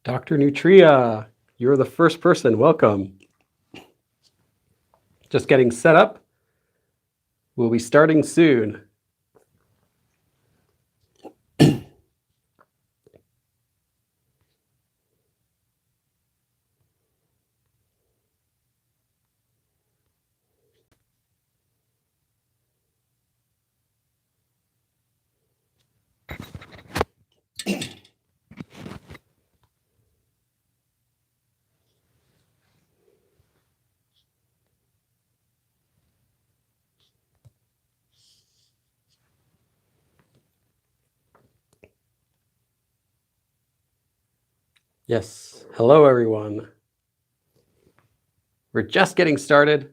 Dr. Nutria, you're the first person. Welcome. Just getting set up. We'll be starting soon. Yes. Hello, everyone. We're just getting started.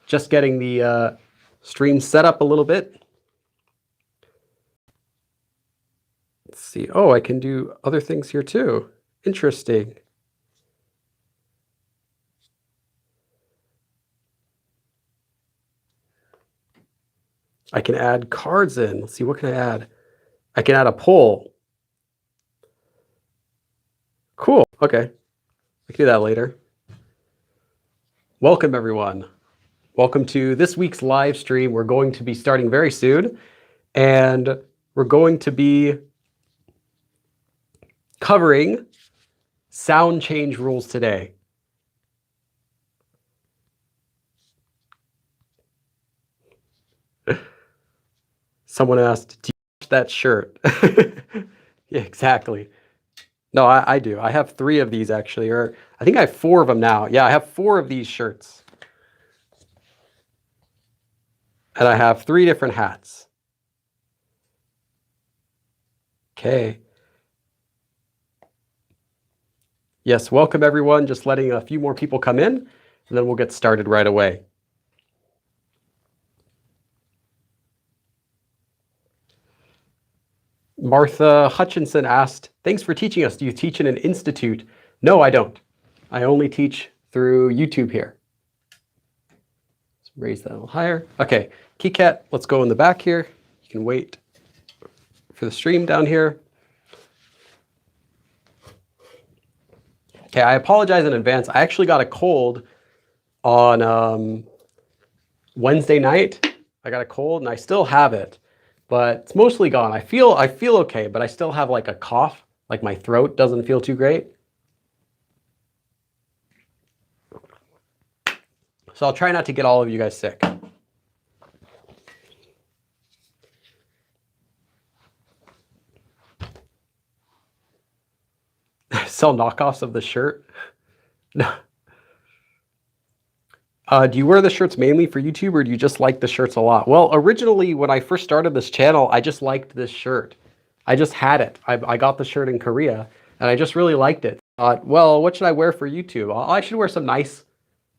Just getting the stream set up a little bit. Let's see. Oh, I can do other things here too. Interesting. I can add cards in. Let's see, what can I add? I can add a poll. Cool. Okay. I can do that later. Welcome, everyone. Welcome to this week's live stream. We're going to be starting very soon, and we're going to be covering sound change rules today. Someone asked, do you watch that shirt? Yeah, exactly. No, I do. I have 3 of these actually, or I think I have 4 of them now. Yeah, I have 4 of these shirts. And I have 3 different hats. Okay. Yes, welcome everyone. Just letting a few more people come in, and then we'll get started right away. Martha Hutchinson asked, thanks for teaching us. Do you teach in an institute? No, I don't. I only teach through YouTube here. Let's raise that a little higher. Okay, KiCat, let's go in the back here. You can wait for the stream down here. Okay, I apologize in advance. I actually got a cold on Wednesday night. I got a cold and I still have it, but it's mostly gone. I feel okay, but I still have like a cough, like my throat doesn't feel too great. So I'll try not to get all of you guys sick. Sell knockoffs of the shirt? No. Do you wear the shirts mainly for YouTube, or do you just like the shirts a lot? Well, originally, when I first started this channel, I just liked this shirt. I just had it. I got the shirt in Korea, and I just really liked it. Thought, well, what should I wear for YouTube? I should wear some nice,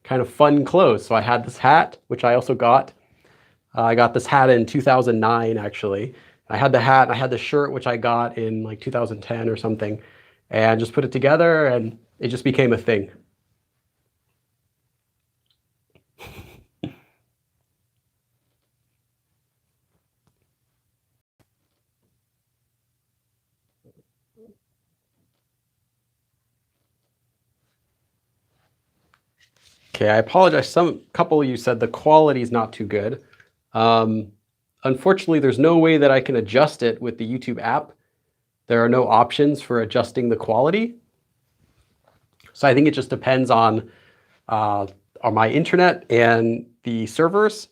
kind of fun clothes. So I had this hat, which I also got. I got this hat in 2009, actually. I had the hat, and I had the shirt, which I got in like 2010 or something, and just put it together, and it just became a thing. Okay, I apologize. Couple of you said the quality is not too good. Unfortunately, there's no way that I can adjust it with the YouTube app. There are no options for adjusting the quality. So I think it just depends on my internet and the servers.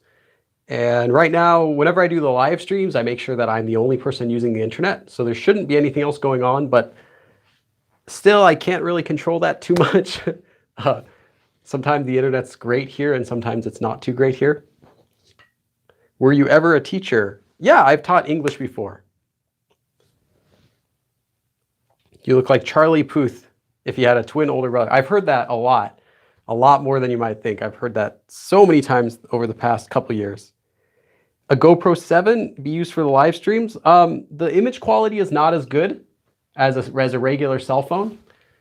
And right now, whenever I do the live streams, I make sure that I'm the only person using the internet. So there shouldn't be anything else going on, but still, I can't really control that too much. Sometimes the internet's great here, and sometimes it's not too great here. Were you ever a teacher? Yeah, I've taught English before. You look like Charlie Puth if you had a twin older brother. I've heard that a lot more than you might think. I've heard that so many times over the past couple years. A GoPro 7 be used for the live streams. The image quality is not as good as a regular cell phone.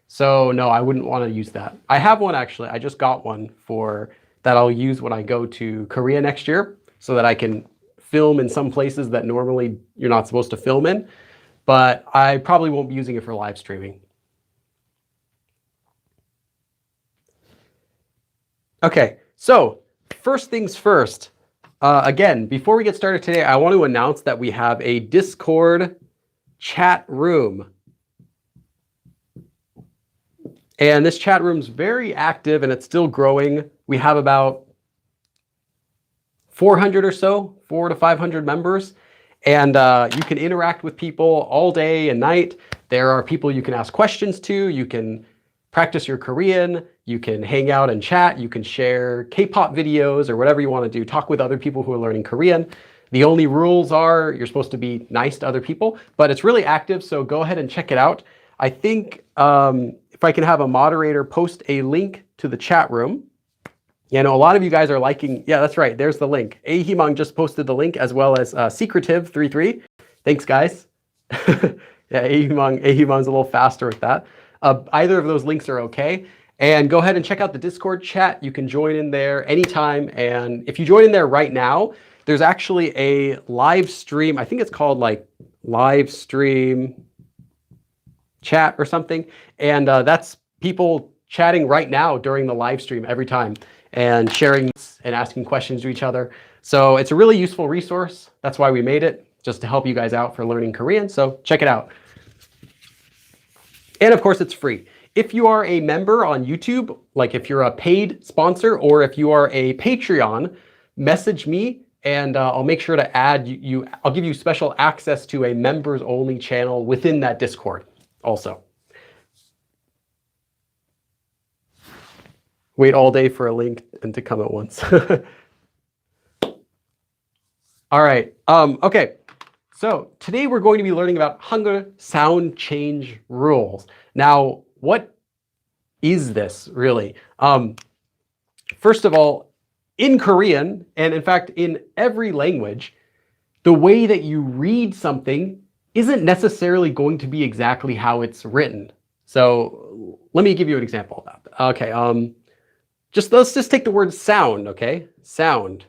So no, I wouldn't want to use that. I have one actually. I just got one that I'll use when I go to Korea next year, so that I can film in some places that normally you're not supposed to film in. But I probably won't be using it for live streaming. Okay, so first things first. Again, before we get started today, I want to announce that we have a Discord chat room. And this chat room's very active and it's still growing. We have about 400 or so, 400 to 500 members. And you can interact with people all day and night. There are people you can ask questions to. You can practice your Korean. You can hang out and chat. You can share K-pop videos or whatever you want to do. Talk with other people who are learning Korean. The only rules are you're supposed to be nice to other people, but it's really active. So go ahead and check it out. I think if I can have a moderator post a link to the chat room. You know, a lot of you guys are liking, yeah, that's right, there's the link. Ahimang just posted the link as well as Secretive33. Thanks, guys. Yeah, Ahimang's a little faster with that. Either of those links are okay. And go ahead and check out the Discord chat. You can join in there anytime. And if you join in there right now, there's actually a live stream. I think it's called like live stream chat or something. And that's people chatting right now during the live stream every time and sharing and asking questions to each other. So it's a really useful resource. That's why we made it, just to help you guys out for learning Korean. So check it out. And of course, it's free. If you are a member on YouTube, like if you're a paid sponsor or if you are a Patreon, message me and I'll make sure to add you. I'll give you special access to a members only channel within that Discord also. Wait all day for a link and to come at once. All right. Okay. So today we're going to be learning about Hangul sound change rules. Now, what is this really? First of all, in Korean, and in fact, in every language, the way that you read something isn't necessarily going to be exactly how it's written. So let me give you an example of that. Okay. Let's just take the word sound, okay? Sound,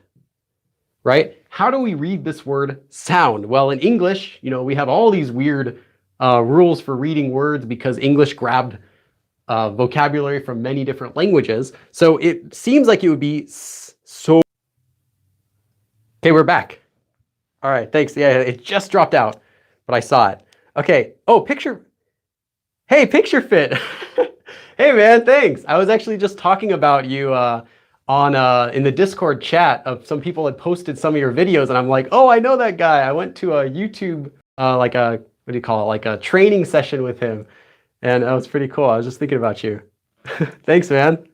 right? How do we read this word sound? Well, in English, you know, we have all these weird rules for reading words because English grabbed vocabulary from many different languages. So it seems like it would be so. Okay, we're back. All right, thanks. Yeah, it just dropped out, but I saw it. Okay. Oh, picture. Hey, picture fit. Hey man, thanks. I was actually just talking about you in the Discord chat of some people had posted some of your videos and I'm like, oh, I know that guy. I went to a YouTube, like a, what do you call it? Like a training session with him. And that was pretty cool. I was just thinking about you. Thanks, man.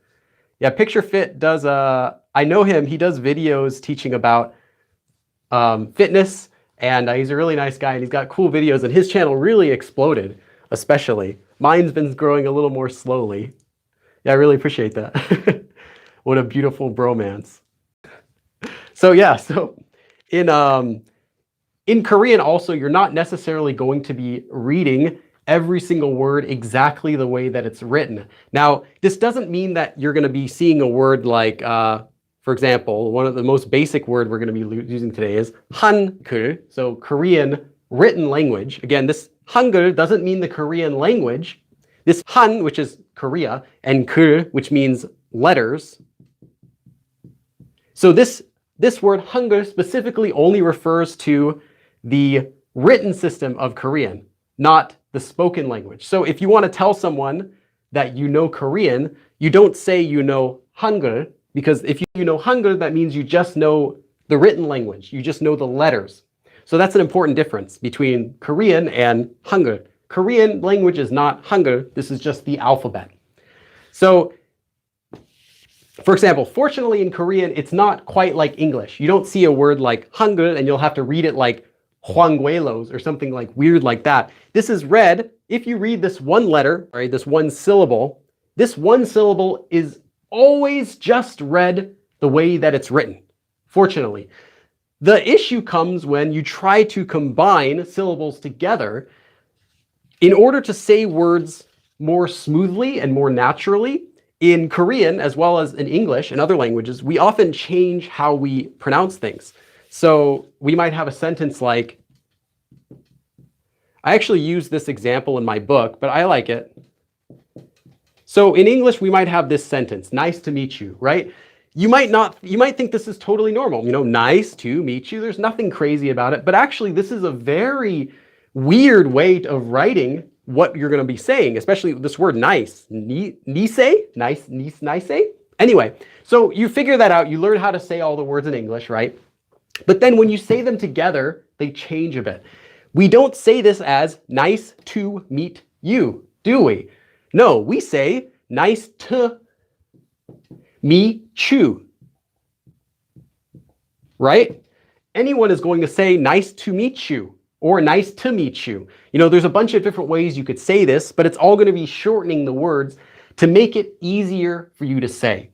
Yeah, Picture Fit does, I know him. He does videos teaching about fitness and he's a really nice guy and he's got cool videos and his channel really exploded, especially. Mine's been growing a little more slowly. Yeah, I really appreciate that. What a beautiful bromance. So yeah, so in Korean also, you're not necessarily going to be reading every single word exactly the way that it's written. Now, this doesn't mean that you're going to be seeing a word like, for example, one of the most basic word we're going to be using today is Hangul, so Korean written language. Again, this Hangul doesn't mean the Korean language. This Han, which is Korea, and Kul, which means letters. So this word Hangul specifically only refers to the written system of Korean, not the spoken language. So if you want to tell someone that you know Korean, you don't say you know Hangul, because if you know Hangul, that means you just know the written language. You just know the letters. So that's an important difference between Korean and Hangul. Korean language is not Hangul. This is just the alphabet. So, for example, fortunately in Korean, it's not quite like English. You don't see a word like Hangul and you'll have to read it like Hwangwelos or something like weird like that. This is read, if you read this one letter, right, this one syllable is always just read the way that it's written, fortunately. The issue comes when you try to combine syllables together in order to say words more smoothly and more naturally. In Korean, as well as in English and other languages, we often change how we pronounce things. So we might have a sentence like, I actually use this example in my book, but I like it. So in English, we might have this sentence, nice to meet you, right? You might think this is totally normal, nice to meet you. There's nothing crazy about it, but actually this is a very weird way of writing what you're going to be saying, especially this word nice, nice. Anyway, so you figure that out, you learn how to say all the words in English, right? But then when you say them together, they change a bit. We don't say this as nice to meet you, do we? No, we say nice to meet you, right? Anyone is going to say nice to meet you or nice to meet you. There's a bunch of different ways you could say this, but it's all going to be shortening the words to make it easier for you to say.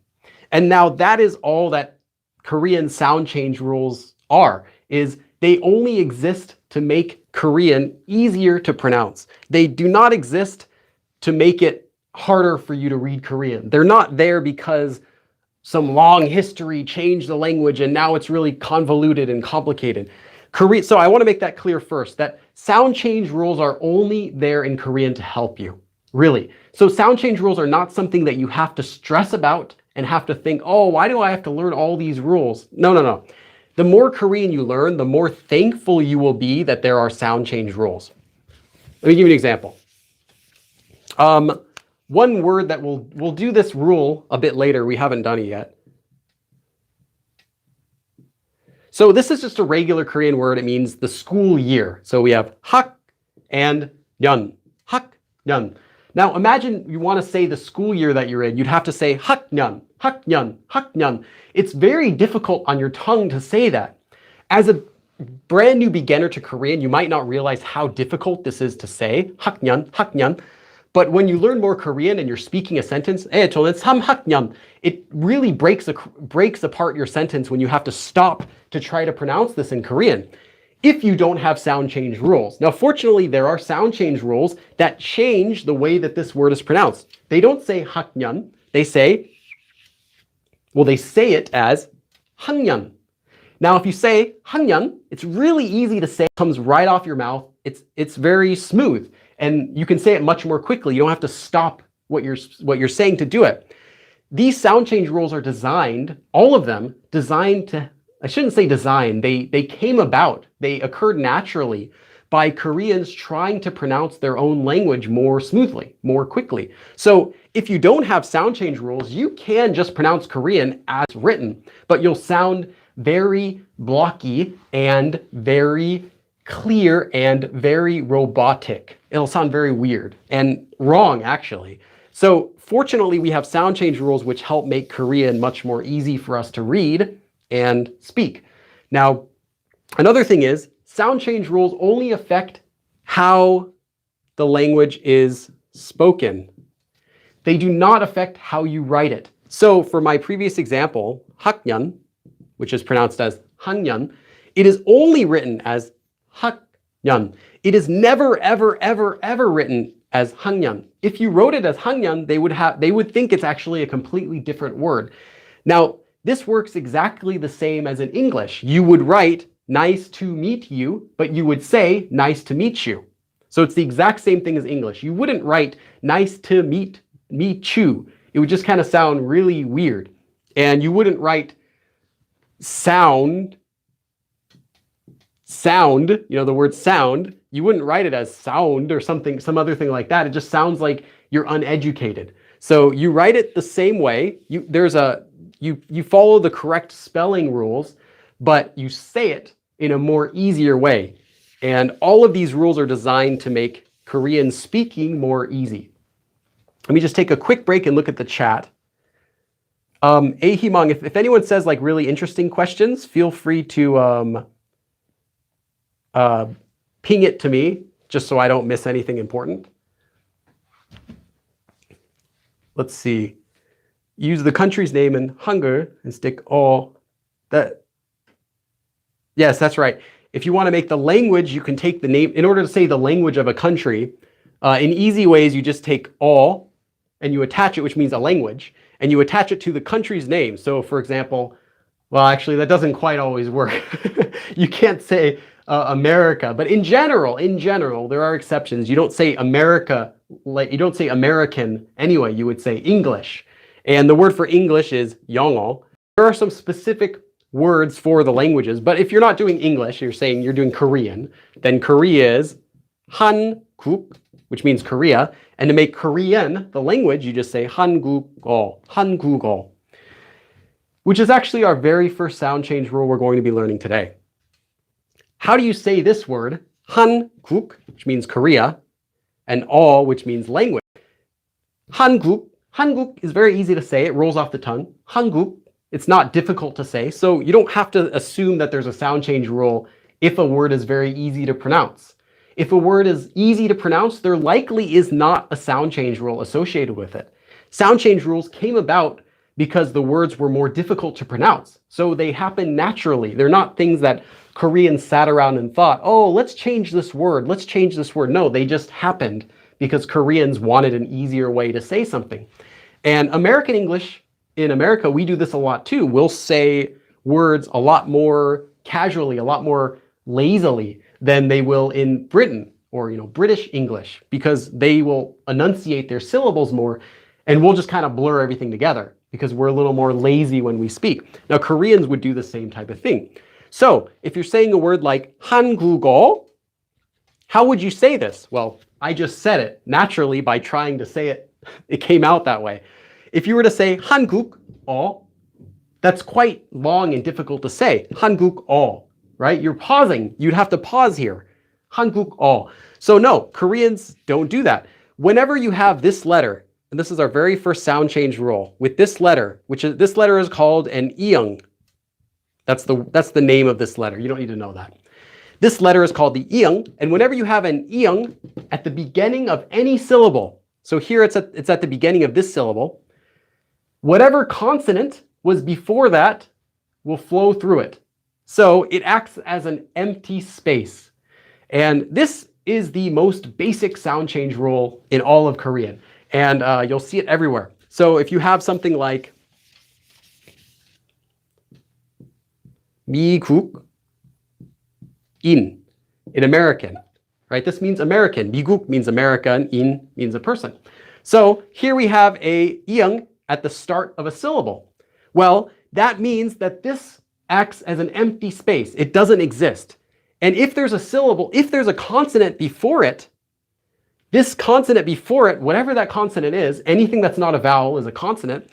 And now that is all that Korean sound change rules are, is they only exist to make Korean easier to pronounce. They do not exist to make it harder for you to read Korean. They're not there because some long history changed the language and now it's really convoluted and complicated. So I want to make that clear first, that sound change rules are only there in Korean to help you, really. So sound change rules are not something that you have to stress about and have to think, oh, why do I have to learn all these rules? No. The more Korean you learn, the more thankful you will be that there are sound change rules. Let me give you an example. One word that we'll do this rule a bit later. We haven't done it yet. So this is just a regular Korean word. It means the school year. So we have hak and 년. Hak, 년. Now imagine you want to say the school year that you're in. You'd have to say 학년, 학년, 학년. It's very difficult on your tongue to say that. As a brand new beginner to Korean, you might not realize how difficult this is to say, 학년, 학년. But when you learn more Korean and you're speaking a sentence, 저는 3학년, it really breaks apart your sentence when you have to stop to try to pronounce this in Korean, if you don't have sound change rules. Now, fortunately, there are sound change rules that change the way that this word is pronounced. They don't say 학년, they say it as 학년. Now, if you say 학년, it's really easy to say, it comes right off your mouth. It's very smooth. And you can say it much more quickly. You don't have to stop what you're saying to do it. These sound change rules are designed, all of them, designed to, I shouldn't say designed, they came about, they occurred naturally by Koreans trying to pronounce their own language more smoothly, more quickly. So if you don't have sound change rules, you can just pronounce Korean as written, but you'll sound very blocky and very clear and very robotic. It'll sound very weird and wrong, actually. So fortunately, we have sound change rules which help make Korean much more easy for us to read and speak. Now, another thing is, sound change rules only affect how the language is spoken. They do not affect how you write it. So for my previous example, 학년, which is pronounced as 학년, it is only written as 학년. It is never, ever, ever, ever written as 학년. If you wrote it as 학년, they would think it's actually a completely different word. Now, this works exactly the same as in English. You would write nice to meet you, but you would say nice to meet you. So it's the exact same thing as English. You wouldn't write nice to meet you. It would just kind of sound really weird. And you wouldn't write sound, the word sound, you wouldn't write it as sound or something, some other thing like that. It just sounds like you're uneducated. So you write it the same way. You follow the correct spelling rules, but you say it in a more easier way. And all of these rules are designed to make Korean speaking more easy. Let me just take a quick break and look at the chat. Ahimong, if anyone says like really interesting questions, feel free to ping it to me, just so I don't miss anything important. Let's see. Use the country's name in Hangul and stick all that. Yes, that's right. If you want to make the language, you can take the name. In order to say the language of a country, in easy ways, you just take all and you attach it, which means a language, and you attach it to the country's name. So for example, well, actually, that doesn't quite always work. You can't say America. But in general, there are exceptions. You don't say America, like you don't say American anyway. You would say English. And the word for English is 영어. There are some specific words for the languages, but if you're not doing English, you're saying you're doing Korean, then Korea is 한국, which means Korea. And to make Korean the language, you just say 한국어, 한국어, which is actually our very first sound change rule we're going to be learning today. How do you say this word, 한국, which means Korea, and 어, which means language? 한국 is very easy to say. It rolls off the tongue. 한국, it's not difficult to say. So you don't have to assume that there's a sound change rule if a word is very easy to pronounce. If a word is easy to pronounce, there likely is not a sound change rule associated with it. Sound change rules came about because the words were more difficult to pronounce. So they happen naturally. They're not things that Koreans sat around and thought, oh, let's change this word. Let's change this word. No, they just happened because Koreans wanted an easier way to say something. And American English, in America, we do this a lot too. We'll say words a lot more casually, a lot more lazily than they will in Britain or, British English, because they will enunciate their syllables more, and we'll just kind of blur everything together because we're a little more lazy when we speak. Now, Koreans would do the same type of thing. So if you're saying a word like 한국어, how would you say this? Well, I just said it naturally by trying to say it. It came out that way. If you were to say 한국어, that's quite long and difficult to say. 한국어, right? You're pausing. You'd have to pause here. 한국어. So no, Koreans don't do that. Whenever you have this letter, and this is our very first sound change rule, with this letter, this letter is called an 이응. That's the name of this letter. You don't need to know that. This letter is called the 이응, and whenever you have an 이응 at the beginning of any syllable, so here it's at the beginning of this syllable, whatever consonant was before that will flow through it. So it acts as an empty space. And this is the most basic sound change rule in all of Korean. And you'll see it everywhere. So if you have something like 미국인 in American, right? This means American. 미국 means American, 인 means a person. So here we have a 이응 at the start of a syllable. Well, that means that this acts as an empty space. It doesn't exist. And if there's a syllable, if there's a consonant before it, this consonant before it, whatever that consonant is, anything that's not a vowel is a consonant,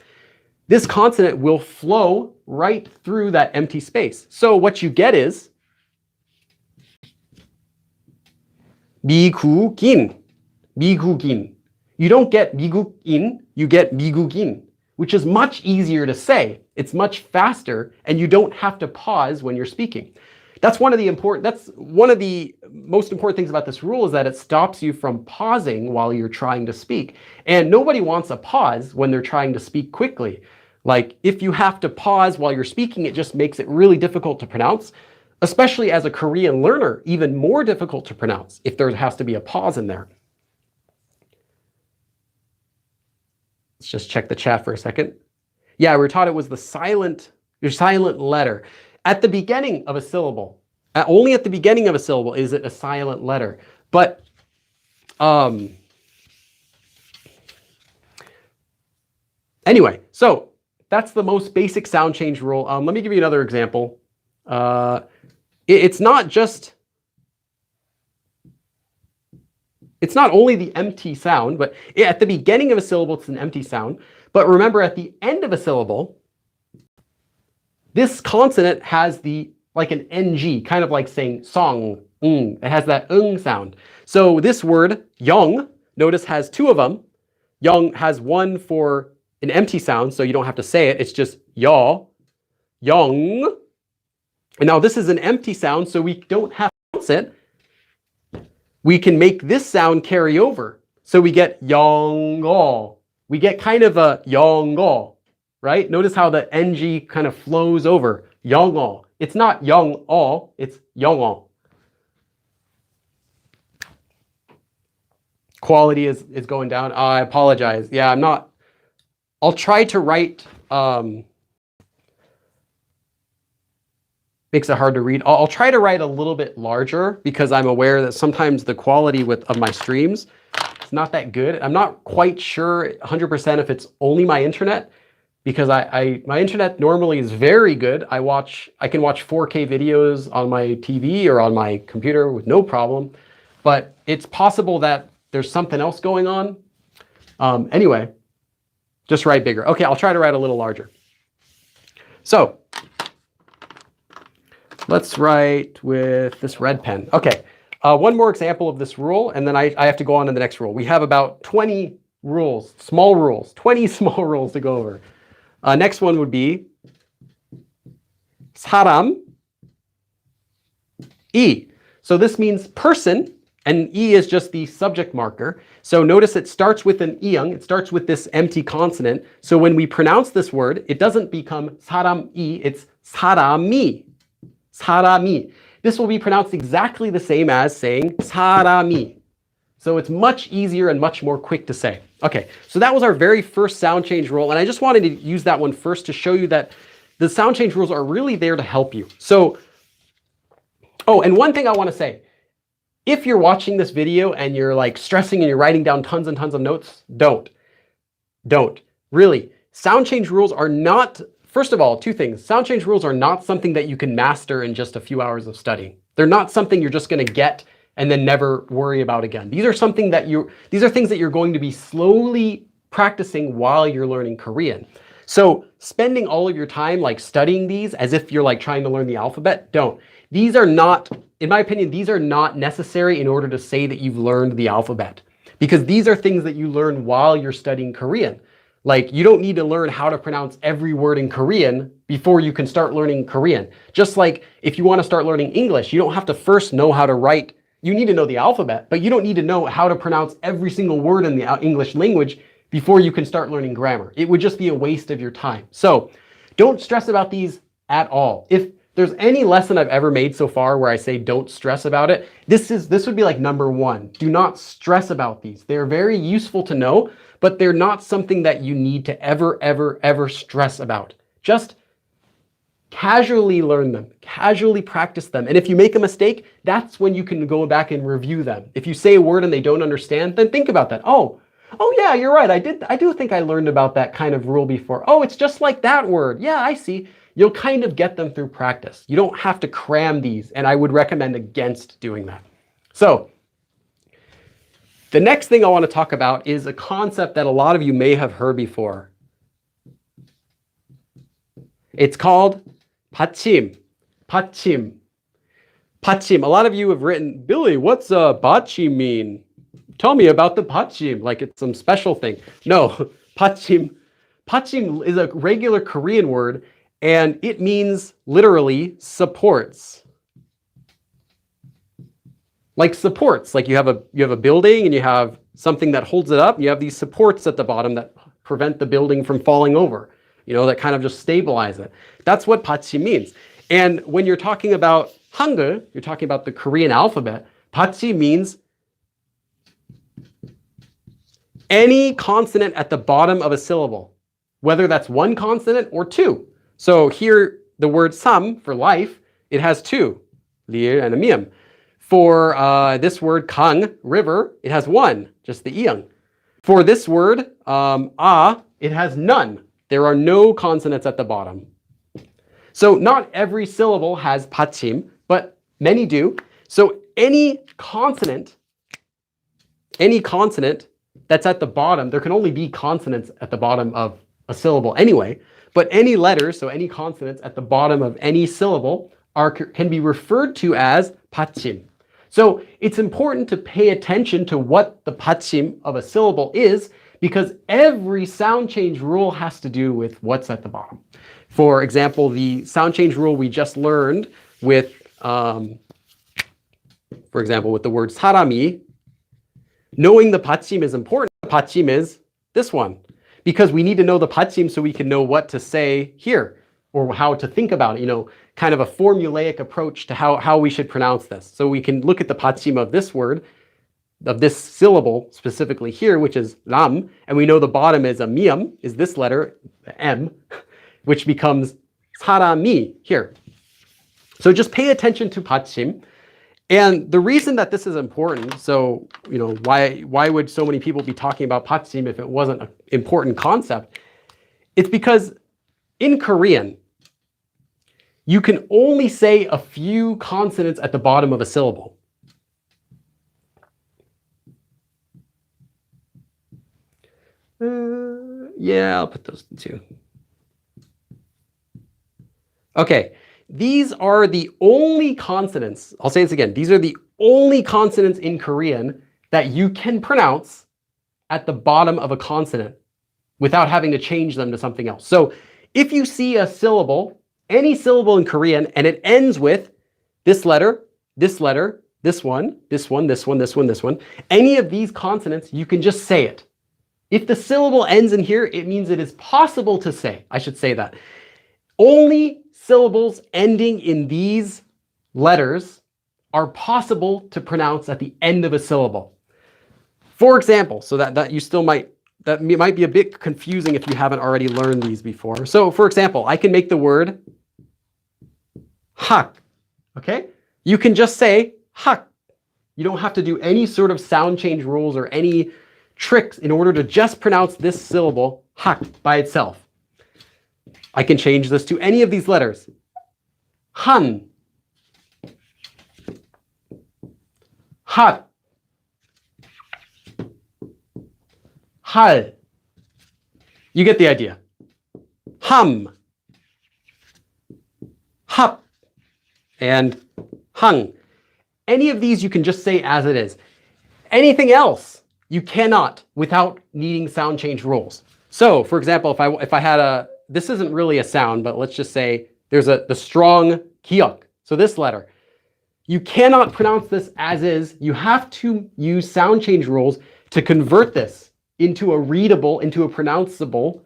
this consonant will flow right through that empty space. So what you get is 미국인, 미국인. You don't get 미국인, you get 미국인, which is much easier to say. It's much faster, and you don't have to pause when you're speaking. That's one of the most important things about this rule, is that it stops you from pausing while you're trying to speak. And nobody wants a pause when they're trying to speak quickly. Like, if you have to pause while you're speaking, it just makes it really difficult to pronounce, especially as a Korean learner, even more difficult to pronounce if there has to be a pause in there. Let's just check the chat for a second. Yeah, we were taught it was your silent letter. At the beginning of a syllable, only at the beginning of a syllable is it a silent letter. But anyway, so that's the most basic sound change rule. Let me give you another example. It's not only the empty sound, but at the beginning of a syllable, it's an empty sound. But remember, at the end of a syllable, this consonant has like an ng, kind of like saying song, It has that sound. So this word, young, notice has two of them. Young has one for an empty sound, so you don't have to say it. It's just yaw, young. And now this is an empty sound, so we don't have to pronounce it. We can make this sound carry over. So we get 영어. We get kind of a 영어, right? Notice how the ng kind of flows over. 영어. It's not 영어, it's 영어. Quality is going down. I apologize. Yeah, I'm not. I'll try to write makes it hard to read. I'll try to write a little bit larger because I'm aware that sometimes the quality of my streams is not that good. I'm not quite sure 100% if it's only my internet, because my internet normally is very good. I can watch 4K videos on my TV or on my computer with no problem, but it's possible that there's something else going on. Anyway, just write bigger. Okay, I'll try to write a little larger. So let's write with this red pen. Okay, one more example of this rule, and then I have to go on to the next rule. We have about 20 rules, 20 small rules to go over. Next one would be 사람, 이. So this means person, and 이 is just the subject marker. So notice it starts with an 이응, it starts with this empty consonant. So when we pronounce this word, it doesn't become 사람이, it's 사람이, 사람이. This will be pronounced exactly the same as saying 사람이. So it's much easier and much more quick to say. Okay, so that was our very first sound change rule, and I just wanted to use that one first to show you that the sound change rules are really there to help you. So, oh, and one thing I want to say, if you're watching this video and you're like stressing and you're writing down tons and tons of notes, don't. Really, sound change rules are not, first of all, two things. Sound change rules are not something that you can master in just a few hours of studying. They're not something you're just going to get and then never worry about again. These are things that you're going to be slowly practicing while you're learning Korean. So spending all of your time like studying these as if you're like trying to learn the alphabet, don't. These are not, in my opinion, these are not necessary in order to say that you've learned the alphabet, because these are things that you learn while you're studying Korean. Like, you don't need to learn how to pronounce every word in Korean before you can start learning Korean. Just like if you want to start learning English, you don't have to first know how to write. You need to know the alphabet, but you don't need to know how to pronounce every single word in the English language before you can start learning grammar. It would just be a waste of your time. So don't stress about these at all. If there's any lesson I've ever made so far where I say don't stress about it, this would be like number one. Do not stress about these. They're very useful to know, but they're not something that you need to ever stress about. Just casually learn them, casually practice them. And if you make a mistake, that's when you can go back and review them. If you say a word and they don't understand, then think about that. Oh yeah, you're right. I do think I learned about that kind of rule before. Oh, it's just like that word. Yeah, I see. You'll kind of get them through practice. You don't have to cram these, and I would recommend against doing that. So the next thing I want to talk about is a concept that a lot of you may have heard before. It's called Puttseam. Puttseam. Puttseam. A lot of you have written, Billy, what's Puttseam mean? Tell me about the Puttseam, like it's some special thing. No, Puttseam. Puttseam is a regular Korean word, and it means literally supports. Like supports, like you have a building and you have something that holds it up. And you have these supports at the bottom that prevent the building from falling over. You know, that kind of just stabilize it. That's what Puttseam means. And when you're talking about Hangul, you're talking about the Korean alphabet, Puttseam means any consonant at the bottom of a syllable, whether that's one consonant or two. So here, the word sam, for life, it has two, lier and a miam. For this word kang, river, it has one, just the iang. For this word it has none. There are no consonants at the bottom. So not every syllable has Puttseam, but many do. So any consonant that's at the bottom, there can only be consonants at the bottom of a syllable anyway, but any letters, so any consonants at the bottom of any syllable can be referred to as Puttseam. So it's important to pay attention to what the Puttseam of a syllable is, because every sound change rule has to do with what's at the bottom. For example, the sound change rule we just learned with, for example, with the word 사람이, knowing the Puttseam is important. The Puttseam is this one, because we need to know the Puttseam so we can know what to say here or how to think about it, you know, kind of a formulaic approach to how we should pronounce this. So we can look at the Puttseam of this word, of this syllable specifically here, which is lam, and we know the bottom is a miam, is this letter, M, which becomes 사람이 here. So just pay attention to Puttseam. And the reason that this is important, so why would so many people be talking about Puttseam if it wasn't an important concept? It's because in Korean, you can only say a few consonants at the bottom of a syllable. Yeah, I'll put those two. Okay, these are the only consonants, I'll say this again, these are the only consonants in Korean that you can pronounce at the bottom of a consonant without having to change them to something else. So if you see a syllable, any syllable in Korean, and it ends with this letter, this letter, this one, this one, this one, this one, this one, any of these consonants, you can just say it. If the syllable ends in here, it means it is possible to say. I should say that. Only syllables ending in these letters are possible to pronounce at the end of a syllable. For example, so that you still might, that might be a bit confusing if you haven't already learned these before. So for example, I can make the word hak, okay? You can just say hak. You don't have to do any sort of sound change rules or any tricks in order to just pronounce this syllable, hak, by itself. I can change this to any of these letters. Han, hat, hal. You get the idea. Ham, hap, and hung. Any of these you can just say as it is. Anything else you cannot without needing sound change rules. So, for example, if I had a, this isn't really a sound, but let's just say there's the strong kiok. So this letter, you cannot pronounce this as is. You have to use sound change rules to convert this into a readable, into a pronounceable,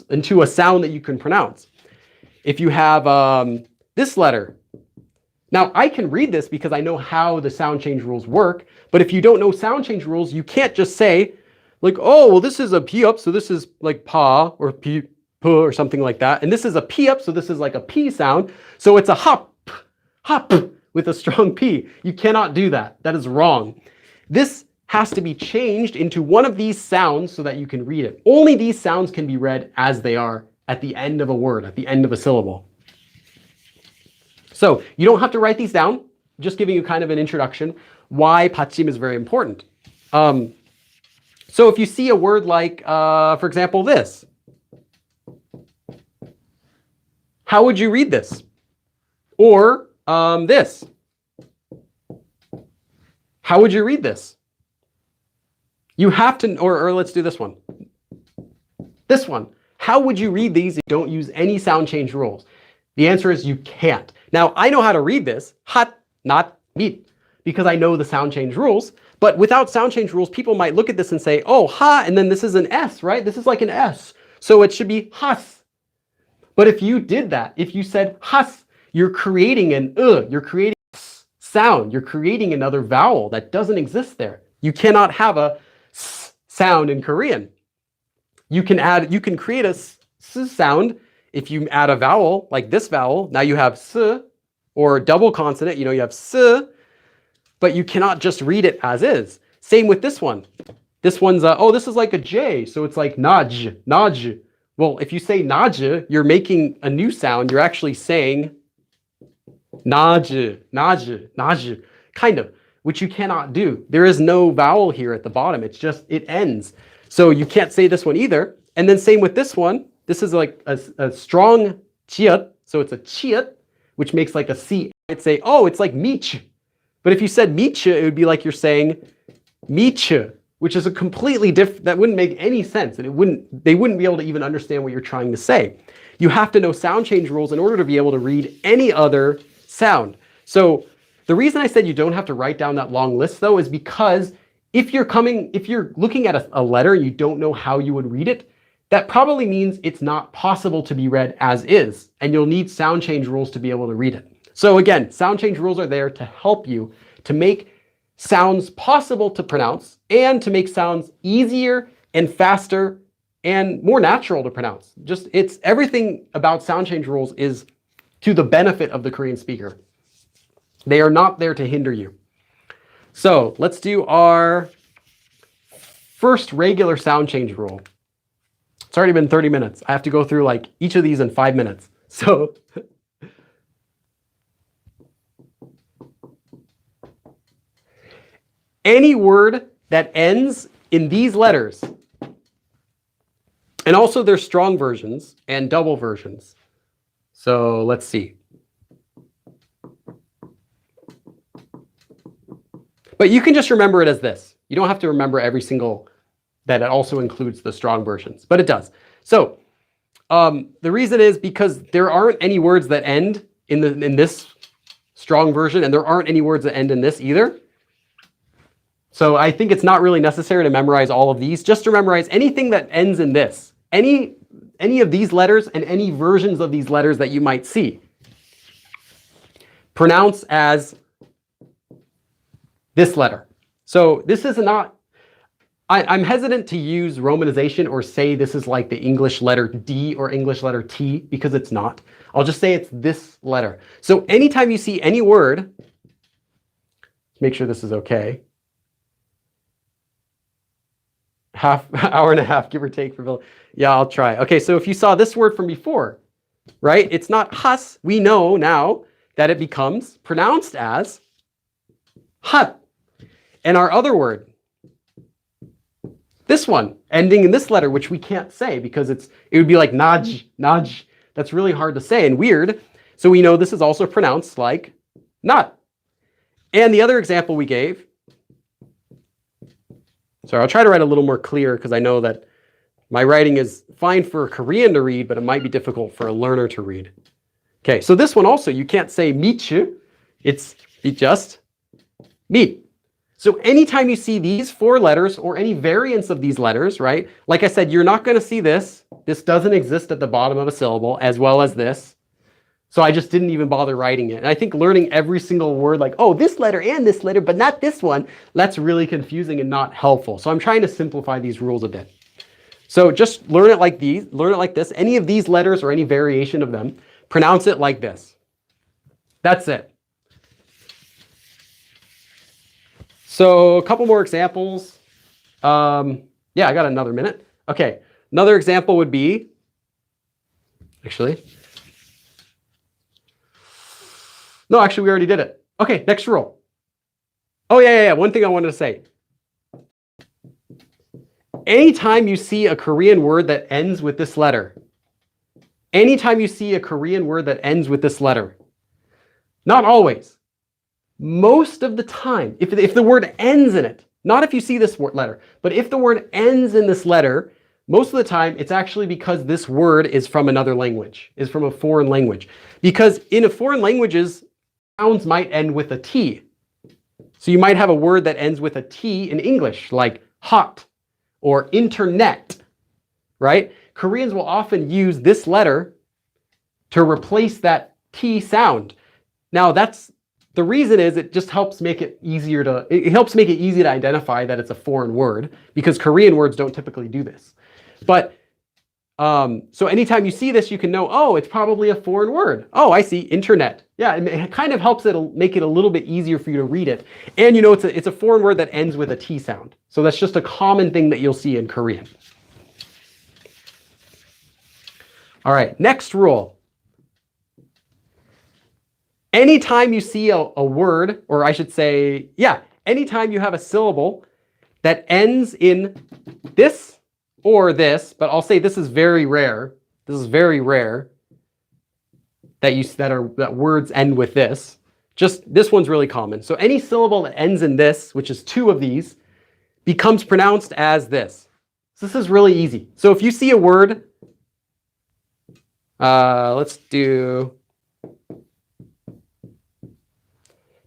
into a sound that you can pronounce. If you have this letter, now I can read this because I know how the sound change rules work, but if you don't know sound change rules, you can't just say, like, oh, well, this is a P up, so this is like pa or P, P or something like that. And this is a P up, so this is like a P sound. So it's a hop, hop with a strong P. You cannot do that. That is wrong. This has to be changed into one of these sounds so that you can read it. Only these sounds can be read as they are at the end of a word, at the end of a syllable. So you don't have to write these down, just giving you kind of an introduction why Puttseam is very important. So if you see a word like, for example, this, how would you read this? Or this, how would you read this? You have to, or let's do this one. This one, how would you read these if you don't use any sound change rules? The answer is you can't. Now, I know how to read this, hat, not meat, because I know the sound change rules. But without sound change rules, people might look at this and say, oh, ha, and then this is an S, right? This is like an S. So it should be has. But if you did that, if you said has, you're creating an you're creating a sound. You're creating another vowel that doesn't exist there. You cannot have a s sound in Korean. You can create a s sound if you add a vowel like this vowel. Now you have s, or double consonant, you have s, but you cannot just read it as is. Same with this one. This one's, oh, this is like a J, so it's like naj, naj. Well, if you say naj, you're making a new sound. You're actually saying naj, naj, naj, kind of, which you cannot do. There is no vowel here at the bottom. It's just, it ends. So you can't say this one either. And then same with this one. This is like a strong chiat, so it's a chiat, which makes like a C. I'd say, oh, it's like mich. But if you said mich, it would be like you're saying mich, which is a completely different, that wouldn't make any sense. And they wouldn't be able to even understand what you're trying to say. You have to know sound change rules in order to be able to read any other sound. So the reason I said you don't have to write down that long list though, is because if you're looking at a letter and you don't know how you would read it, that probably means it's not possible to be read as is, and you'll need sound change rules to be able to read it. So again, sound change rules are there to help you to make sounds possible to pronounce and to make sounds easier and faster and more natural to pronounce. Just, it's everything about sound change rules is to the benefit of the Korean speaker. They are not there to hinder you. So let's do our first regular sound change rule. It's already been 30 minutes. I have to go through like each of these in 5 minutes. So any word that ends in these letters, and also there's strong versions and double versions. So let's see. But you can just remember it as this. You don't have to remember every single, that it also includes the strong versions, but it does. So the reason is because there aren't any words that end in this strong version, and there aren't any words that end in this either. So I think it's not really necessary to memorize all of these. Just to memorize anything that ends in this, any of these letters and any versions of these letters that you might see. Pronounce as this letter. So this is not, I'm hesitant to use romanization or say this is like the English letter D or English letter T, because it's not. I'll just say it's this letter. So anytime you see any word, make sure this is okay. Hour and a half, give or take for Bill. Yeah, I'll try. Okay, so if you saw this word from before, right? It's not has. We know now that it becomes pronounced as hat. And our other word, this one, ending in this letter, which we can't say because it would be like naj, naj. That's really hard to say and weird. So we know this is also pronounced like not. And the other example we gave, sorry, I'll try to write a little more clear because I know that my writing is fine for a Korean to read, but it might be difficult for a learner to read. Okay, so this one also, you can't say michu. It's just meet. So anytime you see these 4 letters or any variants of these letters, right? Like I said, you're not going to see this. This doesn't exist at the bottom of a syllable, as well as this. So I just didn't even bother writing it. And I think learning every single word, like, oh, this letter and this letter, but not this one, that's really confusing and not helpful. So I'm trying to simplify these rules a bit. So just learn it like these, learn it like this. Any of these letters or any variation of them, pronounce it like this. That's it. So a couple more examples. Yeah, I got another minute. Okay, another example would be, actually, no, actually we already did it. Okay, next rule. Oh yeah, one thing I wanted to say. Anytime you see a Korean word that ends with this letter, anytime you see a Korean word that ends with this letter, not always, most of the time, if the word ends in it, not if you see this letter, but if the word ends in this letter, most of the time it's actually because this word is from another language, is from a foreign language. Because in a foreign languages, sounds might end with a T. So you might have a word that ends with a T in English, like hot or internet, right? Koreans will often use this letter to replace that T sound. Now the reason is it just helps make it easier to, it helps make it easy to identify that it's a foreign word, because Korean words don't typically do this. But so anytime you see this, you can know, oh, it's probably a foreign word. Oh, I see, internet. Yeah, it kind of helps make it a little bit easier for you to read it. And you know, it's a foreign word that ends with a T sound. So that's just a common thing that you'll see in Korean. All right, next rule. Anytime you see a word, or I should say, yeah, anytime you have a syllable that ends in this or this, but I'll say this is very rare. This is very rare that words end with this. Just this one's really common. So any syllable that ends in this, which is 2 of these, becomes pronounced as this. So this is really easy. So if you see a word, let's do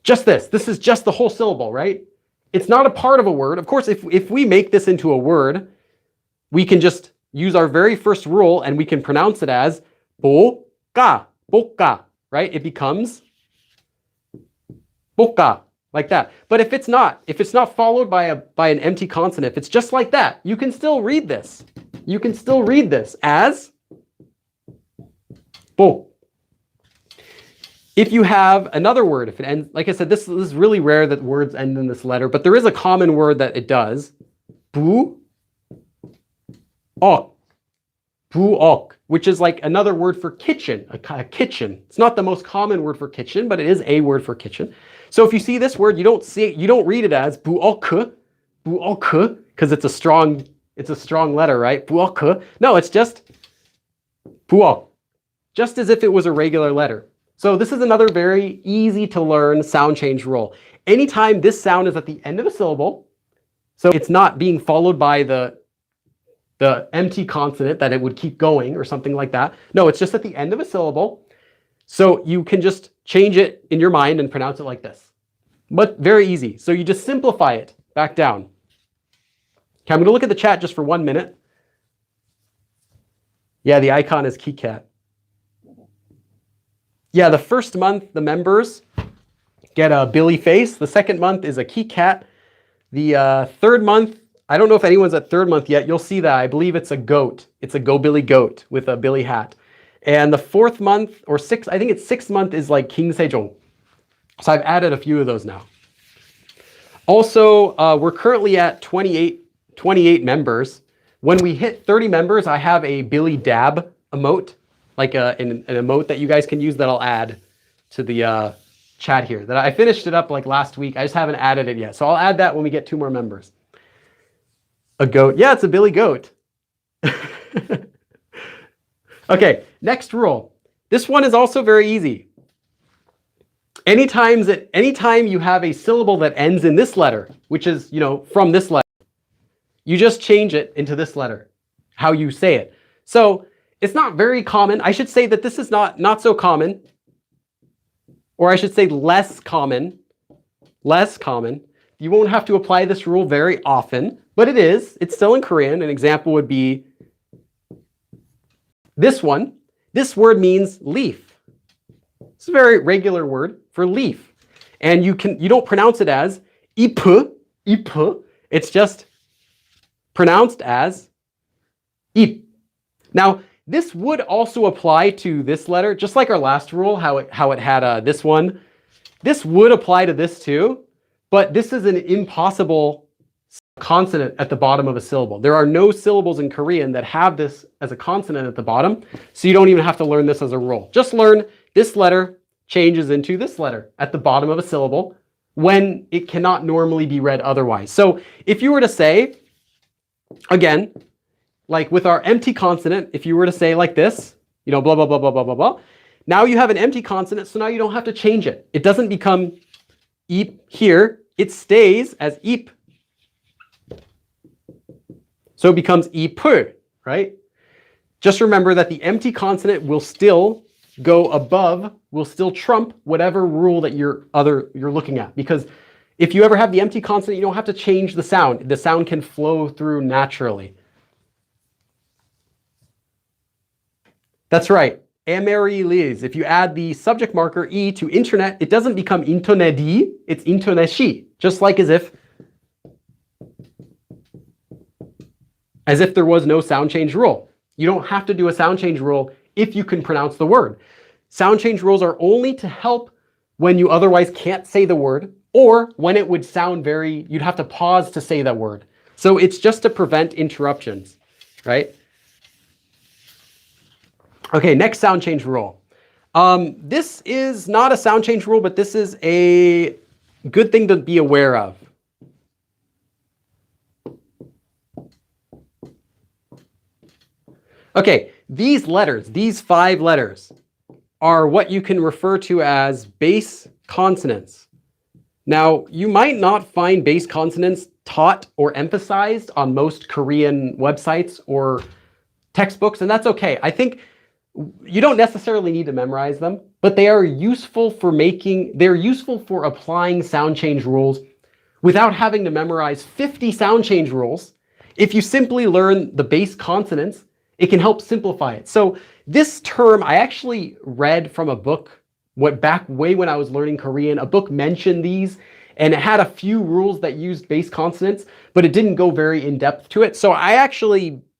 just this. This is just the whole syllable, right? It's not a part of a word. Of course, if we make this into a word, we can just use our very first rule and we can pronounce it as boka, boka, right? It becomes boka, like that. But if it's not followed by an empty consonant, if it's just like that, you can still read this. You can still read this as bo. If you have another word, if it ends, like I said, this is really rare that words end in this letter, but there is a common word that it does. Bu, ok. Buok, which is like another word for kitchen, a kitchen. It's not the most common word for kitchen, but it is a word for kitchen. So if you see this word, you don't read it as buok, because it's a strong letter, right? Buok. No, it's just buok, just as if it was a regular letter. So this is another very easy to learn sound change rule. Anytime this sound is at the end of a syllable, so it's not being followed by the empty consonant that it would keep going or something like that. No, it's just at the end of a syllable. So you can just change it in your mind and pronounce it like this. But very easy. So you just simplify it back down. Okay, I'm going to look at the chat just for 1 minute. Yeah, the icon is KeyCat. Yeah, the first month, the members get a Billy face. The second month is a KeyCat. The third month, I don't know if anyone's at third month yet. You'll see that. I believe it's a goat. It's a Go Billy goat with a Billy hat. And the fourth month, or sixth, I think it's sixth month is like King Sejong. So I've added a few of those now. Also, we're currently at 28 members. When we hit 30 members, I have a Billy Dab emote, like an emote that you guys can use that I'll add to the chat here. That I finished it up like last week. I just haven't added it yet. So I'll add that when we get 2 more members. A goat. Yeah, it's a Billy goat. Okay, next rule. This one is also very easy. Anytime you have a syllable that ends in this letter, which is, from this letter, you just change it into this letter, how you say it. So it's not very common. I should say that this is not so common, or I should say less common. Less common. You won't have to apply this rule very often, but it is. It's still in Korean. An example would be this one. This word means leaf. It's a very regular word for leaf. And you don't pronounce it as ip. It's just pronounced as ip. Now, this would also apply to this letter, just like our last rule, how it had this one. This would apply to this too. But this is an impossible consonant at the bottom of a syllable. There are no syllables in Korean that have this as a consonant at the bottom, so you don't even have to learn this as a rule. Just learn this letter changes into this letter at the bottom of a syllable when it cannot normally be read otherwise. So if you were to say, again, like with our empty consonant, if you were to say like this, blah, blah, blah, blah, blah, blah, blah. Now you have an empty consonant, so now you don't have to change it. It doesn't become eep here, it stays as eep. So it becomes ipul, right? Just remember that the empty consonant will still go above, will still trump whatever rule that you're looking at. Because if you ever have the empty consonant, you don't have to change the sound. The sound can flow through naturally. That's right. Amaryllis. If you add the subject marker E to internet, it doesn't become interneti, it's interneshi. Just like as if there was no sound change rule. You don't have to do a sound change rule if you can pronounce the word. Sound change rules are only to help when you otherwise can't say the word, or when it would sound you'd have to pause to say that word. So it's just to prevent interruptions, right? Okay, next sound change rule. This is not a sound change rule, but this is a good thing to be aware of. Okay, these letters, these 5 letters, are what you can refer to as base consonants. Now, you might not find base consonants taught or emphasized on most Korean websites or textbooks, and that's okay. I think you don't necessarily need to memorize them, but they are useful they're useful for applying sound change rules without having to memorize 50 sound change rules. If you simply learn the base consonants, it can help simplify it. So this term, I actually read from a book, back way when I was learning Korean, a book mentioned these, and it had a few rules that used base consonants, but it didn't go very in depth to it. So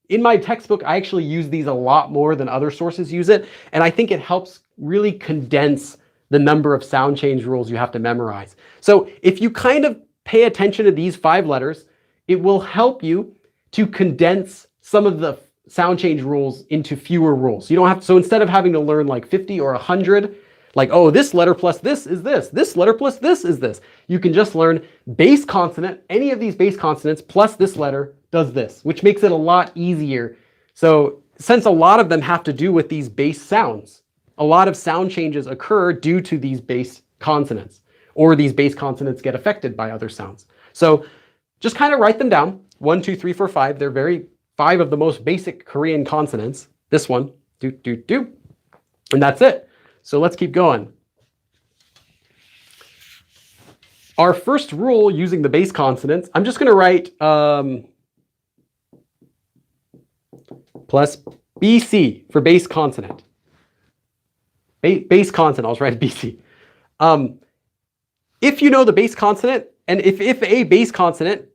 in my textbook, I actually use these a lot more than other sources use it. And I think it helps really condense the number of sound change rules you have to memorize. So if you kind of pay attention to these 5 letters, it will help you to condense some of the sound change rules into fewer rules. You don't have to, so instead of having to learn like 50 or 100, like, oh, this letter plus this is this letter plus this is this, you can just learn base consonant, any of these base consonants plus this letter does this, which makes it a lot easier. So since a lot of them have to do with these base sounds, a lot of sound changes occur due to these base consonants, or these base consonants get affected by other sounds. So just kind of write them down. 1, 2, 3, 4, 5. They're 5 of the most basic Korean consonants. This one, do, do, do. And that's it. So let's keep going. Our first rule using the base consonants, I'm just going to write plus BC for base consonant. Base consonant, I'll just write BC. If you know the base consonant, and if a base consonant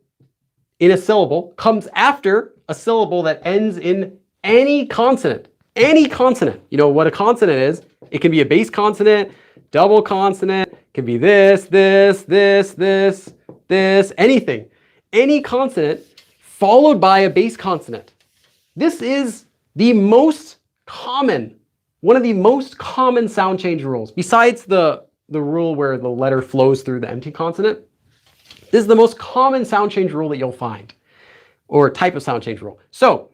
in a syllable comes after a syllable that ends in any consonant, you know what a consonant is. It can be a base consonant, double consonant, it can be this, anything. Any consonant followed by a base consonant. This is the most common, one of the most common sound change rules. Besides the rule where the letter flows through the empty consonant, this is the most common sound change rule that you'll find, or type of sound change rule. So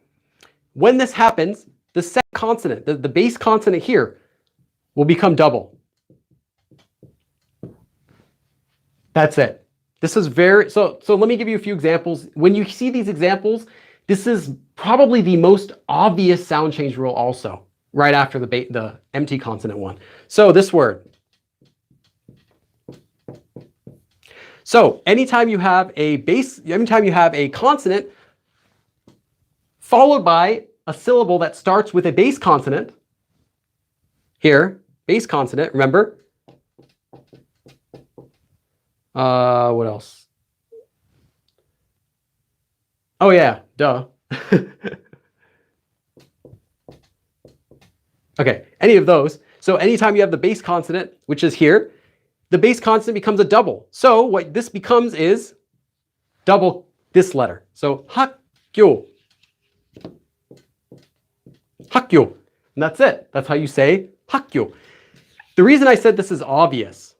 when this happens, the second consonant, the base consonant here, will become double. That's it. This is so let me give you a few examples. When you see these examples, this is probably the most obvious sound change rule also, right after the empty consonant one. So this word. So anytime you have a consonant followed by a syllable that starts with a base consonant, here, base consonant, remember? What else? Oh yeah, duh. Okay, any of those. So anytime you have the base consonant, which is here, the base consonant becomes a double. So what this becomes is double this letter. So 학교. 학교. And that's it. That's how you say 학교. The reason I said this is obvious,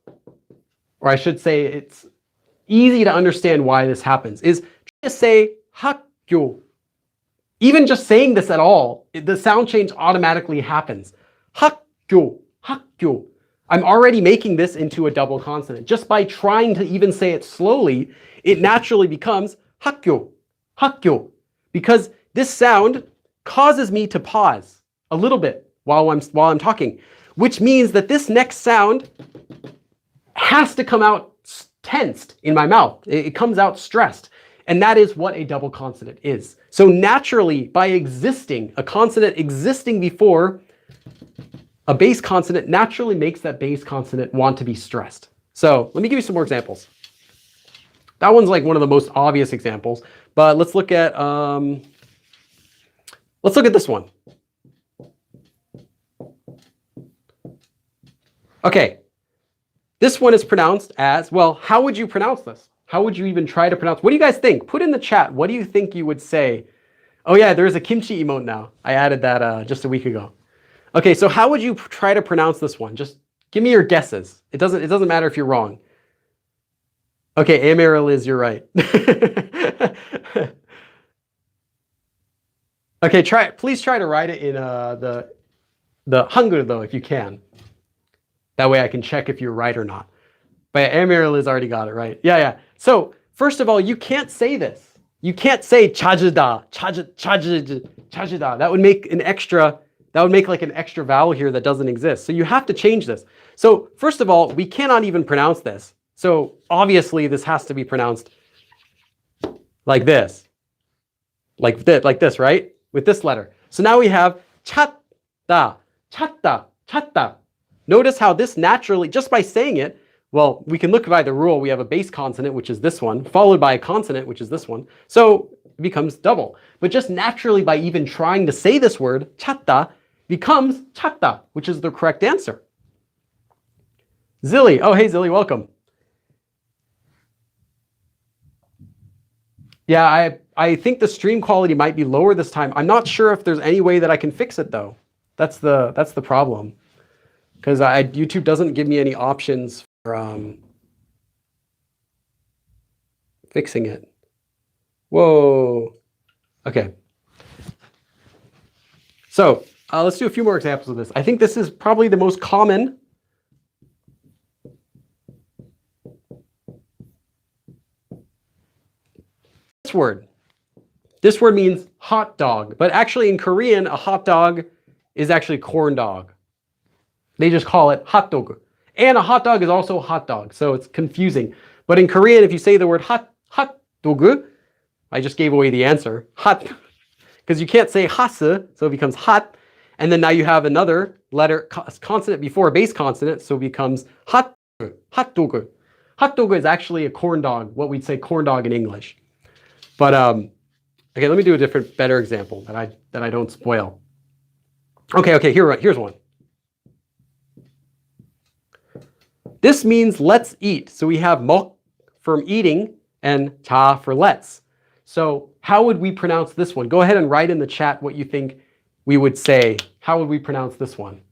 or I should say it's easy to understand why this happens, is try to say 학교. Even just saying this at all, the sound change automatically happens. 학교, 학교. I'm already making this into a double consonant. Just by trying to even say it slowly, it naturally becomes 학교, 학교. Because this sound causes me to pause a little bit while I'm talking, which means that this next sound has to come out tensed in my mouth. It comes out stressed. And that is what a double consonant is. So naturally, by existing, a consonant existing before a base consonant naturally makes that base consonant want to be stressed. So let me give you some more examples. That one's like one of the most obvious examples, but let's look at this one. Okay, this one is pronounced as, well, how would you pronounce this? How would you even try to pronounce? What do you guys think? Put in the chat. What do you think you would say? Oh yeah, there's a kimchi emote now. I added that just a week ago. Okay, so how would you try to pronounce this one? Just give me your guesses. It doesn't matter if you're wrong. Okay, Amaril is, you're right. Okay, please try to write it in the Hangul though, if you can. That way I can check if you're right or not. But Amaril has already got it right. Yeah. So first of all, you can't say this. You can't say chajida, chajida. That would make like an extra vowel here that doesn't exist. So you have to change this. So first of all, we cannot even pronounce this. So obviously this has to be pronounced like this. Like this, right? With this letter. So now we have chatta, chatta, chatta. Notice how this naturally, just by saying it, well, we can look by the rule. We have a base consonant, which is this one, followed by a consonant, which is this one. So it becomes double. But just naturally, by even trying to say this word, chatta, becomes chatta, which is the correct answer. Zilly. Oh, hey, Zilly, welcome. Yeah, I think the stream quality might be lower this time. I'm not sure if there's any way that I can fix it though. That's the problem. Because YouTube doesn't give me any options for fixing it. Whoa. Okay. So let's do a few more examples of this. I think this is probably the most common. This word. This word means hot dog, but actually in Korean, a hot dog is actually corn dog. They just call it hot dog. And a hot dog is also hot dog, so it's confusing. But in Korean, if you say the word hot dog, I just gave away the answer, hot, because you can't say hase, so it becomes hot. And then now you have another letter, consonant before a base consonant, so it becomes hot dog. Hot dog is actually a corn dog, what we'd say corn dog in English. But okay, let me do a different, better example that I don't spoil. Okay, here's one. This means let's eat. So we have 먹 from eating and 자 for let's. So how would we pronounce this one? Go ahead and write in the chat what you think we would say. How would we pronounce this one?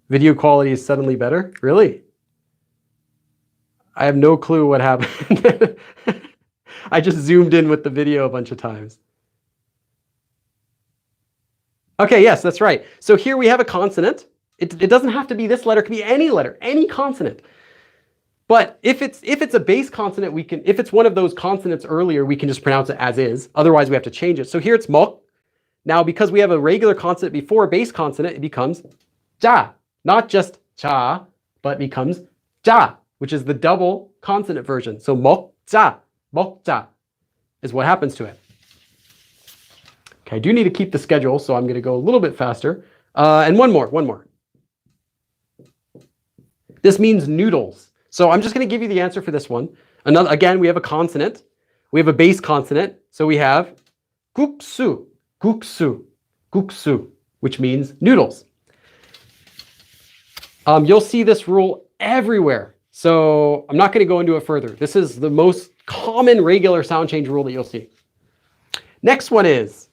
Video quality is suddenly better? Really? I have no clue what happened. I just zoomed in with the video a bunch of times. Okay, yes, that's right. So here we have a consonant. It doesn't have to be this letter, it could be any letter, any consonant. But if it's a base consonant, if it's one of those consonants earlier, we can just pronounce it as is. Otherwise, we have to change it. So here it's 먹. Now, because we have a regular consonant before a base consonant, it becomes 자. Not just 자, but becomes 자, which is the double consonant version. So 먹자, 먹자 is what happens to it. Okay, I do need to keep the schedule, so I'm going to go a little bit faster. And one more. This means noodles. So I'm just going to give you the answer for this one. Again, we have a consonant. We have a base consonant. So we have 국수, 국수, 국수, which means noodles. You'll see this rule everywhere. So I'm not going to go into it further. This is the most common regular sound change rule that you'll see. Next one is,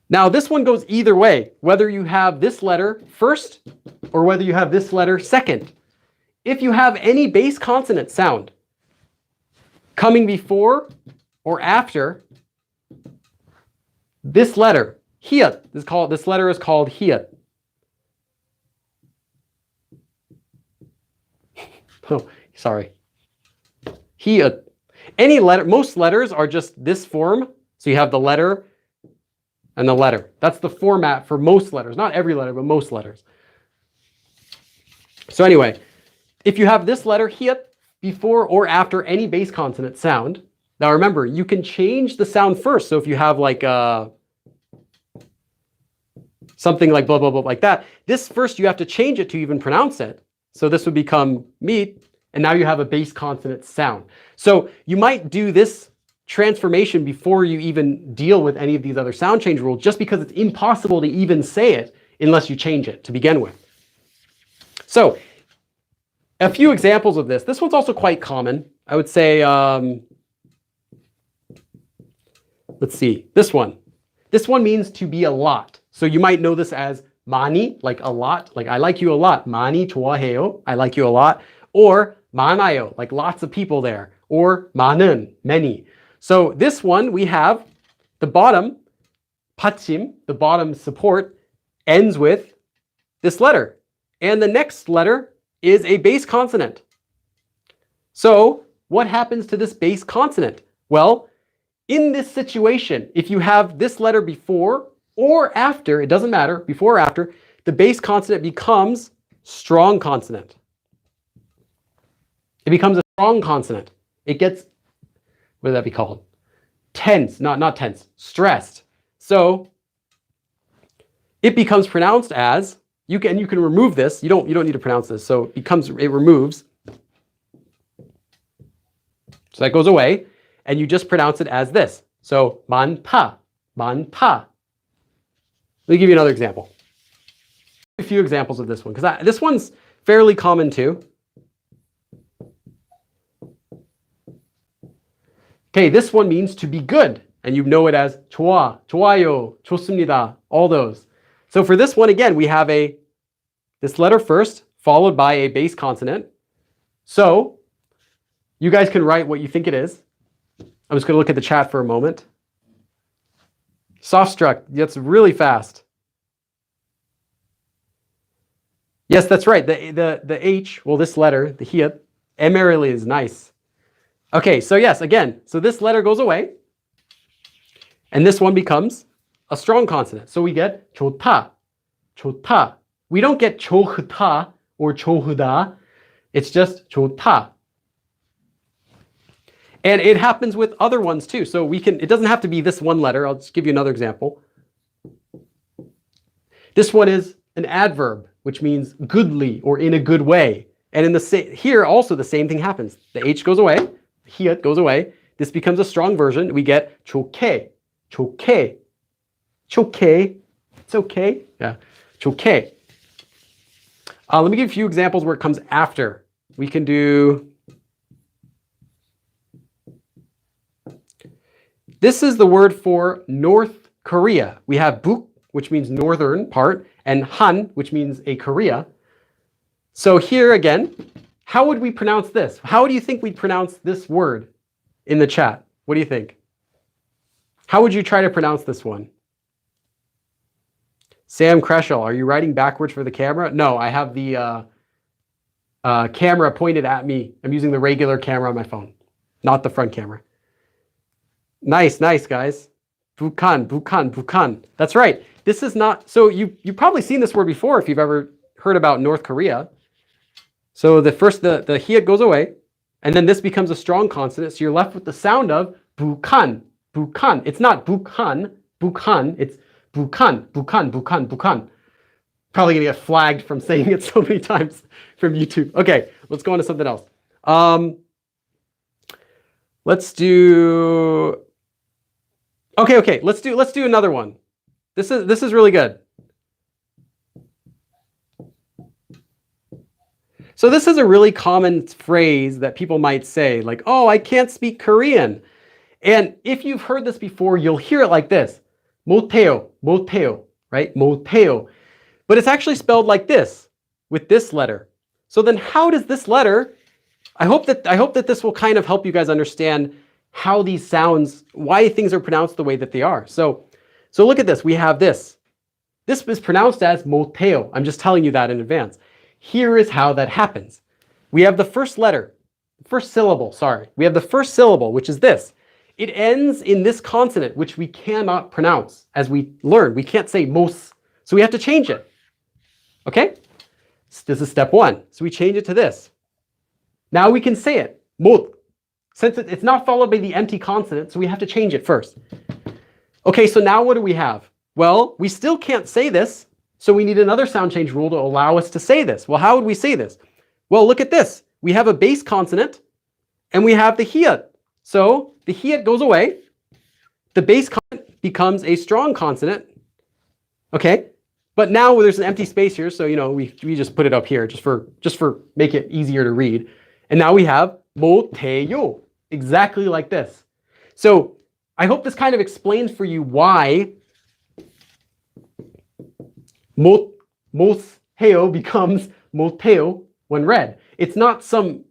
now this one goes either way, whether you have this letter first or whether you have this letter second. If you have any base consonant sound coming before or after this letter, hiat is called, this letter is called hiat. Oh, sorry. Hiat. Any letter, most letters are just this form. So you have the letter and the letter. That's the format for most letters. Not every letter, but most letters. So anyway, if you have this letter hiat before or after any base consonant sound, now remember, you can change the sound first. So if you have like something like blah, blah, blah, like that, this first you have to change it to even pronounce it. So this would become meat, and now you have a base consonant sound. So you might do this transformation before you even deal with any of these other sound change rules, just because it's impossible to even say it unless you change it to begin with. So a few examples of this. This one's also quite common. I would say, let's see, this one. This one means to be a lot. So you might know this as 많이, like a lot, like I like you a lot. 많이 좋아해요, I like you a lot. Or 많아요, like lots of people there. Or 많은, many. So this one, we have the bottom, Puttseam, the bottom support, ends with this letter. And the next letter is a base consonant. So what happens to this base consonant? Well, in this situation, if you have this letter before or after, it doesn't matter, before or after, the base consonant becomes strong consonant. It becomes a strong consonant. It gets, what would that be called? Tense, not tense, stressed. So it becomes pronounced as, you can remove this. You don't need to pronounce this. So it removes. So that goes away, and you just pronounce it as this. So 많다, 많다. Let me give you another example. A few examples of this one, because this one's fairly common too. Okay, this one means to be good, and you know it as 좋아, 좋아요, 좋습니다, all those. So for this one, again, we have this letter first, followed by a base consonant. So you guys can write what you think it is. I'm just going to look at the chat for a moment. Soft struck, that's really fast. Yes, that's right. The H, well, this letter, the hiat, emerald is nice. Okay, so yes, again, so this letter goes away, and this one becomes a strong consonant. So we get 좋다, 좋다. We don't get 좋다 or 좋으다. It's just 좋다. And it happens with other ones too. So it doesn't have to be this one letter. I'll just give you another example. This one is an adverb, which means goodly or in a good way. And here also the same thing happens. The H goes away, hiat goes away. This becomes a strong version. We get 좋게, 좋게, 좋게. It's okay. Yeah, 좋게. Let me give you a few examples where it comes after. We can do. This is the word for North Korea. We have Buk, which means northern part, and Han, which means a Korea. So here again, how would we pronounce this? How do you think we'd pronounce this word in the chat? What do you think? How would you try to pronounce this one? Sam Kreschel, are you writing backwards for the camera? No, I have the camera pointed at me. I'm using the regular camera on my phone, not the front camera. Nice, nice, guys. Bukan, bukan, bukan. That's right. This is not, so you've probably seen this word before if you've ever heard about North Korea. So the hiat goes away, and then this becomes a strong consonant, so you're left with the sound of bukan, bukan. It's not bukan, bukan, it's bukan, bukan, bukan, bukan. Probably gonna get flagged from saying it so many times from YouTube. Okay, let's go on to something else. Let's do. Okay. Let's do another one. This is really good. So this is a really common phrase that people might say, like, "Oh, I can't speak Korean." And if you've heard this before, you'll hear it like this: 못해요, 못해요, right? 못해요. But it's actually spelled like this, with this letter. So then how does this letter, I hope that this will kind of help you guys understand how these sounds, why things are pronounced the way that they are. So look at this. We have this. This is pronounced as 못해요. I'm just telling you that in advance. Here is how that happens. We have the first letter, first syllable, sorry. We have the first syllable, which is this. It ends in this consonant, which we cannot pronounce. As we learned, we can't say mos, so we have to change it. Okay? This is step one. So we change it to this. Now we can say it, 못. Since it's not followed by the empty consonant, so we have to change it first. Okay, so now what do we have? Well, we still can't say this, so we need another sound change rule to allow us to say this. Well, how would we say this? Well, look at this. We have a base consonant, and we have the hiat. So the hiat goes away. The base consonant becomes a strong consonant. Okay, but now there's an empty space here, so we just put it up here just for make it easier to read. And now we have 못해요, exactly like this. So I hope this kind of explains for you why 못해요 becomes 못해요 when read. It's not some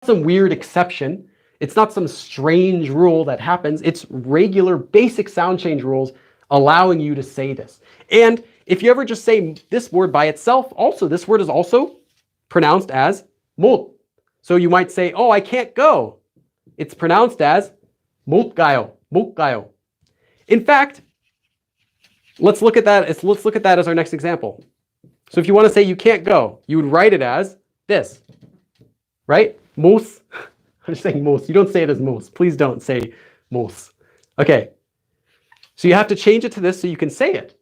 weird exception. It's not some strange rule that happens. It's regular basic sound change rules allowing you to say this. And if you ever just say this word by itself, also this word is also pronounced as 못. So you might say, "Oh, I can't go." It's pronounced as 못 가요, 못 가요. In fact, let's look at that as our next example. So if you want to say you can't go, you would write it as this, right? 못. I'm just saying 못. You don't say it as 못. Please don't say 못. Okay. So you have to change it to this so you can say it.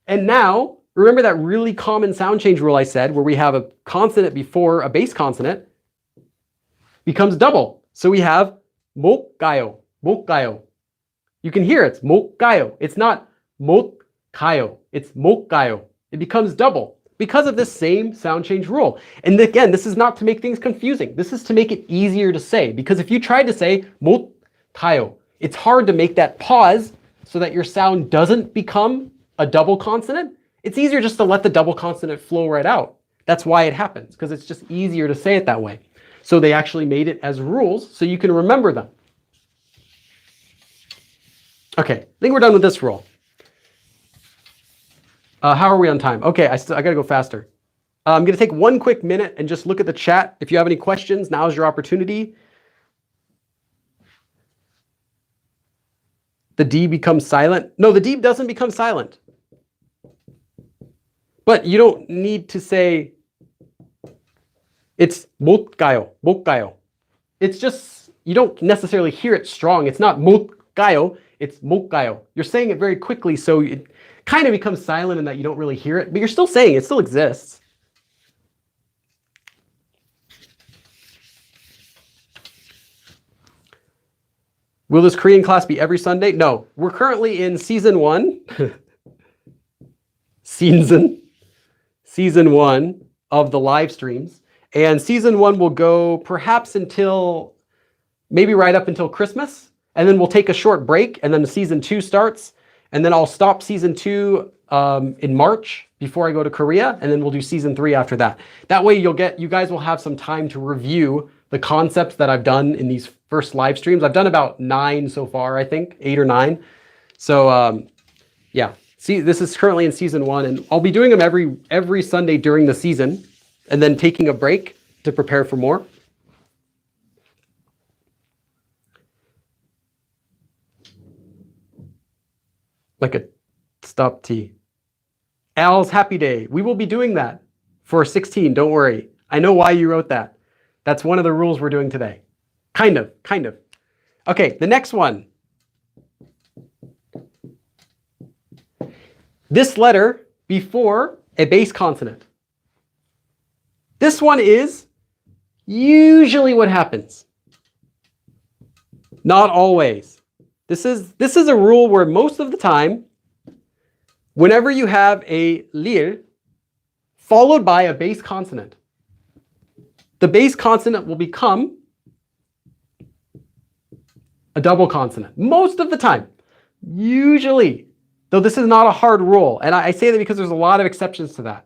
And now, remember that really common sound change rule I said, where we have a consonant before a base consonant, becomes double. So we have 못 가요, 못 가요. You can hear it's 못 가요. It's not 못 가요. It's 못 가요. It becomes double because of this same sound change rule. And again, this is not to make things confusing. This is to make it easier to say, because if you tried to say 못 가요, it's hard to make that pause so that your sound doesn't become a double consonant. It's easier just to let the double consonant flow right out. That's why it happens, because it's just easier to say it that way. So they actually made it as rules so you can remember them. Okay, I think we're done with this rule. How are we on time? Okay, I got to go faster. I'm going to take one quick minute and just look at the chat. If you have any questions, now's your opportunity. The D becomes silent. No, the D doesn't become silent. But you don't need to say it's 못 가요, 못 가요. It's just, you don't necessarily hear it strong. It's not 못 가요, it's 못 가요. You're saying it very quickly, so it kind of becomes silent in that you don't really hear it, but you're still saying it, still exists. Will this Korean class be every Sunday? No, we're currently in season 1. season 1 of the live streams. And season 1 will go perhaps until, maybe right up until Christmas. And then we'll take a short break, and then the season 2 starts. And then I'll stop season 2 in March before I go to Korea. And then we'll do season 3 after that. That way you guys will have some time to review the concepts that I've done in these first live streams. I've done about 9 so far, I think, 8 or 9. So yeah, see, this is currently in season 1, and I'll be doing them every Sunday during the season, and then taking a break to prepare for more. Like a stop T. Al's Happy Day. We will be doing that for 16, don't worry. I know why you wrote that. That's one of the rules we're doing today. Kind of. Okay, the next one. This letter before a base consonant. This one is usually what happens. Not always. This is a rule where most of the time, whenever you have a lir followed by a base consonant, the base consonant will become a double consonant. Most of the time. Usually. Though this is not a hard rule. And I say that because there's a lot of exceptions to that.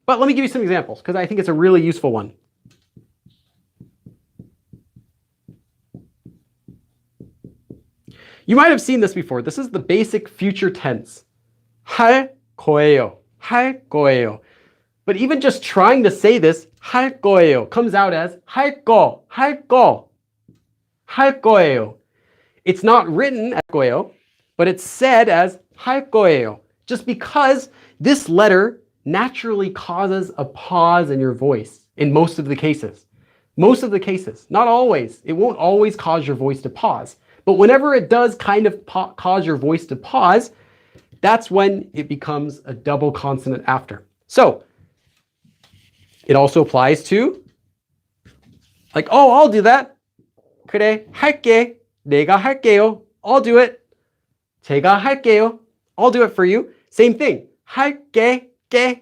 But let me give you some examples, because I think it's a really useful one. You might have seen this before. This is the basic future tense. 할 거예요. 할 거예요. But even just trying to say this, 할 거예요, comes out as 할 거, 할 거, 할 거예요. It's not written as 거예요, but it's said as 할 거예요, just because this letter naturally causes a pause in your voice in most of the cases. Most of the cases, not always. It won't always cause your voice to pause. But whenever it does kind of cause your voice to pause, that's when it becomes a double consonant after. So it also applies to, like, oh, I'll do that. 그래, 할게. 내가 할게요. I'll do it. 제가 할게요. I'll do it for you. Same thing. 할게, 게.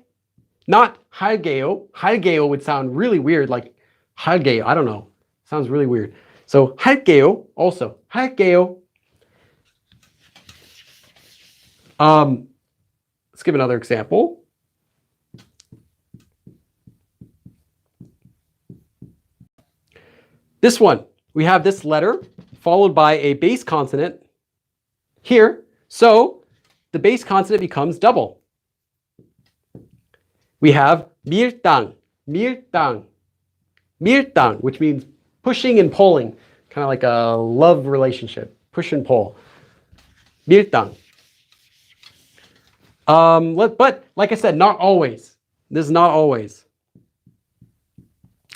Not 할게요. 할게요 would sound really weird, like 할게요. I don't know. Sounds really weird. So 할게요 also. 할게요. Let's give another example. This one, we have this letter followed by a base consonant here. So the base consonant becomes double. We have 밀당, 밀당, 밀당, which means pushing and pulling, kind of like a love relationship, push and pull. 밀당. But like I said, not always. This is not always.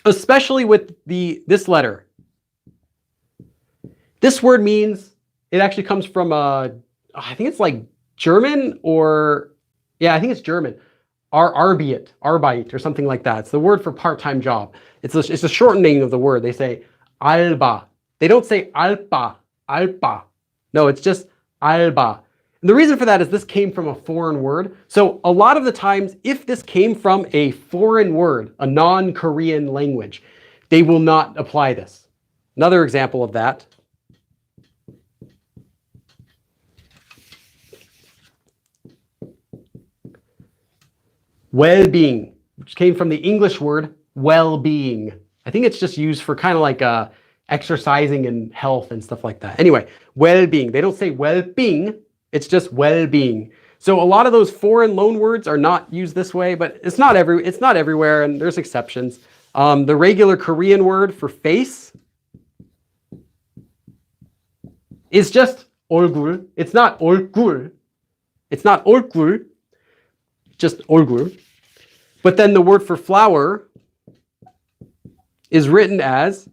Especially with this letter. This word means, it actually comes from I think it's like German, or yeah, I think it's German. Arbeit or something like that. It's the word for part-time job. It's a shortening of the word. They say alba. They don't say alpa, alpa. No, it's just alba. And the reason for that is this came from a foreign word. So a lot of the times, if this came from a foreign word, a non-Korean language, they will not apply this. Another example of that. Well-being, which came from the English word well-being. I think it's just used for kind of like exercising and health and stuff like that. Anyway, well-being. They don't say well-being, it's just well-being. So a lot of those foreign loan words are not used this way, but it's not everywhere, and there's exceptions. The regular Korean word for face is just 얼굴. It's not 얼굴. It's not 얼굴. Just 얼굴. But then the word for flower is written as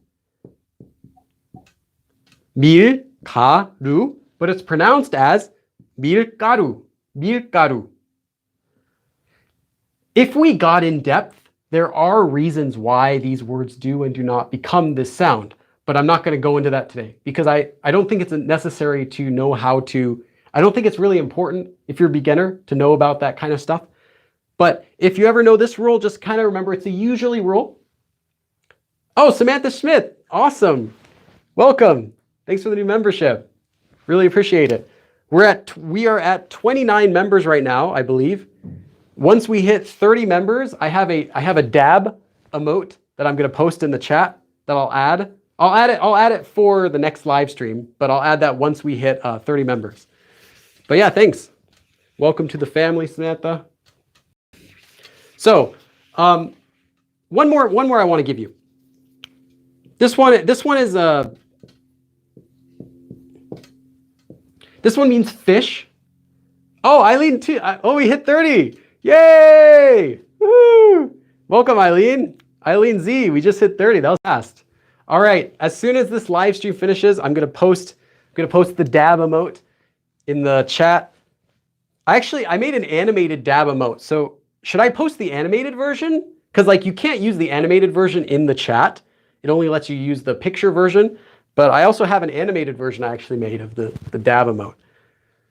밀가루, but it's pronounced as 밀가루, 밀가루. If we got in depth, there are reasons why these words do and do not become this sound, but I'm not going to go into that today because I don't think it's necessary to know how to, I don't think it's really important if you're a beginner to know about that kind of stuff. But if you ever know this rule, just kind of remember it's a usually rule. Oh, Samantha Schmidt, awesome. Welcome. Thanks for the new membership. Really appreciate it. We are at 29 members right now, I believe. Once we hit 30 members, I have a dab emote that I'm going to post in the chat that I'll add. I'll add it for the next live stream, but I'll add that once we hit 30 members. But yeah, thanks. Welcome to the family, Samantha. So, one more I want to give you. This one is this one means fish. Oh, Eileen too. Oh, we hit 30. Yay! Woo! Welcome, Eileen. Eileen Z. We just hit 30. That was fast. All right. As soon as this live stream finishes, I'm gonna post the dab emote in the chat. I made an animated dab emote. So should I post the animated version? Because like you can't use the animated version in the chat. It only lets you use the picture version. But I also have an animated version I actually made of the dab emote.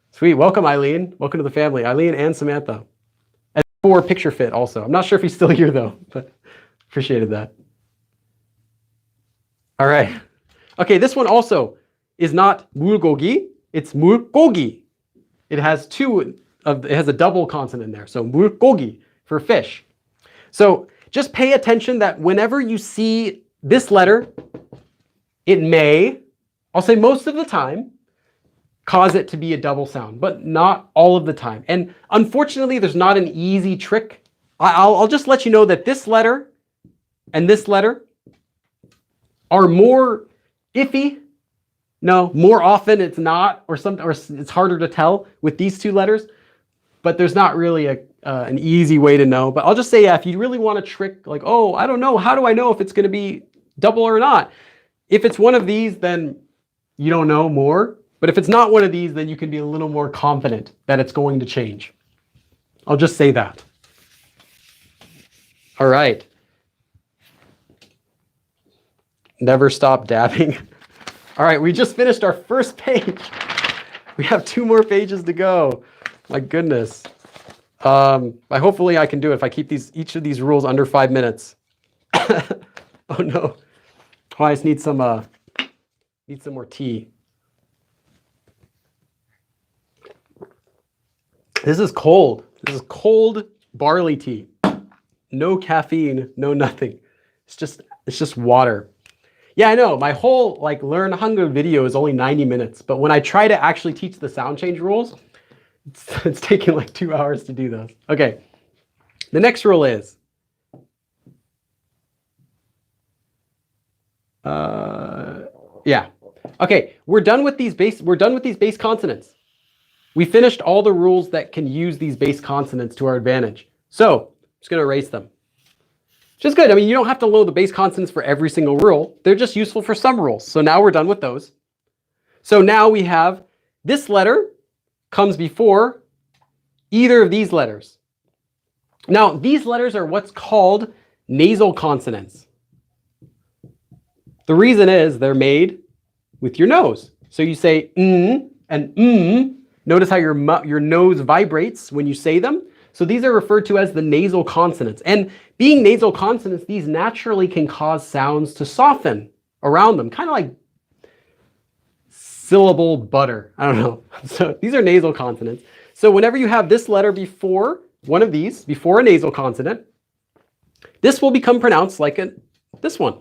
Sweet. Welcome, Eileen. Welcome to the family. Eileen and Samantha. And for Picture Fit also. I'm not sure if he's still here though, but appreciated that. All right. Okay, this one also is not 물고기. It's 물고기. It has a double consonant in there. So 물고기 for fish. So just pay attention that whenever you see this letter, it may, I'll say most of the time, cause it to be a double sound, but not all of the time. And unfortunately, there's not an easy trick. I'll just let you know that this letter and this letter are more iffy. No, more often it's not, or it's harder to tell with these two letters, but there's not really an easy way to know. But I'll just say, yeah, if you really want to trick, like, oh, I don't know, how do I know if it's going to be double or not? If it's one of these, then you don't know more. But if it's not one of these, then you can be a little more confident that it's going to change. I'll just say that. All right. Never stop dabbing. All right, we just finished our first page. We have 2 more pages to go. My goodness. Hopefully I can do it if I keep each of these rules under 5 minutes. Oh no. Oh, I just need some more tea. This is cold. This is cold barley tea. No caffeine, no nothing. It's just water. Yeah, I know. My whole learn Hangul video is only 90 minutes, but when I try to actually teach the sound change rules, it's taking like 2 hours to do those. Okay. The next rule is yeah. Okay, we're done with these base consonants. We finished all the rules that can use these base consonants to our advantage. So I'm just going to erase them. Which is good. I mean, you don't have to know the base consonants for every single rule. They're just useful for some rules. So now we're done with those. So now we have this letter comes before either of these letters. Now, these letters are what's called nasal consonants. The reason is they're made with your nose. So you say n and notice how your nose vibrates when you say them. So these are referred to as the nasal consonants. And being nasal consonants, these naturally can cause sounds to soften around them, kind of like syllable butter. I don't know. So these are nasal consonants. So whenever you have this letter before one of these, before a nasal consonant, this will become pronounced like this one.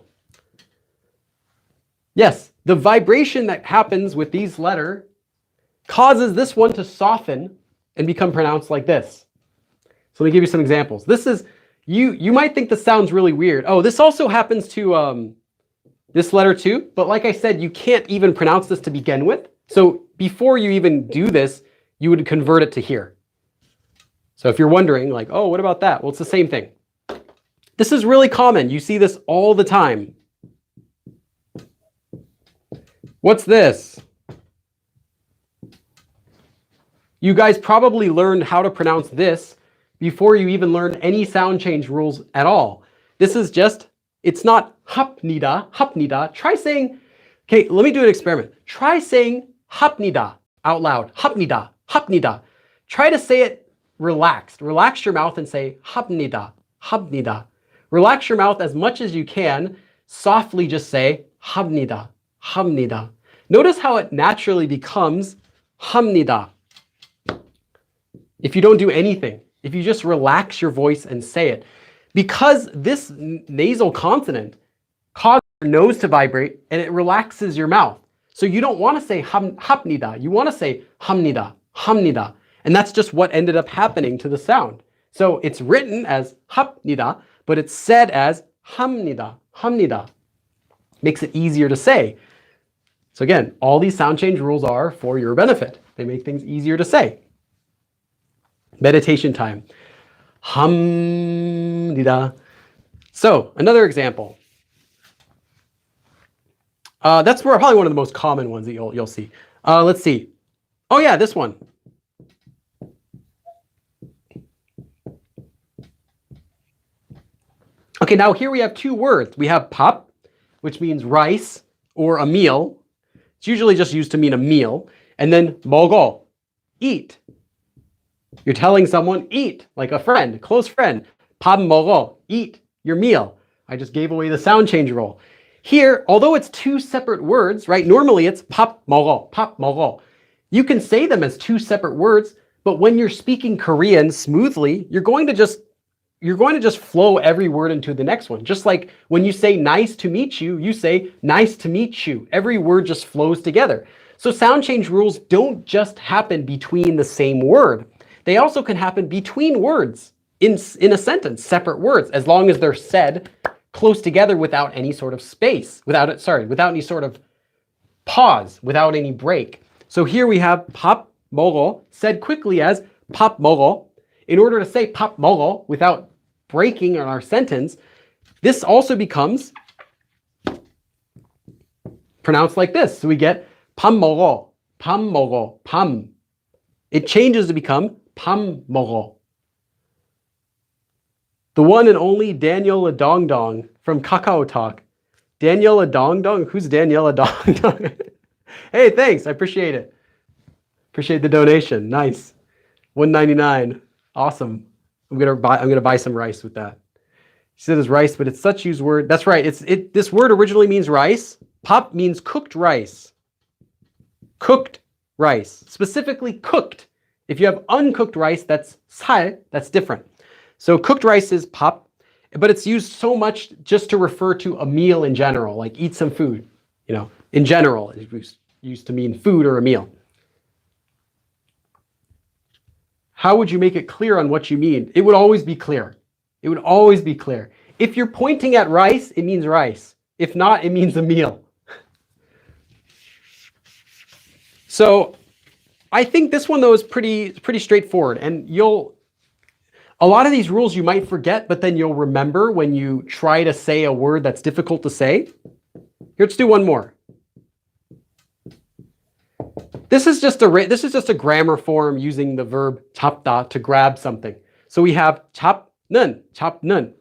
Yes, the vibration that happens with these letters causes this one to soften and become pronounced like this. So let me give you some examples. This is, you might think this sounds really weird. Oh, this also happens to this letter too, but like I said, you can't even pronounce this to begin with. So before you even do this, you would convert it to here. So if you're wondering like, oh, what about that? Well, it's the same thing. This is really common. You see this all the time. What's this? You guys probably learned how to pronounce this before you even learned any sound change rules at all. This is just, it's not hapnida, hapnida. Try saying, okay, let me do an experiment. Try saying hapnida out loud. Hapnida, hapnida. Try to say it relaxed. Relax your mouth and say hapnida, hapnida. Relax your mouth as much as you can. Softly just say hamnida, hamnida. Notice how it naturally becomes hamnida. If you don't do anything, if you just relax your voice and say it. Because this nasal consonant causes your nose to vibrate and it relaxes your mouth. So you don't want to say hapnida. You want to say hamnida, hamnida. And that's just what ended up happening to the sound. So it's written as hapnida, but it's said as hamnida, hamnida. Makes it easier to say. So again, all these sound change rules are for your benefit. They make things easier to say. Meditation time. Hamnida. So another example. That's probably one of the most common ones that you'll see. Let's see. Oh yeah, this one. Okay, now here we have two words. We have pap, which means rice or a meal. It's usually just used to mean a meal. And then 먹어, eat. You're telling someone, eat, like a friend, close friend. 밥 먹어, eat your meal. I just gave away the sound change rule. Here, although it's two separate words, right? Normally it's 밥 먹어, 밥 먹어. You can say them as two separate words, but when you're speaking Korean smoothly, you're going to just flow every word into the next one. Just like when you say nice to meet you, you say nice to meet you. Every word just flows together. So sound change rules don't just happen between the same word. They also can happen between words in a sentence, separate words, as long as they're said close together without any sort of space, without any sort of pause, without any break. So here we have 밥 먹어 said quickly as 밥 먹어. In order to say 밥 먹어 without breaking in our sentence, this also becomes pronounced like this. So we get 밥 먹어, 밥 먹어, 밥. It changes to become 밥 먹어. The one and only Daniela Dongdong from Kakao Talk. Daniela Dongdong? Who's Daniela Dongdong? Hey, thanks. I appreciate it. Appreciate the donation. Nice. $1.99. Awesome. I'm gonna buy some rice with that. She said it's rice, but it's such used word. That's right. This word originally means rice. Pap means cooked rice. Cooked rice. Specifically cooked. If you have uncooked rice, that's 살, that's different. So cooked rice is pap, but it's used so much just to refer to a meal in general, like eat some food. You know, in general, it's used to mean food or a meal. How would you make it clear on what you mean? It would always be clear. It would always be clear. If you're pointing at rice, it means rice. If not, it means a meal. So I think this one, though, is pretty straightforward. And a lot of these rules you might forget, but then you'll remember when you try to say a word that's difficult to say. Here, let's do one more. This is just a grammar form using the verb 잡다 to grab something. So we have 잡는, 잡는,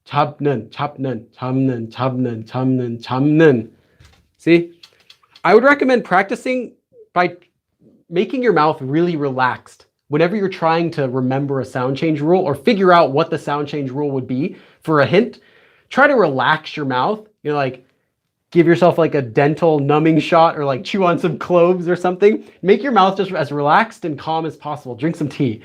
잡는, 잡는, 잡는, 잡는, 잡는, 잡는. See? I would recommend practicing by making your mouth really relaxed whenever you're trying to remember a sound change rule or figure out what the sound change rule would be for a hint. Try to relax your mouth. You know, like give yourself like a dental numbing shot or like chew on some cloves or something. Make your mouth just as relaxed and calm as possible. Drink some tea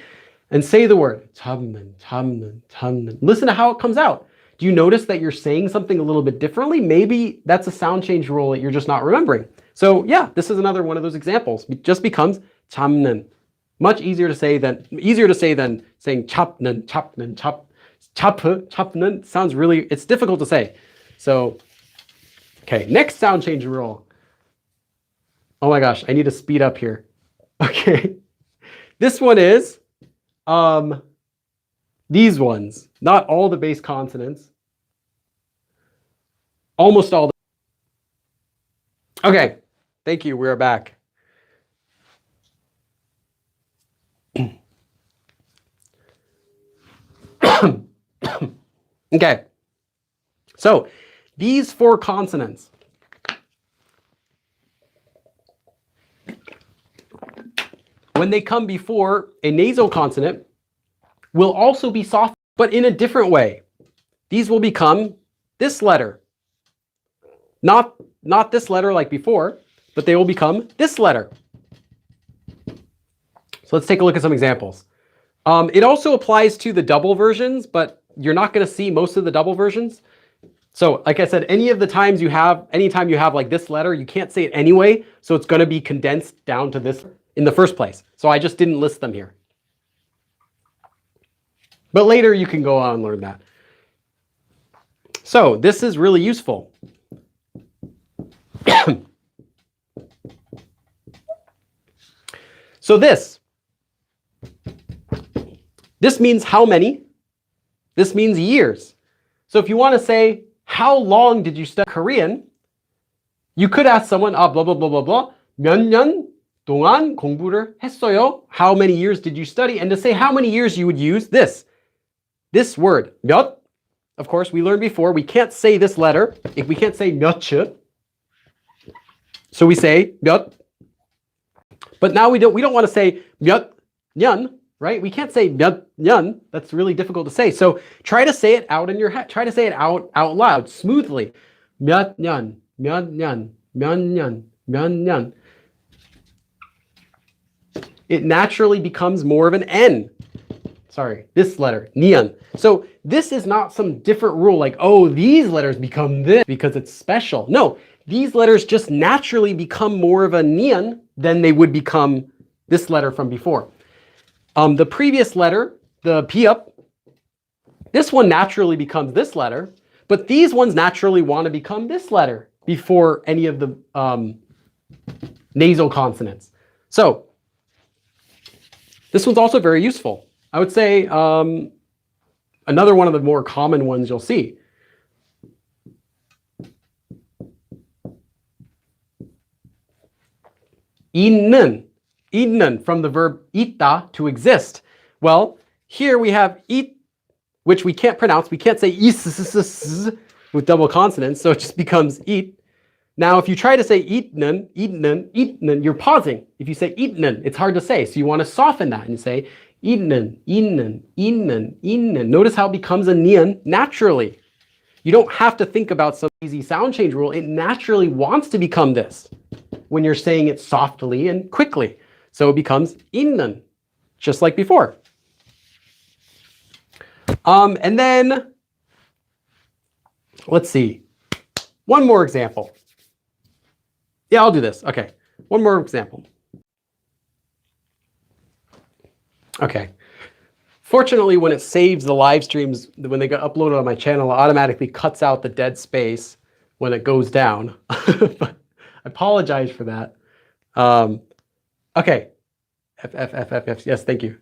and say the word. Tamnan, tamnan, tamnan. Listen to how it comes out. Do you notice that you're saying something a little bit differently? Maybe that's a sound change rule that you're just not remembering. So yeah, this is another one of those examples. It just becomes tamnan. Much easier to say than saying chapnan, chapnan, chapnan. Sounds really, it's difficult to say. So, okay, next sound change rule. Oh my gosh, I need to speed up here. Okay, this one is these ones, not all the base consonants. Almost all. Okay, thank you. We're back. Okay, so these 4 consonants. When they come before a nasal consonant, will also be soft, but in a different way. These will become this letter. Not this letter like before, but they will become this letter. So let's take a look at some examples. It also applies to the double versions, but you're not going to see most of the double versions. So like I said, anytime you have like this letter, you can't say it anyway. So it's going to be condensed down to this in the first place. So I just didn't list them here. But later you can go on and learn that. So this is really useful. So this means how many. This means years. So if you want to say, how long did you study Korean? You could ask someone, blah, blah, blah, blah, blah. 몇 년 동안 공부를 했어요? How many years did you study? And to say how many years, you would use this word, 몇. Of course, we learned before, we can't say this letter. If we can't say 몇츠. So we say 몇. But now we don't want to say 몇 년. Right? We can't say 몇 년. That's really difficult to say. So try to say it out in your head. Try to say it out loud, smoothly. 몇 년, 몇 년, 몇 년, 몇 년. It naturally becomes more of an N. Sorry, this letter, nian. So this is not some different rule like, oh, these letters become this because it's special. No, these letters just naturally become more of a nian than they would become this letter from before. The previous letter, the piup, this one naturally becomes this letter, but these ones naturally want to become this letter before any of the nasal consonants. So this one's also very useful. I would say another one of the more common ones you'll see. 있는 from the verb 있다, to exist. Well, here we have it, which we can't pronounce. We can't say is with double consonants, so it just becomes it. Now, if you try to say 있는, you're pausing. If you say 있는, it's hard to say, so you want to soften that and say 있는. Notice how it becomes a nian naturally. You don't have to think about some easy sound change rule. It naturally wants to become this when you're saying it softly and quickly. So it becomes 있는, just like before. And then, let's see, one more example. Yeah, I'll do this. Okay, one more example. Okay. Fortunately, when it saves the live streams, when they get uploaded on my channel, it automatically cuts out the dead space when it goes down. But I apologize for that. Okay. F. Yes, thank you.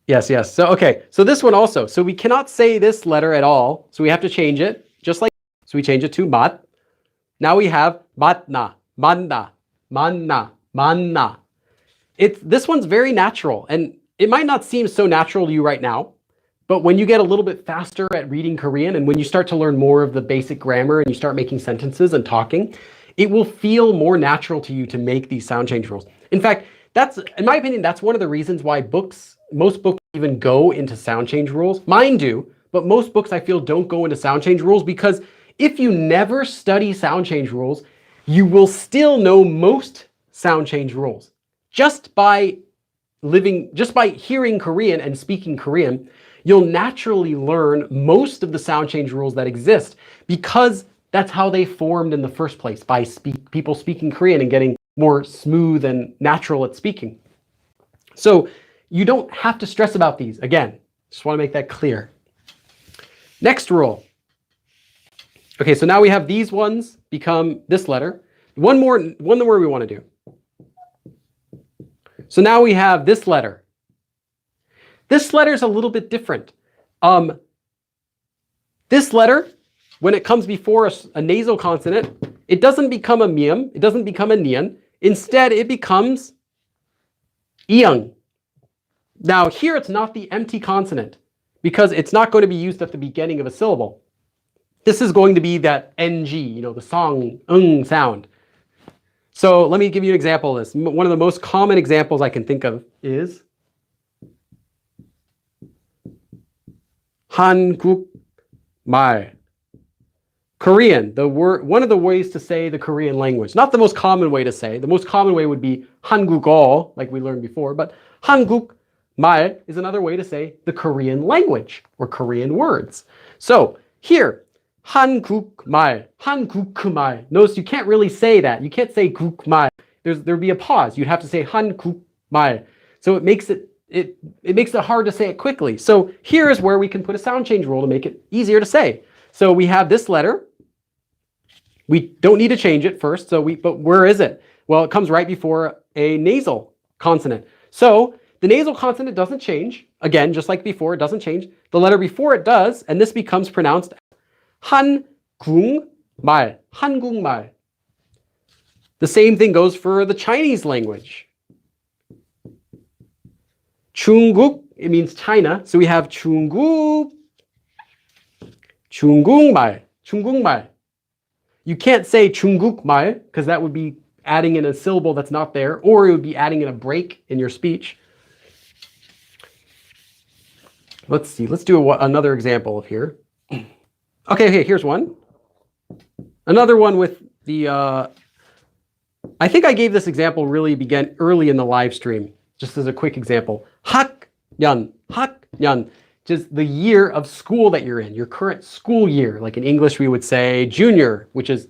Yes. So, okay. So this one also. So we cannot say this letter at all. So we have to change it. Just like, so we change it to mat. Now we have matna, manna, manna, manna. This one's very natural. And it might not seem so natural to you right now. But when you get a little bit faster at reading Korean and when you start to learn more of the basic grammar and you start making sentences and talking, it will feel more natural to you to make these sound change rules. In fact, that's, in my opinion, that's one of the reasons why most books even go into sound change rules. Mine do, but most books I feel don't go into sound change rules, because if you never study sound change rules, you will still know most sound change rules. Just by hearing Korean and speaking Korean, you'll naturally learn most of the sound change rules that exist, because that's how they formed in the first place, by people speaking Korean and getting more smooth and natural at speaking. So you don't have to stress about these. Again, just want to make that clear. Next rule. Okay, so now we have these ones become this letter. One more we want to do. So now we have this letter. This letter is a little bit different. This letter, when it comes before a nasal consonant, it doesn't become a mium, it doesn't become a nian. Instead, it becomes iang. Now here it's not the empty consonant, because it's not going to be used at the beginning of a syllable. This is going to be that ng, the song sound. So let me give you an example of this. One of the most common examples I can think of is 한국말. Korean, one of the ways to say the Korean language. Not the most common way to say. The most common way would be 한국어, like we learned before, but 한국말 is another way to say the Korean language or Korean words. So here, 한국말, 한국말. Notice you can't really say that. You can't say 국말. There'd be a pause. You'd have to say 한국말. So it makes it hard to say it quickly. So here is where we can put a sound change rule to make it easier to say. So we have this letter. We don't need to change it first. But where is it? Well, it comes right before a nasal consonant. So the nasal consonant doesn't change. Again, just like before, it doesn't change. The letter before it does, and this becomes pronounced 한국말, 한국말. The same thing goes for the Chinese language. 중국, it means China. So we have 중국말. 중국말. You can't say 중국말, because that would be adding in a syllable that's not there, or it would be adding in a break in your speech. Let's see. Let's do another example of here. Okay, here's one. Another one with the, I think I gave this example really early in the live stream, just as a quick example. 학년, just the year of school that you're in, your current school year. Like in English, we would say junior, which is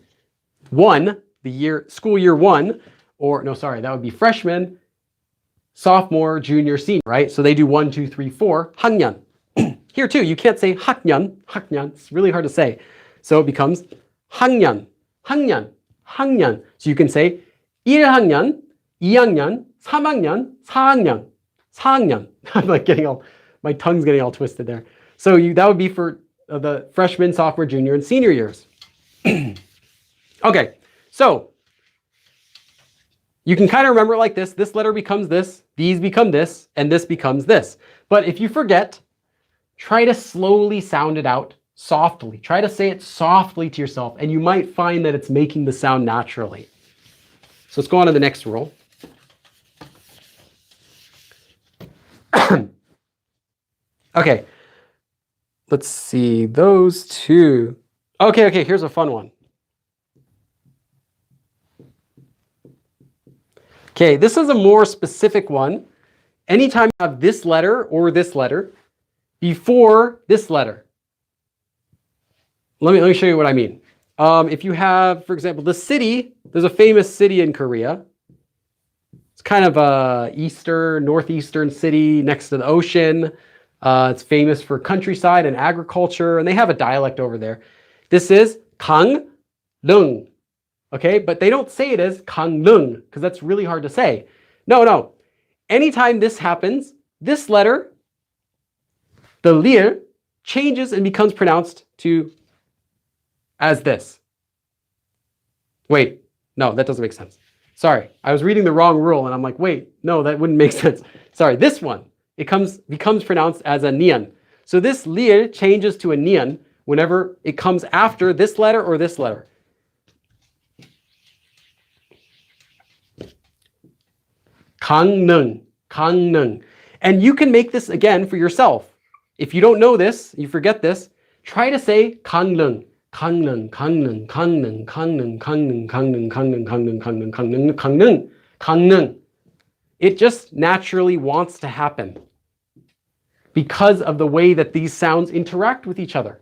school year one, or no, sorry, that would be freshman, sophomore, junior, senior, right? So they do 1, 2, 3, 4, 학년. Here too, you can't say 학년. It's really hard to say. So it becomes 학년. So you can say 1학년, 2학년, 3학년, 4학년. I'm like my tongue's getting all twisted there. So that would be for the freshman, sophomore, junior, and senior years. Okay, so you can kind of remember it like this. This letter becomes this, these become this, and this becomes this. But if you forget, try to slowly sound it out softly. Try to say it softly to yourself, and you might find that it's making the sound naturally. So let's go on to the next rule. Okay, let's see those two. Okay, here's a fun one. Okay, this is a more specific one. Anytime you have this letter or this letter before this letter. Let me show you what I mean. If you have, for example, the city, there's a famous city in Korea. It's kind of a northeastern city next to the ocean. It's famous for countryside and agriculture, and they have a dialect over there. This is 강릉. Okay, but they don't say it as 강릉 because that's really hard to say. No. Anytime this happens, this letter, the lir, changes and becomes pronounced as this. Wait, no, that doesn't make sense. Sorry, I was reading the wrong rule and I'm like, wait, no, that wouldn't make sense. Sorry, this one, it becomes pronounced as a nian. So this lir changes to a nian whenever it comes after this letter or this letter. 강릉, 강릉. And you can make this again for yourself. If you don't know this, you forget this, try to say 강릉, 강릉, 강릉, 강릉, 강릉, 강릉, 강릉, 강릉, 강릉, 강릉, 강릉, 강릉, 강릉. It just naturally wants to happen because of the way that these sounds interact with each other.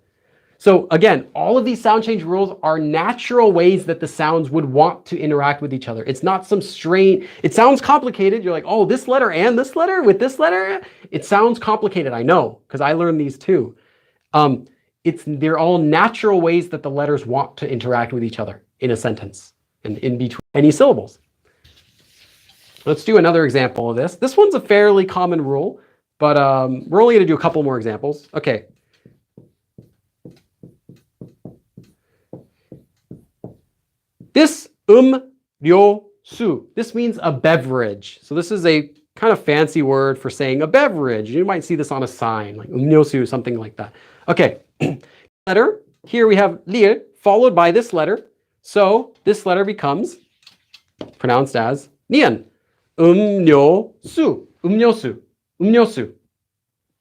So again, all of these sound change rules are natural ways that the sounds would want to interact with each other. It's not some strange, it sounds complicated. You're like, oh, this letter and this letter with this letter? It sounds complicated, I know, because I learned these too. They're all natural ways that the letters want to interact with each other in a sentence and in between any syllables. Let's do another example of this. This one's a fairly common rule, but we're only going to do a couple more examples. Okay. This 음료수, this means a beverage. So this is a kind of fancy word for saying a beverage. You might see this on a sign, like 음료수, something like that. Okay, letter, here we have 리 followed by this letter. So this letter becomes pronounced as 니은. 음료수, 음료수, 음료수.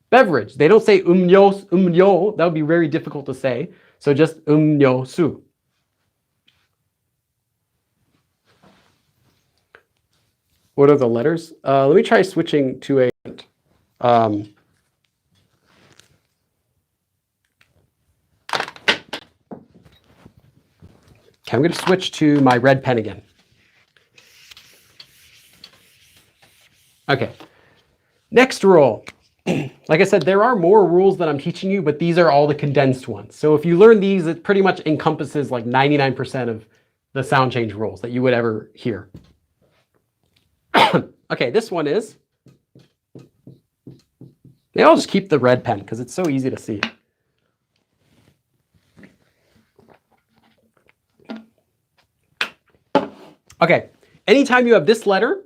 Beverage. They don't say 음료. That would be very difficult to say. So just 음료수. What are the letters? Let me try switching to a... okay, I'm going to switch to my red pen again. Okay, next rule. Like I said, there are more rules that I'm teaching you, but these are all the condensed ones. So if you learn these, it pretty much encompasses like 99% of the sound change rules that you would ever hear. Okay, this one is, I'll just keep the red pen because it's so easy to see. Okay, anytime you have this letter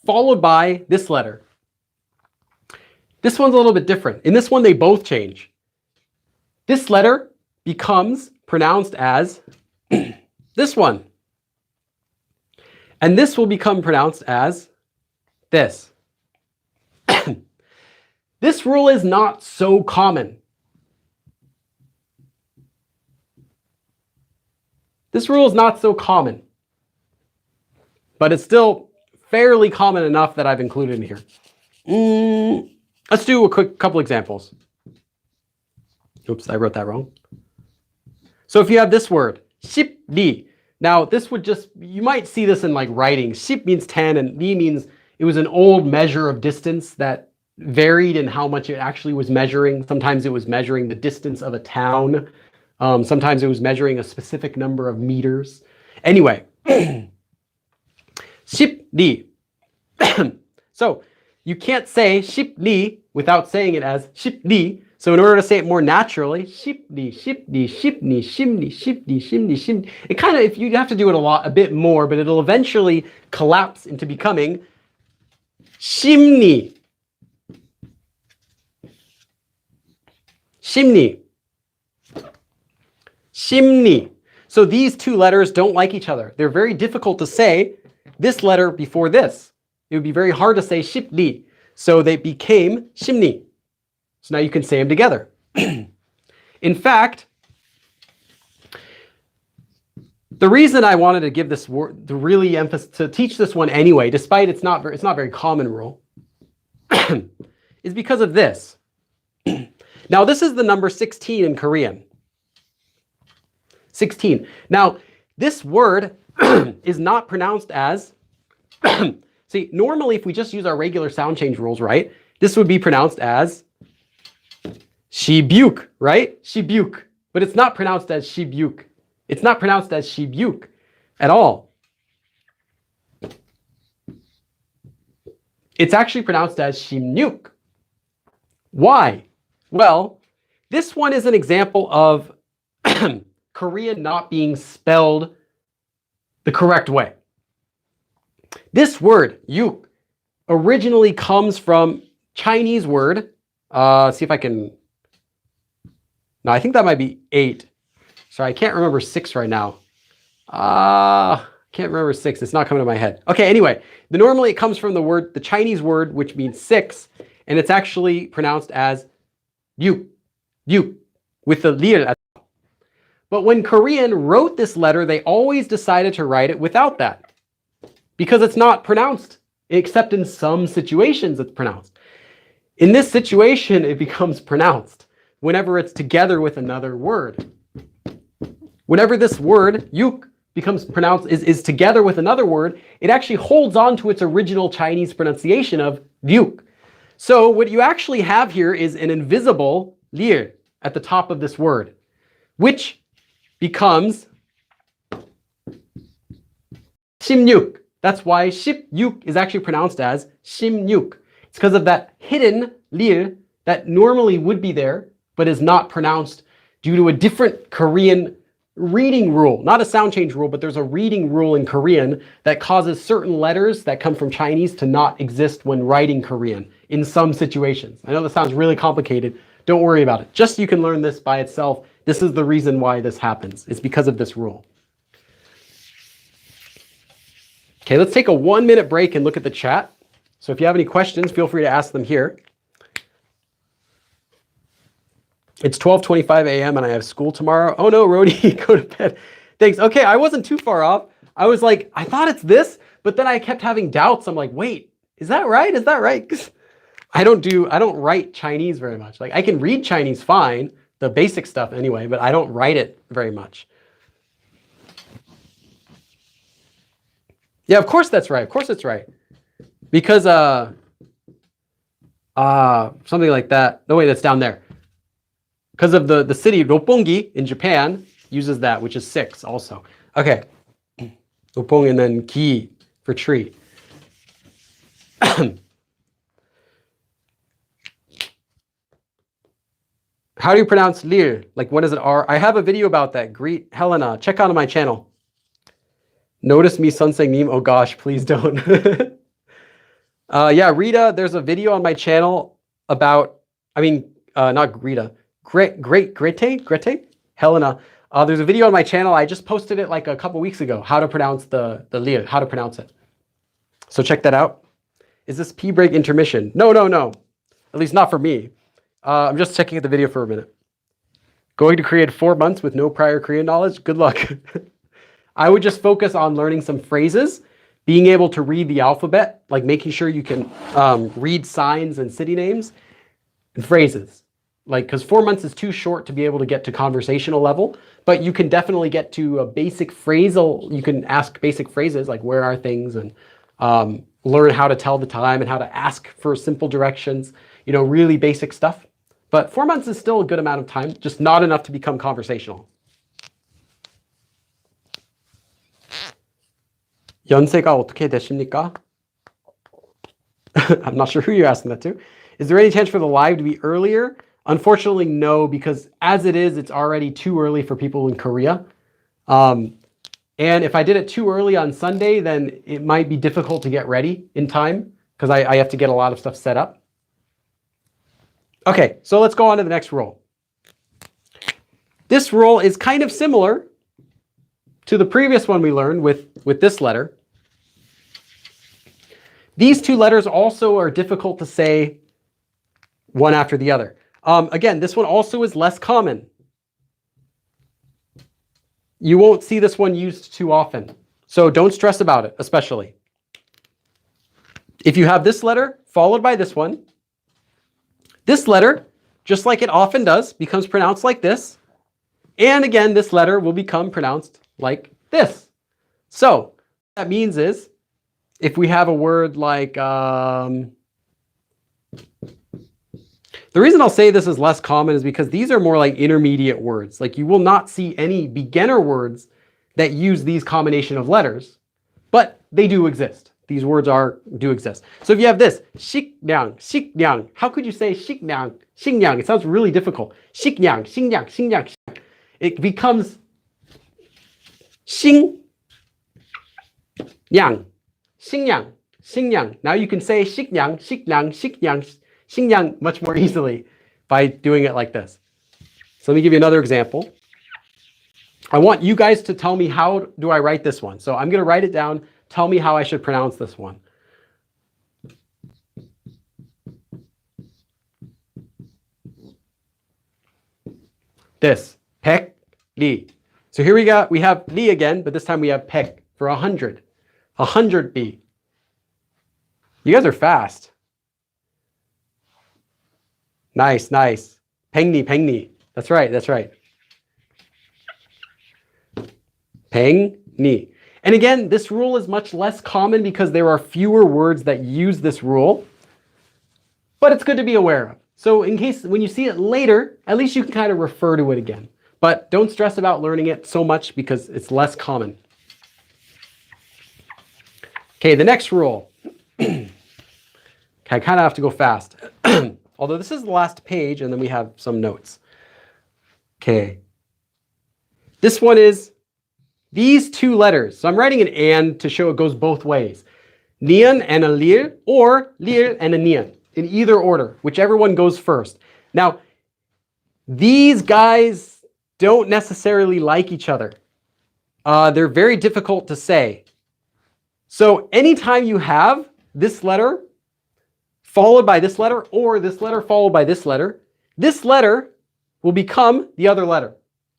followed by this letter, this one's a little bit different. In this one, they both change. This letter becomes pronounced as this one. And this will become pronounced as this. This rule is not so common. This rule is not so common, but it's still fairly common enough that I've included in here. Let's do a quick couple examples. Oops, I wrote that wrong. So if you have this word, 십리. Now this would just, you might see this in like writing. 십 means 10 and 리 means it was an old measure of distance that varied in how much it actually was measuring. Sometimes it was measuring the distance of a town. Sometimes it was measuring a specific number of meters. Anyway, 십리. So you can't say 십리 without saying it as 십리. So in order to say it more naturally, 십리, 십리, 십리, 십리, 십리, 십리, 십리. It kind of, if you have to do it a bit more, but it'll eventually collapse into becoming 심리. 심리. 심리. So these two letters don't like each other. They're very difficult to say this letter before this. It would be very hard to say 십리. So they became 심리. So now you can say them together. In fact, the reason I wanted to give this word, to really emphasize, to teach this one anyway, despite it's not very common rule, is because of this. Now this is the number 16 in Korean. 16. Now this word is not pronounced as, see, normally if we just use our regular sound change rules, right, this would be pronounced as 시byuk, right? 시byuk. But it's not pronounced as 시byuk. It's not pronounced as 시byuk at all. It's actually pronounced as 심육. Why? Well, this one is an example of Korean not being spelled the correct way. This word, yuk, originally comes from Chinese word. See if I can. No, I think that might be 8. Sorry, I can't remember 6 right now. Can't can't remember 6. It's not coming to my head. Okay, anyway, normally it comes from the Chinese word, which means 6, and it's actually pronounced as yu, with the liel at the top. But when Korean wrote this letter, they always decided to write it without that because it's not pronounced, except in some situations it's pronounced. In this situation, it becomes pronounced whenever it's together with another word. Whenever this word, yuk, becomes pronounced, is together with another word, it actually holds on to its original Chinese pronunciation of yuk. So what you actually have here is an invisible lier at the top of this word, which becomes shimnyuk. That's why shipyuk is actually pronounced as shimnyuk. It's because of that hidden lier that normally would be there, but is not pronounced due to a different Korean reading rule. Not a sound change rule, but there's a reading rule in Korean that causes certain letters that come from Chinese to not exist when writing Korean in some situations. I know this sounds really complicated. Don't worry about it. Just so you can learn this by itself. This is the reason why this happens. It's because of this rule. Okay, let's take a 1-minute break and look at the chat. So if you have any questions, feel free to ask them here. It's 12:25 a.m. and I have school tomorrow. Oh no, Rody, go to bed. Thanks. Okay, I wasn't too far off. I was like, I thought it's this, but then I kept having doubts. I'm like, wait, is that right? Is that right? 'Cause I don't write Chinese very much. Like I can read Chinese fine, the basic stuff anyway, but I don't write it very much. Yeah, of course that's right. Of course it's right. Because something like that. No, wait, that's down there. Because of the city Roppongi in Japan uses that, which is 6 also. Okay. Roppong and then ki for tree. How do you pronounce lir? Like when is it R? I have a video about that. Greet Helena. Check out on my channel. Notice me Sunseng meme. Oh gosh, please don't. Yeah, Rita, there's a video on my channel about, not Rita. Grete? Helena. There's a video on my channel. I just posted it like a couple weeks ago. How to pronounce the lir, how to pronounce it. So check that out. Is this pee break intermission? No. At least not for me. I'm just checking out the video for a minute. Going to Korea in 4 months with no prior Korean knowledge? Good luck. I would just focus on learning some phrases, being able to read the alphabet, like making sure you can read signs and city names and phrases. Like, because 4 months is too short to be able to get to conversational level, but you can definitely get to a basic phrasal. You can ask basic phrases like where are things and learn how to tell the time and how to ask for simple directions, really basic stuff. But 4 months is still a good amount of time, just not enough to become conversational. 연세가 어떻게 되십니까? I'm not sure who you're asking that to. Is there any chance for the live to be earlier? Unfortunately, no, because as it is, it's already too early for people in Korea. And if I did it too early on Sunday, then it might be difficult to get ready in time because I have to get a lot of stuff set up. Okay, so let's go on to the next rule. This rule is kind of similar to the previous one we learned with this letter. These two letters also are difficult to say one after the other. Again, this one also is less common. You won't see this one used too often. So don't stress about it, especially. If you have this letter followed by this one, this letter, just like it often does, becomes pronounced like this. And again, this letter will become pronounced like this. So what that means is, if we have a word like, the reason I'll say this is less common is because these are more like intermediate words. Like you will not see any beginner words that use these combination of letters, but they do exist. These words do exist. So if you have this, shiknyang, shiknyang, how could you say shiknyang, shiknyang? It sounds really difficult. Shiknyang, shiknyang, shiknyang. It becomes xing, yang, xingyang, xingyang. Now you can say xingyang, xingyang, xingyang, xingyang much more easily by doing it like this. So let me give you another example. I want you guys to tell me how do I write this one. So I'm going to write it down. Tell me how I should pronounce this one. This, pek, li. So here we have li again, but this time we have pek for 100. 100 li. You guys are fast. Nice, nice. Pengni, pengni. That's right, that's right. Pengni. And again, this rule is much less common because there are fewer words that use this rule, but it's good to be aware of. So in case when you see it later, at least you can kind of refer to it again. But don't stress about learning it so much because it's less common. Okay, the next rule. Okay, I kind of have to go fast. Although this is the last page and then we have some notes. Okay. This one is these two letters. So I'm writing an and to show it goes both ways. Nian and a lir, or lir and a nian, in either order, whichever one goes first. Now, these guys don't necessarily like each other. They're very difficult to say. So anytime you have this letter followed by this letter, or this letter followed by this letter will become the other letter.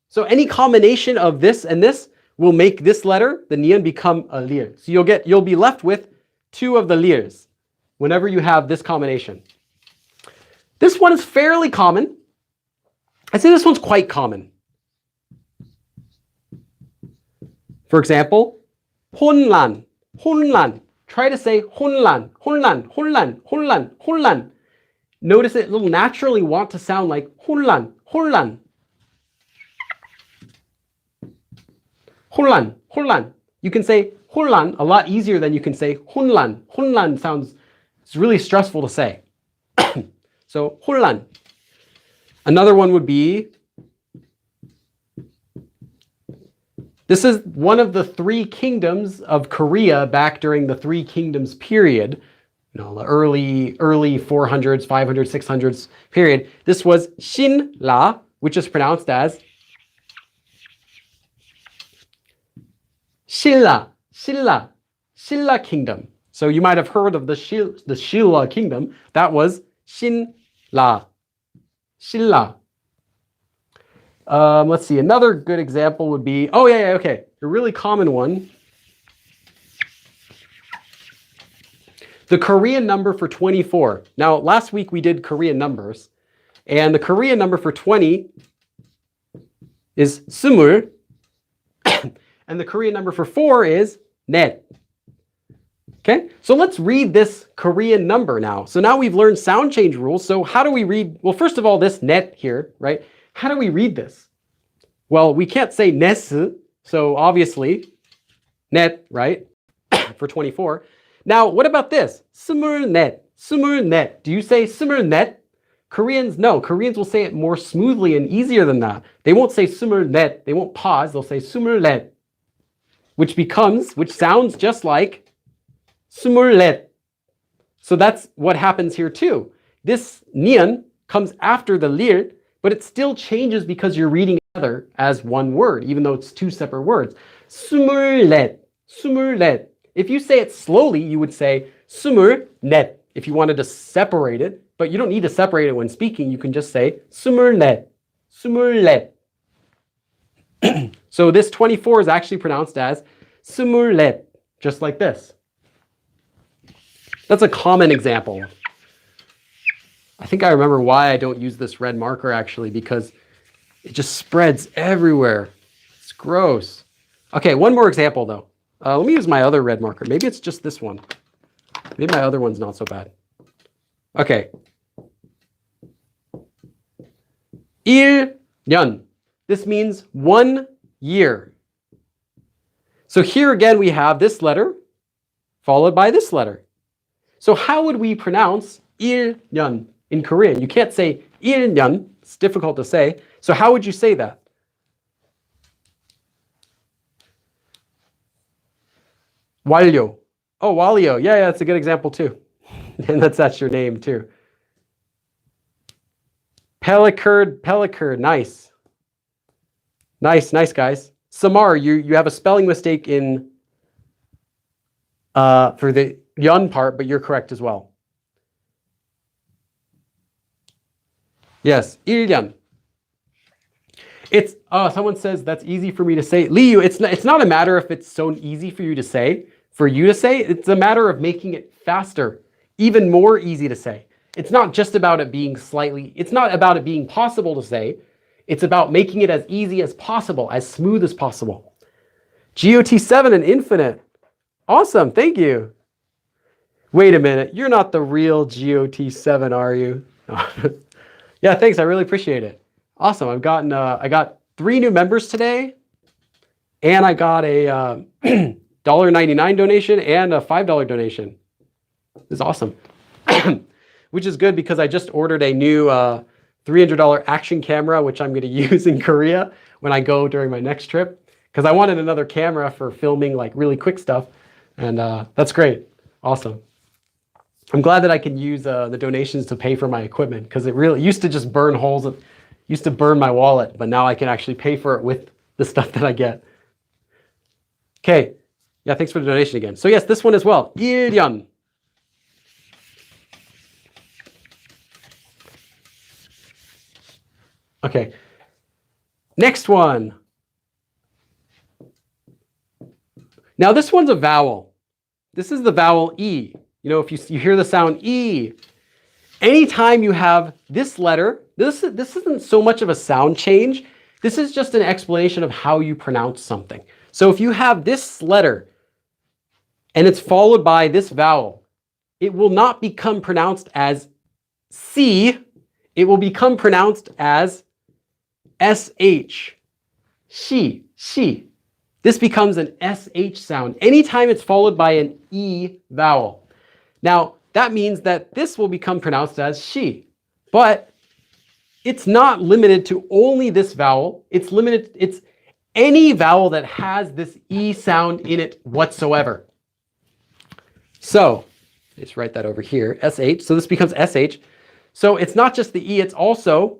So any combination of this and this will make this letter, the nian, become a lir. So you'll be left with two of the lirs whenever you have this combination. This one is fairly common. I'd say this one's quite common. For example, 혼란, 혼란. Try to say 혼란, 혼란, 혼란, 혼란, 혼란. Notice it will naturally want to sound like 혼란, 혼란. 혼란, 혼란. You can say 혼란 a lot easier than you can say 혼란. 혼란 sounds, it's really stressful to say. So 혼란. Another one would be, this is one of the three kingdoms of Korea back during the Three Kingdoms period, the early 400s, 500s, 600s period. This was Shinla, which is pronounced as Shilla, Shilla, Shilla kingdom. So you might have heard of the Shilla kingdom. That was Shinla, Shilla. Let's see, another good example would be, okay, a really common one. The Korean number for 24. Now, last week we did Korean numbers, and the Korean number for 20 is sumul, and the Korean number for 4 is net. Okay, so let's read this Korean number now. So now we've learned sound change rules. So how do we read? Well, first of all, this net here, right? How do we read this? Well, we can't say nesu, so obviously net, right? For 24. Now, what about this? Sumurnet, sumurnet. Do you say sumurnet? Koreans, no. Koreans will say it more smoothly and easier than that. They won't say sumurnet. They won't pause. They'll say sumurlet, which sounds just like sumurlet. So that's what happens here too. This nian comes after the lir, but it still changes because you're reading together as one word, even though it's two separate words. Sumurlet, sumurlet. If you say it slowly, you would say sumurnet if you wanted to separate it, but you don't need to separate it when speaking. You can just say sumurlet, sumurlet. So this 24 is actually pronounced as sumurlet, just like this. That's a common example. I think I remember why I don't use this red marker actually, because it just spreads everywhere. It's gross. Okay, one more example though. Let me use my other red marker. Maybe it's just this one. Maybe my other one's not so bad. Okay. 1년. This means 1 year. So here again we have this letter followed by this letter. So how would we pronounce 1년 in Korean? You can't say 1년. It's difficult to say. So how would you say that? 완료. Oh, 완료. Yeah, that's a good example too. And that's your name too. Pelicurd, pelicurd. Nice. Nice, guys. Samar, you have a spelling mistake in for the yun part, but you're correct as well. Yes, 1년. It's someone says that's easy for me to say. Liu, it's not a matter if it's so easy for you to say. It's a matter of making it faster, even more easy to say. It's not just about it being it's not about it being possible to say. It's about making it as easy as possible, as smooth as possible. GOT7 and Infinite. Awesome, thank you. Wait a minute, you're not the real GOT7, are you? Yeah, thanks, I really appreciate it. Awesome, I got 3 new members today, and I got a $1.99 donation and a $5 donation. This is awesome. Which is good because I just ordered a new $300 action camera, which I'm going to use in Korea when I go during my next trip. Because I wanted another camera for filming like really quick stuff. And that's great. Awesome. I'm glad that I can use the donations to pay for my equipment, because it really used to just burn holes. It used to burn my wallet, but now I can actually pay for it with the stuff that I get. Okay. Yeah, thanks for the donation again. So yes, this one as well. 1년. Okay, next one. Now this one's a vowel. This is the vowel E. You know, if you hear the sound E, anytime you have this letter, this isn't so much of a sound change. This is just an explanation of how you pronounce something. So if you have this letter and it's followed by this vowel, it will not become pronounced as C. It will become pronounced as SH, she. This becomes an SH sound anytime it's followed by an E vowel. Now, that means that this will become pronounced as she, but it's not limited to only this vowel. It's any vowel that has this E sound in it whatsoever. So, let's write that over here, SH. So this becomes SH. So it's not just the E, it's also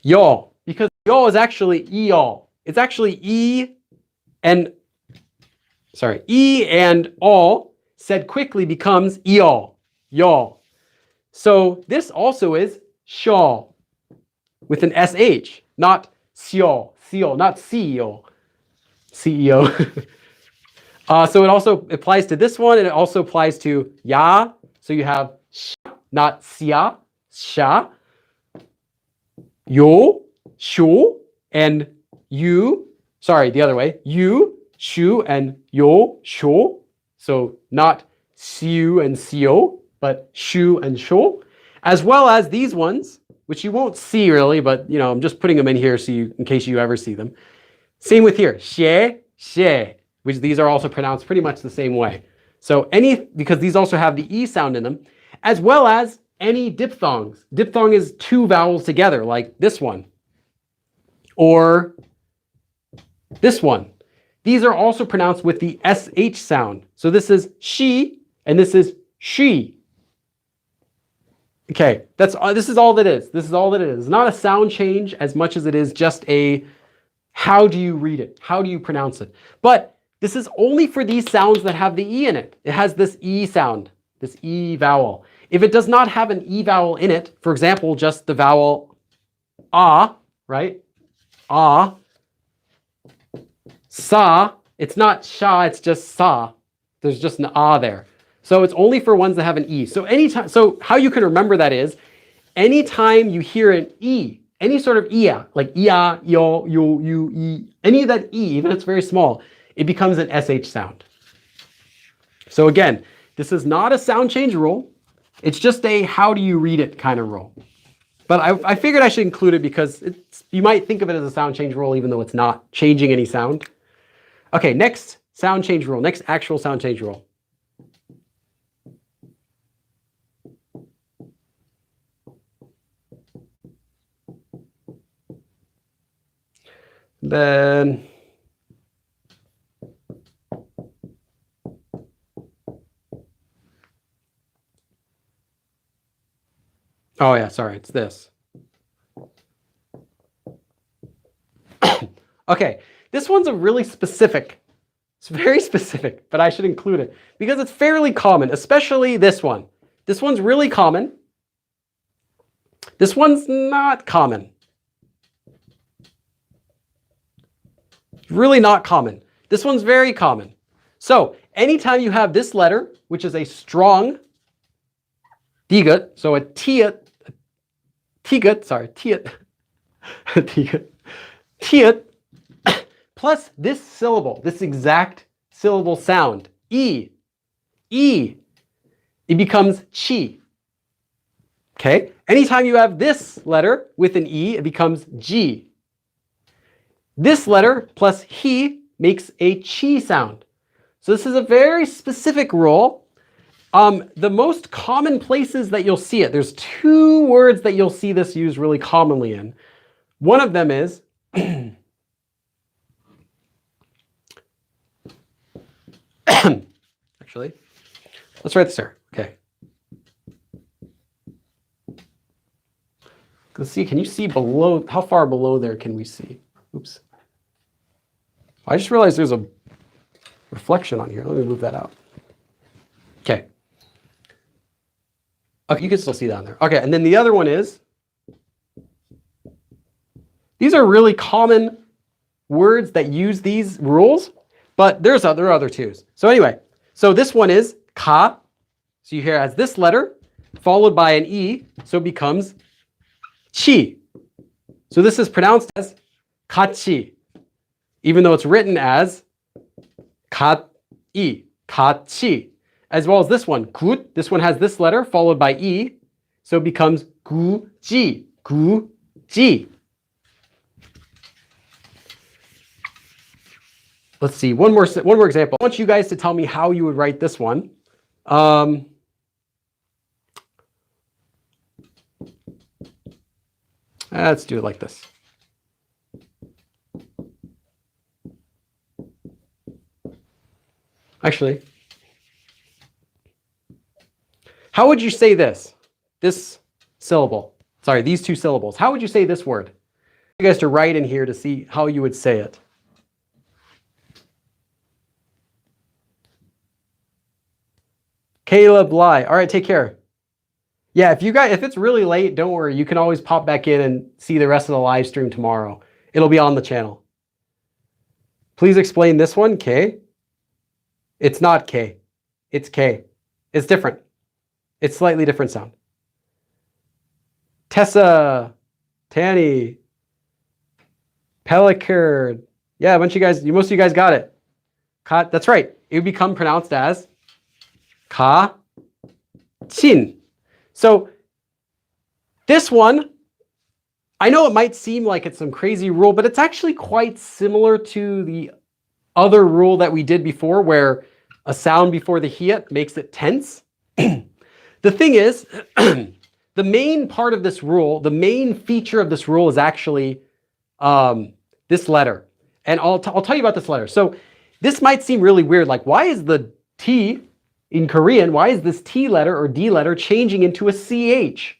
y'all, because y'all is actually y'all. It's actually E and all said quickly becomes y'all. So this also is shaw with an SH, not seo, not CEO. So it also applies to this one, and it also applies to ya. So you have sh, not sia, sha. Yo, shu, and you. Sorry, the other way. You, shu, and yo, shu. So not siu and sio, but shu and shu. As well as these ones, which you won't see really, but you know, I'm just putting them in here so in case you ever see them. Same with here, xie, which these are also pronounced pretty much the same way. So because these also have the E sound in them, as well as any diphthongs. Diphthong is 2 vowels together, like this one, or this one. These are also pronounced with the SH sound. So this is she, and this is she. Okay, this is all that is. This is all that it is. It's not a sound change as much as it is just a how do you read it? How do you pronounce it? But this is only for these sounds that have the E in it. It has this E sound, this E vowel. If it does not have an E vowel in it, for example, just the vowel ah, right? Ah. Sa, it's not sha, it's just sa. There's just an ah there. So it's only for ones that have an E. So how you can remember that is, anytime you hear an E, any sort of ia, like ia, yo, you, e, any of that E, even if it's very small, it becomes an SH sound. So again, this is not a sound change rule. It's just a how do you read it kind of rule. But I figured I should include it because you might think of it as a sound change rule even though it's not changing any sound. Okay, next sound change rule, next actual sound change rule. Then oh yeah, sorry, it's this. Okay, this one's a really specific. It's very specific, but I should include it because it's fairly common, especially this one. This one's really common. This one's not common. Really not common. This one's very common. So anytime you have this letter, which is a strong digut, so a tiut, tiut, plus this syllable, this exact syllable sound, e, it becomes chi. Okay? Anytime you have this letter with an e, it becomes g. This letter plus he makes a chi sound. So this is a very specific rule. The most common places that you'll see it, there's two words that you'll see this used really commonly in. One of them is actually, let's write this here. Okay. Let's see, can you see below, how far below there can we see? Oops. I just realized there's a reflection on here. Let me move that out. Okay. Okay, you can still see that on there. Okay, and then the other one is, these are really common words that use these rules, but there are other twos. So anyway, so this one is ka. So you hear it as this letter followed by an e, so it becomes chi. So this is pronounced as kachi, even though it's written as ka-i, kachi. As well as this one, gut. This one has this letter followed by e, so it becomes gu-ji, gu-ji. Let's see, one more example. I want you guys to tell me how you would write this one. Let's do it like this. Actually, how would you say this? This syllable. Sorry, these two syllables. How would you say this word? You guys to write in here to see how you would say it. Caleb Lai. All right, take care. Yeah, if it's really late, don't worry. You can always pop back in and see the rest of the live stream tomorrow. It'll be on the channel. Please explain this one, K. It's not K. It's K. It's different. It's slightly different sound. Tessa, Tanny, Pelicard. Yeah, a bunch of you guys, most of you guys got it. That's right. It would become pronounced as ka, chin. So this one, I know it might seem like it's some crazy rule, but it's actually quite similar to the other rule that we did before where a sound before the hiat makes it tense. The thing is, the main part of this rule, the main feature of this rule is actually this letter. And I'll tell you about this letter. So this might seem really weird. Like, why is the T in Korean, why is this T letter or D letter changing into a CH,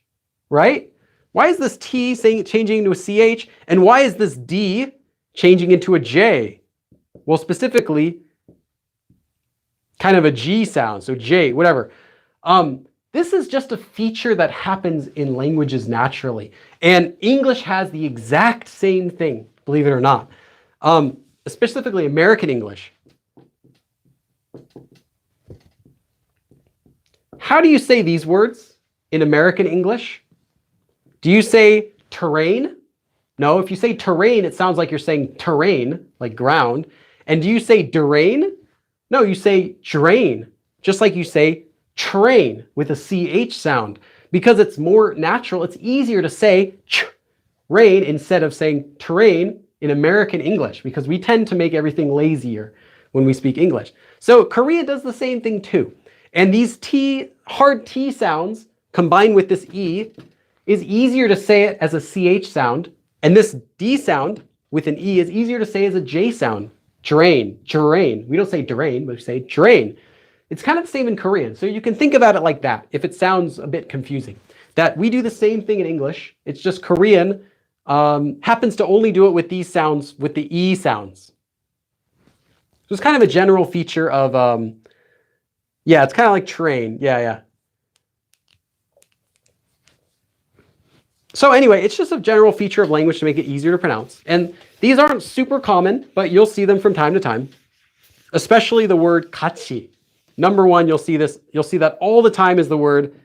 right? Why is this T changing into a CH? And why is this D changing into a J? Well, specifically, kind of a G sound, so J, whatever. This is just a feature that happens in languages naturally. And English has the exact same thing, believe it or not. Specifically American English. How do you say these words in American English? Do you say terrain? No, if you say terrain, it sounds like you're saying terrain, like ground. And do you say drain? No, you say drain, just like you say train with a CH sound. Because it's more natural, it's easier to say rain instead of saying terrain in American English, because we tend to make everything lazier when we speak English. So Korea does the same thing too. And these hard T sounds combined with this E is easier to say it as a CH sound. And this D sound with an E is easier to say as a J sound. Drain, drain. We don't say drain, but we say drain. It's kind of the same in Korean. So you can think about it like that if it sounds a bit confusing. That we do the same thing in English. It's just Korean happens to only do it with these sounds, with the E sounds. So it's kind of a general feature of, yeah, it's kind of like train. Yeah. So anyway, it's just a general feature of language to make it easier to pronounce. And these aren't super common, but you'll see them from time to time, especially the word 같이. Number one, you'll see this. You'll see that all the time is the word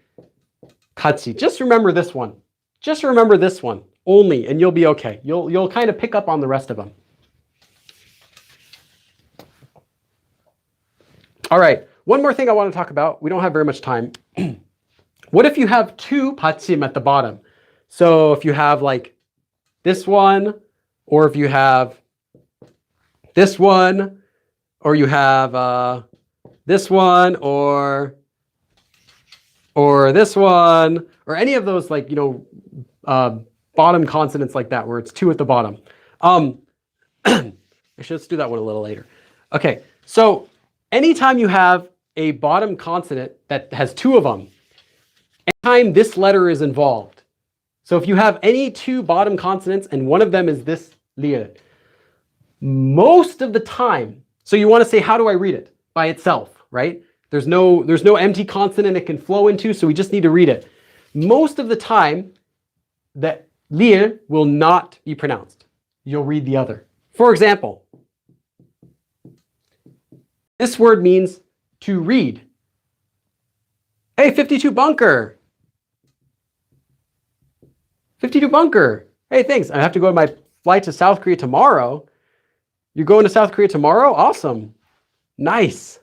같이. Just remember this one. Just remember this one only, and you'll be okay. You'll kind of pick up on the rest of them. All right, one more thing I want to talk about. We don't have very much time. What if you have two Puttseam at the bottom? So if you have like this one, or if you have this one, or you have this one, or this one, or any of those, like, you know, bottom consonants like that, where it's two at the bottom. Actually, let's do that one a little later. Okay, so anytime you have a bottom consonant that has two of them, anytime this letter is involved, so if you have any two bottom consonants and one of them is this lir, most of the time, so you want to say, how do I read it? By itself, right? There's no empty consonant it can flow into, so we just need to read it. Most of the time, the lir will not be pronounced. You'll read the other. For example, this word means to read. Hey, 52 bunker. 52 bunker. Hey, thanks. I have to go on my flight to South Korea tomorrow. You're going to South Korea tomorrow? Awesome. Nice.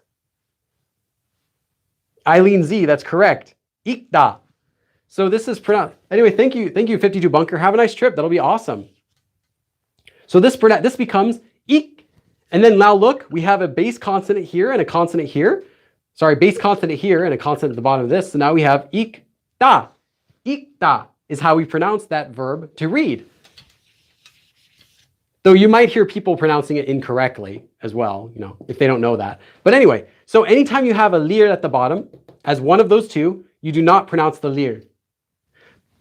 Eileen Z, that's correct. Ikda. So this is pronounced. Anyway, thank you, 52 bunker. Have a nice trip. That'll be awesome. So this becomes ik. And then now look, we have a base consonant here and a consonant here. Sorry, base consonant here and a consonant at the bottom of this. So now we have ikda. Ikda is how we pronounce that verb to read. Though you might hear people pronouncing it incorrectly as well, you know, if they don't know that. But anyway, so anytime you have a lir at the bottom, as one of those two, you do not pronounce the lir.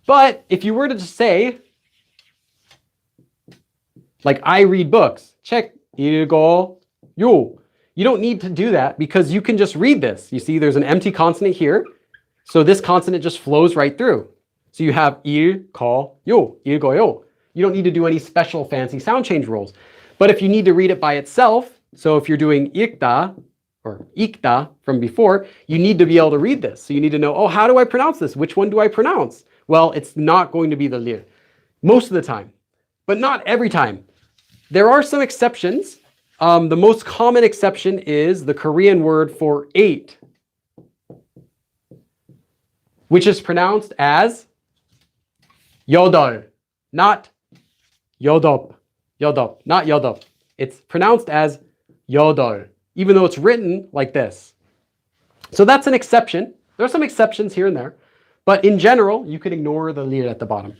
But if you were to just say, like, I read books, check, 읽어, 요. You don't need to do that because you can just read this. You see, there's an empty consonant here. So this consonant just flows right through. So you have 읽어, 요, 읽어요. You don't need to do any special fancy sound change rules. But if you need to read it by itself, so if you're doing 읽다 or ikda from before, you need to be able to read this. So you need to know, oh, how do I pronounce this? Which one do I pronounce? Well, it's not going to be the lir most of the time, but not every time. There are some exceptions. The most common exception is the Korean word for 8, which is pronounced as 여덟, not 여덟, 여덟, not 여덟. It's pronounced as 여덟, even though it's written like this. So that's an exception. There are some exceptions here and there, but in general, you can ignore the lir at the bottom.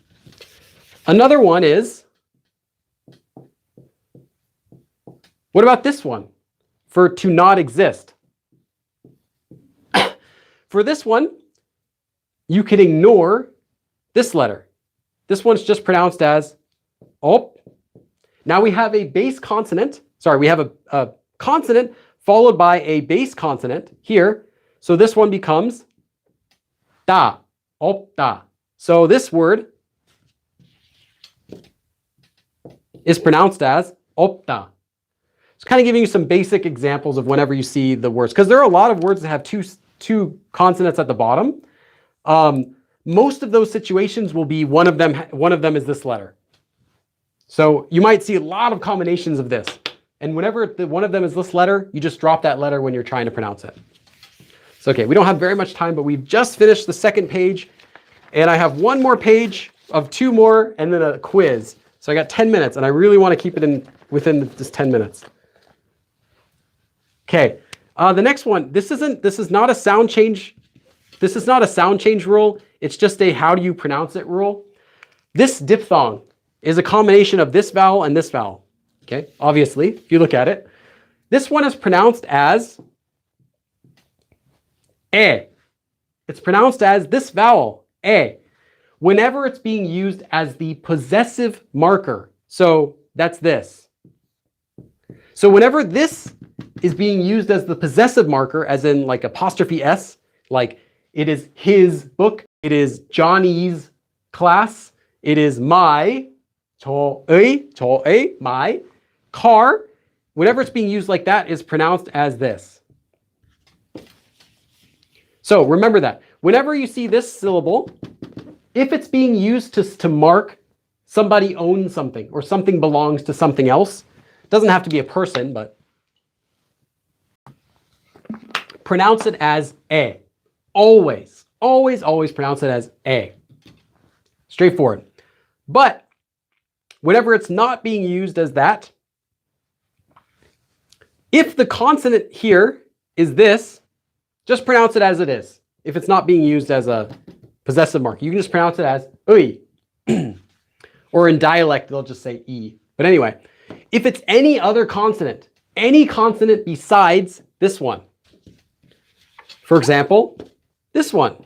Another one is, what about this one? For to not exist. For this one, you can ignore this letter. This one's just pronounced as op. Now we have a base consonant. Sorry, we have a consonant followed by a base consonant here. So this one becomes da, opda. So this word is pronounced as opda. It's kind of giving you some basic examples of whenever you see the words, because there are a lot of words that have two consonants at the bottom. Most of those situations will be one of them is this letter. So you might see a lot of combinations of this. And whenever one of them is this letter, you just drop that letter when you're trying to pronounce it. So, okay, we don't have very much time, but we've just finished the second page. And I have one more page of two more and then a quiz. So I got 10 minutes, and I really want to keep it within this 10 minutes. Okay, the next one, this is not a sound change. This is not a sound change rule. It's just a how do you pronounce it rule. This diphthong is a combination of this vowel and this vowel. Okay, obviously, if you look at it. This one is pronounced as e. It's pronounced as this vowel, e. whenever it's being used as the possessive marker. So that's this. So whenever this is being used as the possessive marker, as in like apostrophe S, like it is his book, it is Johnny's class, it is my, my car, whenever it's being used like that is pronounced as this. So remember that. Whenever you see this syllable, if it's being used to mark somebody owns something or something belongs to something else, it doesn't have to be a person, but pronounce it as a. Always, always, always pronounce it as a. Straightforward. But whenever it's not being used as that, if the consonant here is this, just pronounce it as it is. If it's not being used as a possessive mark, you can just pronounce it as ui. Or in dialect, they'll just say e. But anyway, if it's any other consonant besides this one, for example, this one.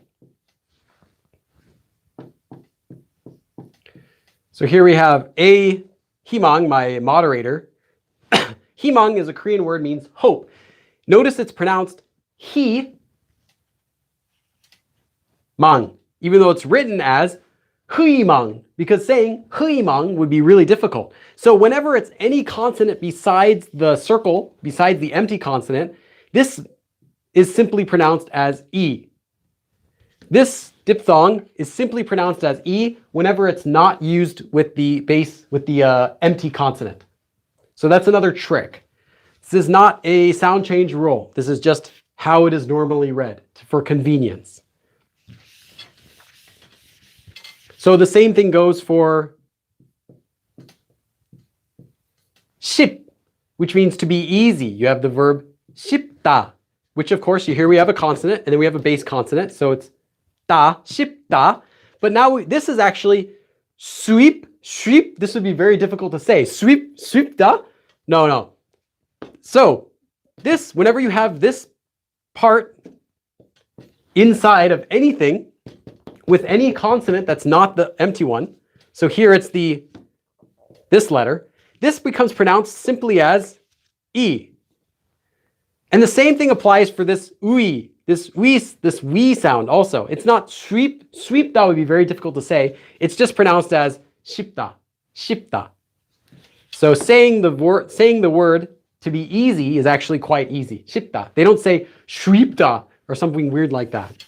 So here we have a himang, my moderator. Himang is a Korean word, means hope. Notice it's pronounced he mang, even though it's written as huimang, because saying huimang would be really difficult. So whenever it's any consonant besides the circle, besides the empty consonant, this is simply pronounced as e. This diphthong is simply pronounced as e whenever it's not used with the empty consonant. So that's another trick. This is not a sound change rule. This is just how it is normally read for convenience. So the same thing goes for ship, which means to be easy. You have the verb shipta, which of course here we have a consonant and then we have a base consonant. So it's ta, shipta. But now this is actually sweep. This would be very difficult to say. Sweepta. No. So this, whenever you have this part inside of anything with any consonant that's not the empty one, so here it's this letter, this becomes pronounced simply as e. And the same thing applies for this ui, this we sound also. It's not sweep, that would be very difficult to say. It's just pronounced as shipta. So saying the word to be easy is actually quite easy. Shipta. They don't say shweepta or something weird like that.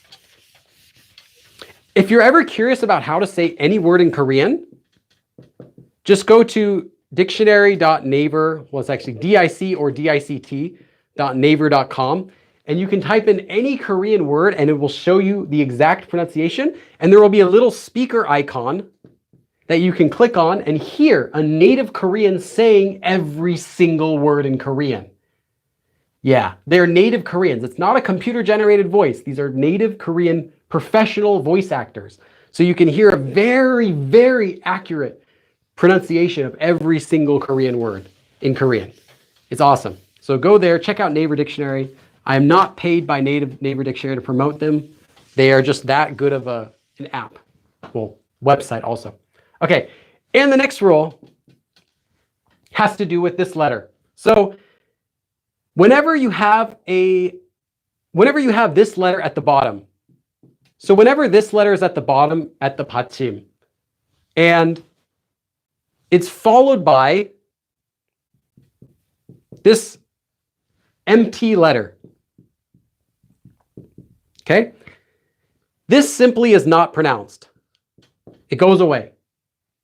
If you're ever curious about how to say any word in Korean, just go to dictionary.naver, well, it's actually DIC or dict.naver.com, and you can type in any Korean word and it will show you the exact pronunciation, and there will be a little speaker icon that you can click on and hear a native Korean saying every single word in Korean. Yeah, they're native Koreans. It's not a computer-generated voice. These are native Korean professional voice actors. So you can hear a very, very accurate pronunciation of every single Korean word in Korean. It's awesome. So go there, check out Naver Dictionary. I am not paid by Naver Dictionary to promote them. They are just that good of an app. Well, website also. Okay, and the next rule has to do with this letter. So whenever you have this letter at the bottom, so whenever this letter is at the bottom at the Puttseam, and it's followed by this empty letter, okay? This simply is not pronounced. It goes away.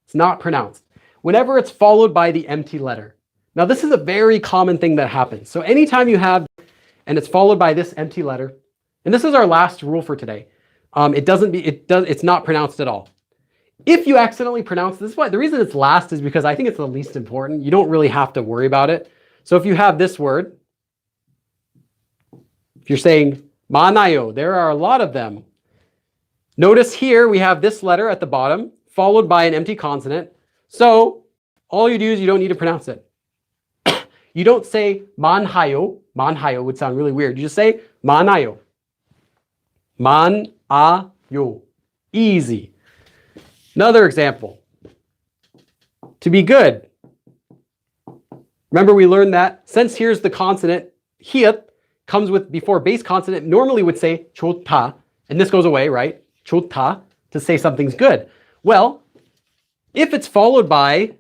It's not pronounced. Whenever it's followed by the empty letter. Now, this is a very common thing that happens. So anytime you have, and it's followed by this empty letter, and this is our last rule for today, it's not pronounced at all. If you accidentally pronounce this, the reason it's last is because I think it's the least important. You don't really have to worry about it. So if you have this word, if you're saying 많아요, there are a lot of them. Notice here we have this letter at the bottom, followed by an empty consonant. So all you do is you don't need to pronounce it. You don't say 많아요. 많아요 would sound really weird. You just say 많아요. 많아요. Easy. Another example. To be good. Remember we learned that since here's the consonant, hiet, comes with before base consonant, normally would say 좋다, and this goes away, right? 좋다, to say something's good. Well, if it's followed by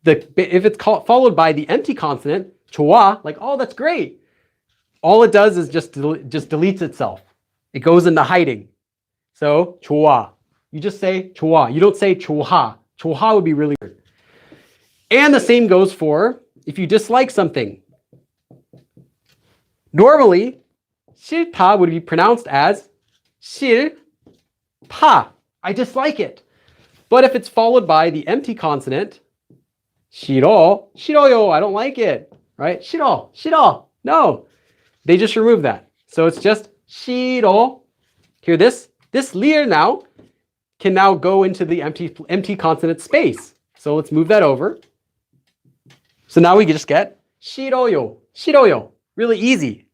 the empty consonant, 좋아, like, oh, that's great. All it does is just deletes itself. It goes into hiding. So 좋아. You just say 좋아. You don't say 좋아. 좋아 would be really weird. And the same goes for if you dislike something. Normally, 싫다 would be pronounced as 싫다. I dislike it. But if it's followed by the empty consonant, 싫어, 싫어요, I don't like it, right? 싫어, 싫어, no. They just remove that. So it's just 싫어. Here, this lir now can now go into the empty consonant space. So let's move that over. So now we just get 싫어요, 싫어요. Really easy.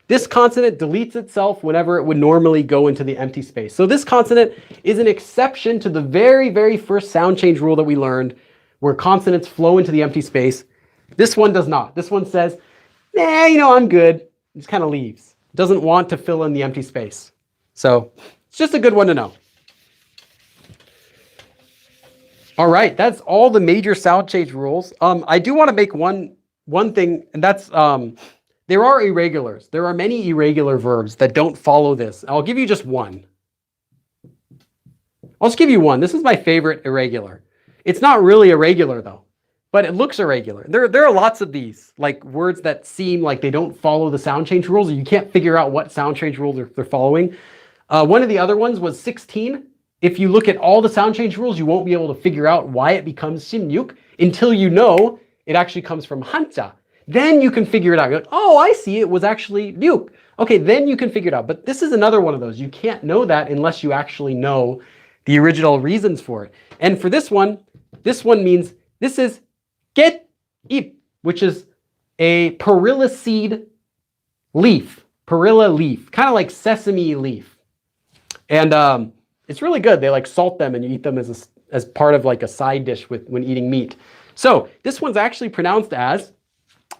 This consonant deletes itself whenever it would normally go into the empty space. So this consonant is an exception to the very, very first sound change rule that we learned, where consonants flow into the empty space. This one does not. This one says, nah, I'm good. It just kind of leaves. Doesn't want to fill in the empty space. So it's just a good one to know. All right, that's all the major sound change rules. I do want to make one thing, and that's there are irregulars. There are many irregular verbs that don't follow this. I'll give you just one. I'll just give you one. This is my favorite irregular. It's not really irregular though, but it looks irregular. There are lots of these, like words that seem like they don't follow the sound change rules, or you can't figure out what sound change rules they're following. One of the other ones was 16. If you look at all the sound change rules, you won't be able to figure out why it becomes 16 until you know it actually comes from 한자. Then you can figure it out. You're like, oh, I see, it was actually 6. Okay, then you can figure it out. But this is another one of those. You can't know that unless you actually know the original reasons for it. And for this one means, this is get ip, which is a perilla seed leaf. Perilla leaf, kind of like sesame leaf. And it's really good. They like salt them and you eat them as part of like a side dish when eating meat. So this one's actually pronounced as,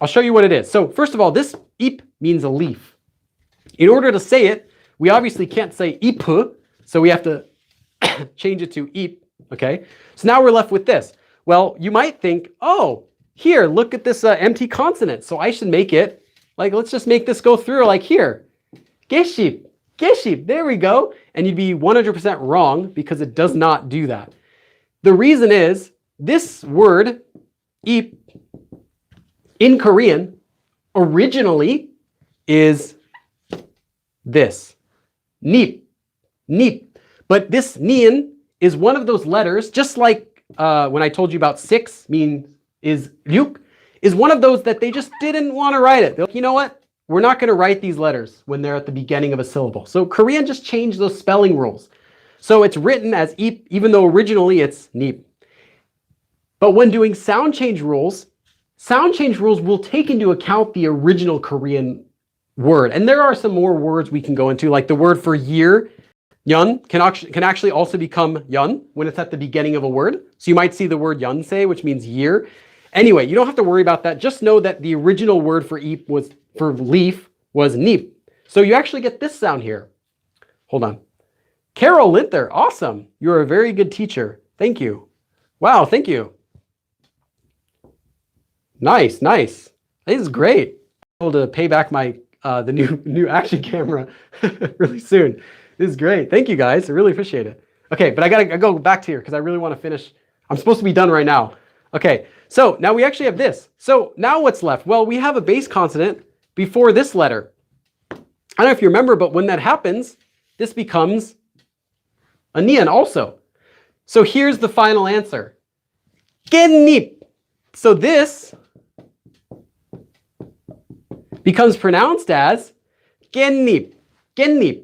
I'll show you what it is. So first of all, this ip means a leaf. In order to say it, we obviously can't say ip, so we have to change it to ip, okay? So now we're left with this. Well, you might think, oh, here, look at this empty consonant. So I should make it, like, let's just make this go through like here. Geship, geship, there we go. And you'd be 100% wrong because it does not do that. The reason is this word, ip, in Korean, originally is this, nip, nip. But this nian is one of those letters, just like when I told you about 6 is ryuk, is one of those that they just didn't want to write it. They're like, you know what? We're not going to write these letters when they're at the beginning of a syllable. So Korean just changed those spelling rules. So it's written as ip, even though originally it's nip. But when doing sound change rules will take into account the original Korean word. And there are some more words we can go into, like the word for year, yeon, can actually also become yeon when it's at the beginning of a word. So you might see the word yeonse, which means year. Anyway, you don't have to worry about that. Just know that the original word for leaf was nip. So you actually get this sound here. Hold on. Carol Linther, awesome. You're a very good teacher. Thank you. Wow, thank you. Nice, nice. This is great. I'm able to pay back my the new action camera really soon. This is great. Thank you guys. I really appreciate it. Okay, but I gotta go back to here because I really want to finish. I'm supposed to be done right now. Okay, so now we actually have this. So now what's left? Well, we have a base consonant before this letter. I don't know if you remember, but when that happens, this becomes a nian also. So here's the final answer. 깻잎. So this becomes pronounced as 깻잎, 깻잎.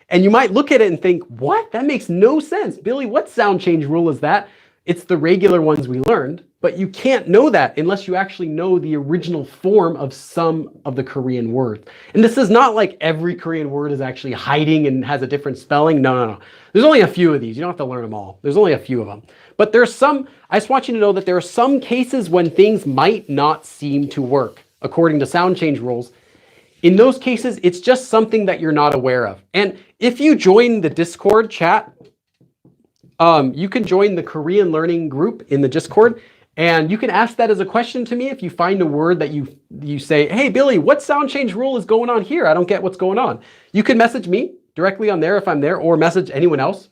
And you might look at it and think, what? That makes no sense. Billy, what sound change rule is that? It's the regular ones we learned, but you can't know that unless you actually know the original form of some of the Korean words. And this is not like every Korean word is actually hiding and has a different spelling. No, no, no. There's only a few of these. You don't have to learn them all. There's only a few of them. But there's some, I just want you to know that there are some cases when things might not seem to work according to sound change rules. In those cases, it's just something that you're not aware of. And if you join the Discord chat, you can join the Korean learning group in the Discord, and you can ask that as a question to me if you find a word that you say, hey, Billy, what sound change rule is going on here? I don't get what's going on. You can message me directly on there if I'm there, or message anyone else,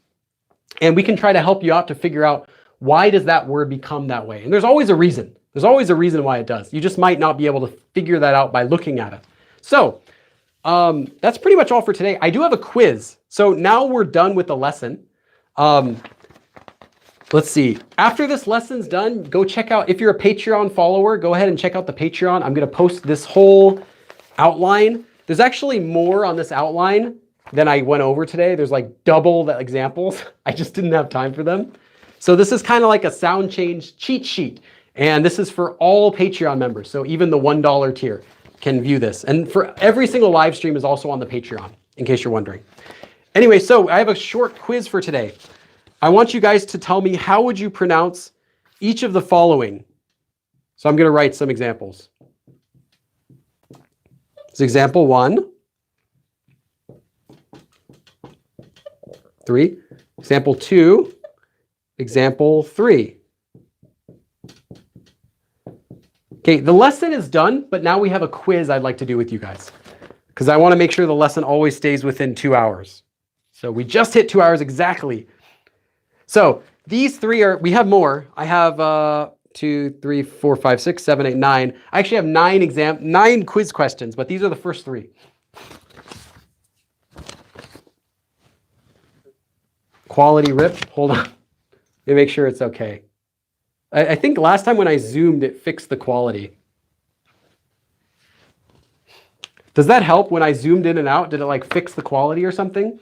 and we can try to help you out to figure out why does that word become that way. And there's always a reason. There's always a reason why it does. You just might not be able to figure that out by looking at it. So that's pretty much all for today. I do have a quiz. So now we're done with the lesson. Let's see. After this lesson's done, go check out, if you're a Patreon follower, go ahead and check out the Patreon. I'm going to post this whole outline. There's actually more on this outline than I went over today. There's like double the examples. I just didn't have time for them. So this is kind of like a sound change cheat sheet. And this is for all Patreon members. So even the $1 tier can view this. And for every single live stream is also on the Patreon, in case you're wondering. Anyway, so I have a short quiz for today. I want you guys to tell me, how would you pronounce each of the following? So I'm going to write some examples. It's example 1, 3, example 2, example 3. Okay, the lesson is done, but now we have a quiz I'd like to do with you guys, because I want to make sure the lesson always stays within 2 hours. So we just hit 2 hours exactly. So these three are, we have more. I have 2, 3, 4, 5, 6, 7, 8, 9. I actually have 9 quiz questions, but these are the first 3. Quality rip, hold on. Let me make sure it's okay. I think last time when I zoomed, it fixed the quality. Does that help when I zoomed in and out? Did it like fix the quality or something?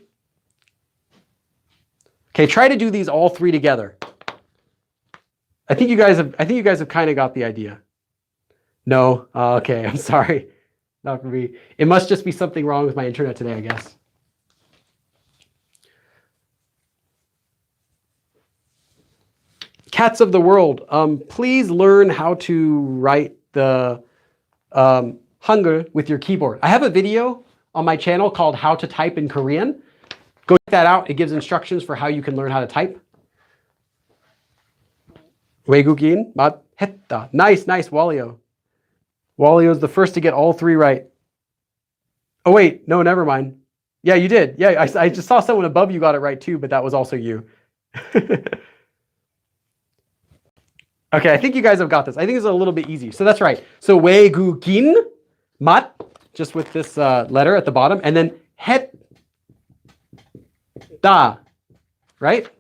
Okay, try to do these all 3 together. I think you guys have kind of got the idea. No? Okay, I'm sorry. Not for me. It must just be something wrong with my internet today, I guess. Cats of the world, please learn how to write the Hangul with your keyboard. I have a video on my channel called How to Type in Korean. Go check that out. It gives instructions for how you can learn how to type. 외국인 맛 했다. Nice, nice, Walio. Walio's the first to get all 3 right. Oh wait, no, never mind. Yeah, you did. Yeah, I just saw someone above you got it right too, but that was also you. Okay, I think you guys have got this. I think it's a little bit easy. So that's right. So 외국인 맛, just with this letter at the bottom, and then 했다, right?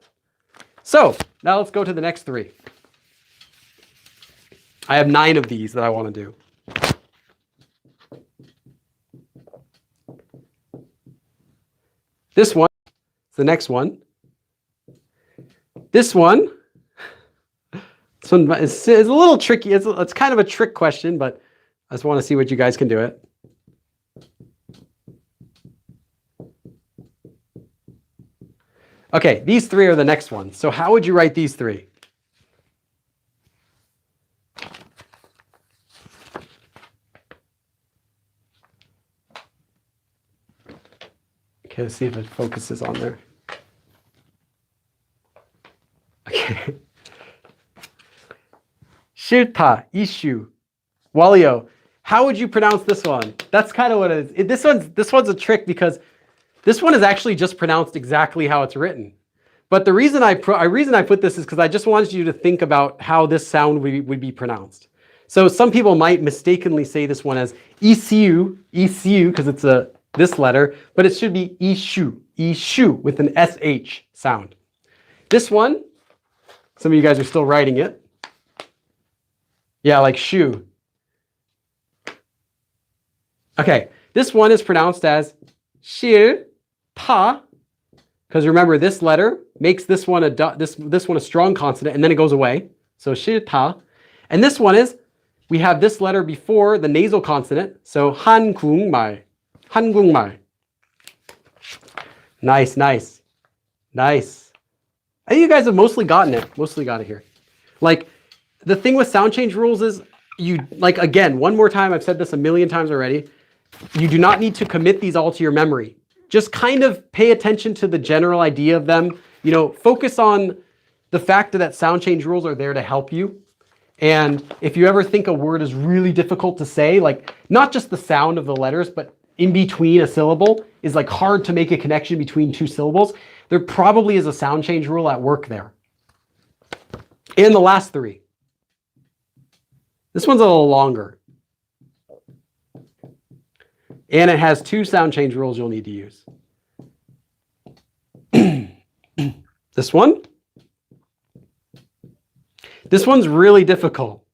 So now let's go to the next 3. I have 9 of these that I want to do. This one, the next one. This one is a little tricky. It's kind of a trick question, but I just want to see what you guys can do it. Okay, these 3 are the next ones. So how would you write these 3? Okay, let's see if it focuses on there. Okay. 싫다, issue. Walio, how would you pronounce this one? That's kind of what it is. This one's a trick because this one is actually just pronounced exactly how it's written. But the reason I put this is because I just wanted you to think about how this sound would be pronounced. So some people might mistakenly say this one as issue, because it's this letter, but it should be issue with an sh sound. This one, some of you guys are still writing it. Yeah, like shoe. Okay, this one is pronounced as 싫다, Because remember, this letter makes this one this one a strong consonant, and then it goes away. So shi ta. And this one is, we have this letter before the nasal consonant. So 한국말, 한국말. Nice, nice, nice. I think you guys have mostly gotten it. Mostly got it here. Like, the thing with sound change rules is, again, one more time, I've said this a million times already, you do not need to commit these all to your memory. Just kind of pay attention to the general idea of them. You know, focus on the fact that sound change rules are there to help you. And if you ever think a word is really difficult to say, like not just the sound of the letters, but in between a syllable is like hard to make a connection between two syllables, there probably is a sound change rule at work there. And the last three. This one's a little longer. And it has two sound change rules you'll need to use. This one. This one's really difficult.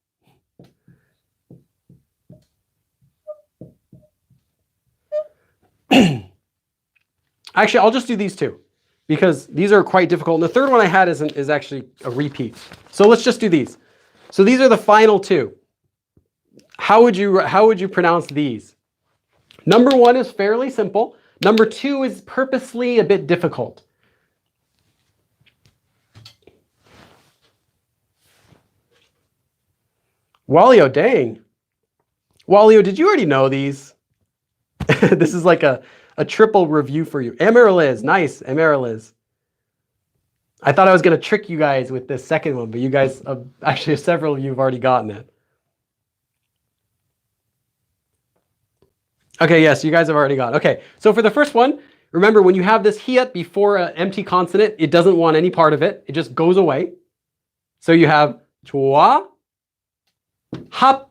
Actually, I'll just do these two because these are quite difficult. And the third one I had is actually a repeat. So let's just do these. So these are the final two. How would you pronounce these? Number one is fairly simple. Number two is purposely a bit difficult. Walio, dang. Walio, did you already know these? This is like a triple review for you. Amaryllis, nice, Amaryllis. I thought I was going to trick you guys with this second one, but you guys, actually several of you have already gotten it. Okay, yes, you guys have already got it. Okay, so for the first one, remember when you have this hiat before an empty consonant, it doesn't want any part of it. It just goes away. So you have 좋아, 합.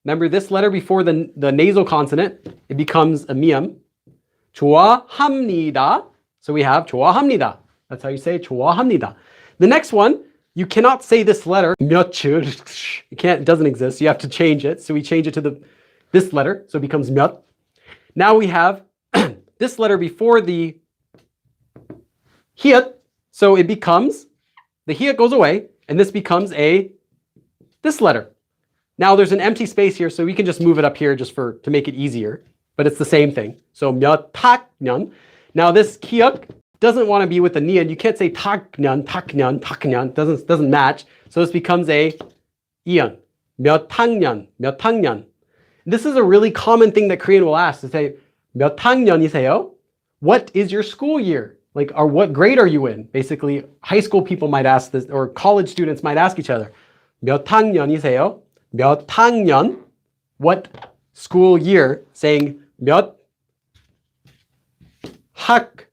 Remember this letter before the nasal consonant, it becomes a miam. 좋아합니다. So we have 좋아합니다. That's how you say 좋아합니다. The next one, you cannot say this letter. 며칠. You can't, it doesn't exist. You have to change it. So we change it to this letter. So it becomes 몇. Now we have this letter before the hiat. So it becomes, the hiat goes away, and this becomes this letter. Now there's an empty space here, so we can just move it up here just to make it easier. But it's the same thing. So 몇 학년. Now this kiuk doesn't want to be with the nian. You can't say 탁년, 탁년, 탁년. Doesn't match. So this becomes a ian. 몇 학년, 몇 학년. This is a really common thing that Korean will ask to say, 몇 학년이세요? What is your school year? Like, or what grade are you in? Basically, high school people might ask this, or college students might ask each other, 몇 학년이세요? 몇 학년? What school year? Saying 몇 학년,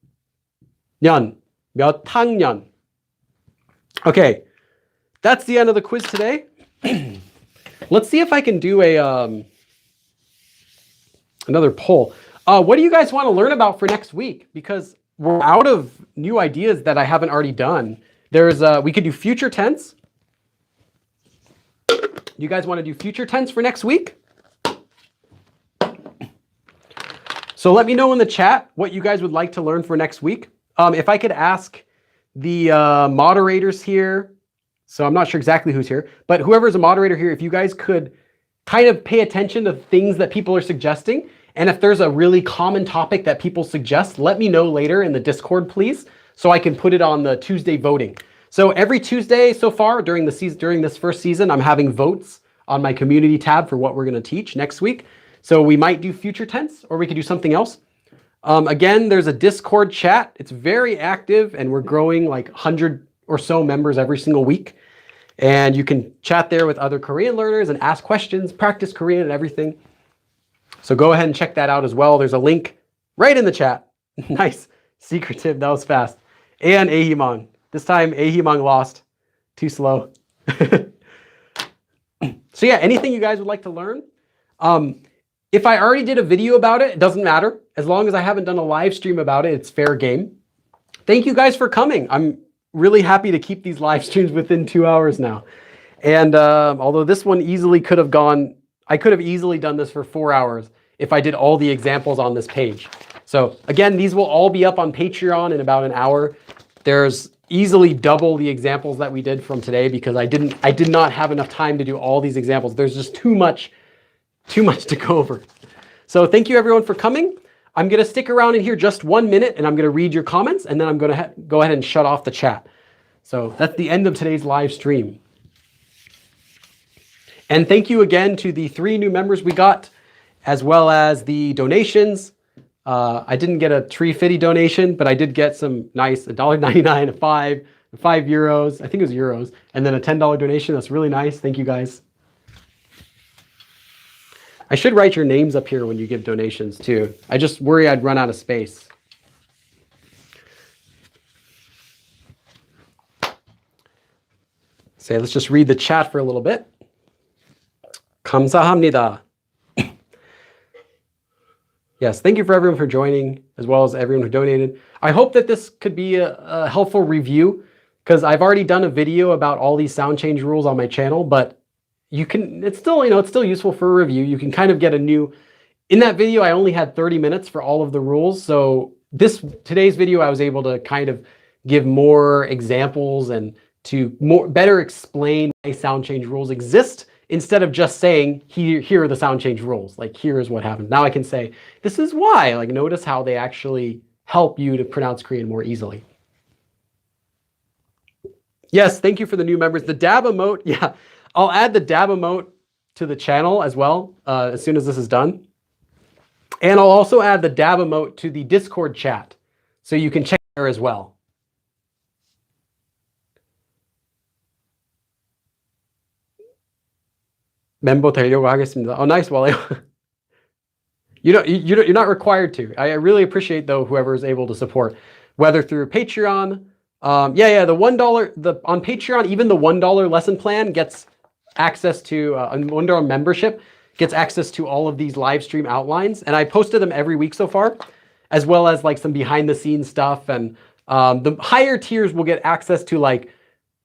몇 학년. Okay, that's the end of the quiz today. Let's see if I can do another poll. What do you guys want to learn about for next week? Because we're out of new ideas that I haven't already done. We could do future tense. Do you guys want to do future tense for next week? So let me know in the chat what you guys would like to learn for next week. If I could ask the moderators here, so I'm not sure exactly who's here, but whoever's a moderator here, if you guys could kind of pay attention to things that people are suggesting. And if there's a really common topic that people suggest, let me know later in the Discord, please, so I can put it on the Tuesday voting. So every Tuesday so far during this first season, I'm having votes on my community tab for what we're going to teach next week. So we might do future tense, or we could do something else. Again, there's a Discord chat. It's very active, and we're growing like 100 or so members every single week. And you can chat there with other Korean learners and ask questions, practice Korean and everything. So go ahead and check that out as well. There's a link right in the chat. Nice. Secretive. That was fast. And Ahimang. This time Ahimang lost. Too slow. So yeah, anything you guys would like to learn? If I already did a video about it, it doesn't matter. As long as I haven't done a live stream about it, it's fair game. Thank you guys for coming. I'm really happy to keep these live streams within 2 hours now. And although this one easily could have gone, I could have easily done this for 4 hours if I did all the examples on this page. So again, these will all be up on Patreon in about an hour. There's easily double the examples that we did from today because I did not have enough time to do all these examples. There's just too much to go over. So thank you everyone for coming. I'm going to stick around in here just 1 minute and I'm going to read your comments and then I'm going to go ahead and shut off the chat. So that's the end of today's live stream. And thank you again to the 3 new members we got, as well as the donations. I didn't get a Tree Fitty donation, but I did get some nice $1.99, a 5 euros, I think it was euros, and then a $10 donation. That's really nice. Thank you guys. I should write your names up here when you give donations too. I just worry I'd run out of space. So let's just read the chat for a little bit. 감사합니다. Yes, thank you for everyone for joining, as well as everyone who donated. I hope that this could be a helpful review, because I've already done a video about all these sound change rules on my channel, but you can, it's still, it's still useful for a review. You can kind of get a new, in that video, I only had 30 minutes for all of the rules. So today's video, I was able to kind of give more examples and to better explain why sound change rules exist, instead of just saying, here are the sound change rules, like here is what happened. Now I can say, this is why, like notice how they actually help you to pronounce Korean more easily. Yes, thank you for the new members. The dab emote, yeah, I'll add the dab emote to the channel as well as soon as this is done. And I'll also add the dab emote to the Discord chat, so you can check there as well. 멤버 되려고 하겠습니다. Oh, nice, Wally. You're not required to. I really appreciate though whoever is able to support, whether through Patreon. The $1 on Patreon, even the $1 lesson plan gets access to a $1 membership gets access to all of these live stream outlines, and I posted them every week so far, as well as like some behind the scenes stuff. And the higher tiers will get access to like.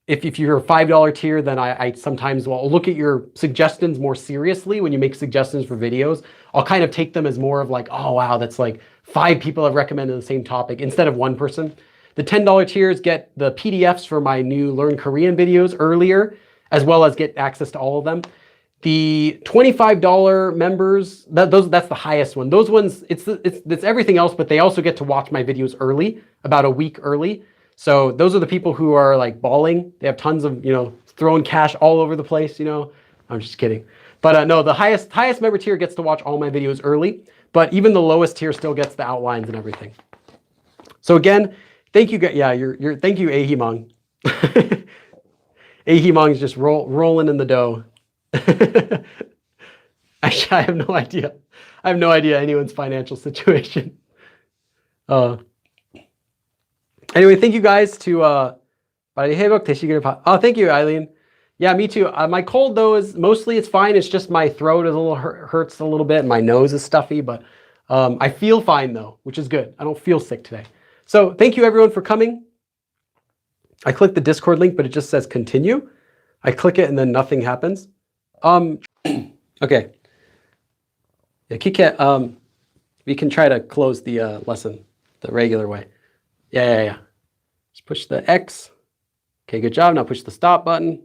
If you're a $5 tier, then I sometimes will look at your suggestions more seriously when you make suggestions for videos. I'll kind of take them as more of like, oh, wow, that's like 5 people have recommended the same topic instead of 1 person. The $10 tiers get the PDFs for my new Learn Korean videos earlier, as well as get access to all of them. The $25 members, that's the highest one. Those ones, it's everything else, but they also get to watch my videos early, about a week early. So those are the people who are like balling. They have tons of, throwing cash all over the place, I'm just kidding. But no, the highest member tier gets to watch all my videos early, but even the lowest tier still gets the outlines and everything. So again, thank you. Yeah, thank you, Ahimang. Ahimang is just rolling in the dough. Actually, I have no idea. I have no idea anyone's financial situation. Anyway, thank you guys to oh, thank you, Eileen. Yeah, me too. My cold though is mostly it's fine. It's just my throat is a little hurts a little bit and my nose is stuffy, but I feel fine though, which is good. I don't feel sick today. So thank you everyone for coming. I clicked the Discord link, but it just says continue. I click it and then nothing happens. Okay. Yeah, Kike, we can try to close the lesson the regular way. Yeah. Just push the X. Okay, good job. Now push the stop button.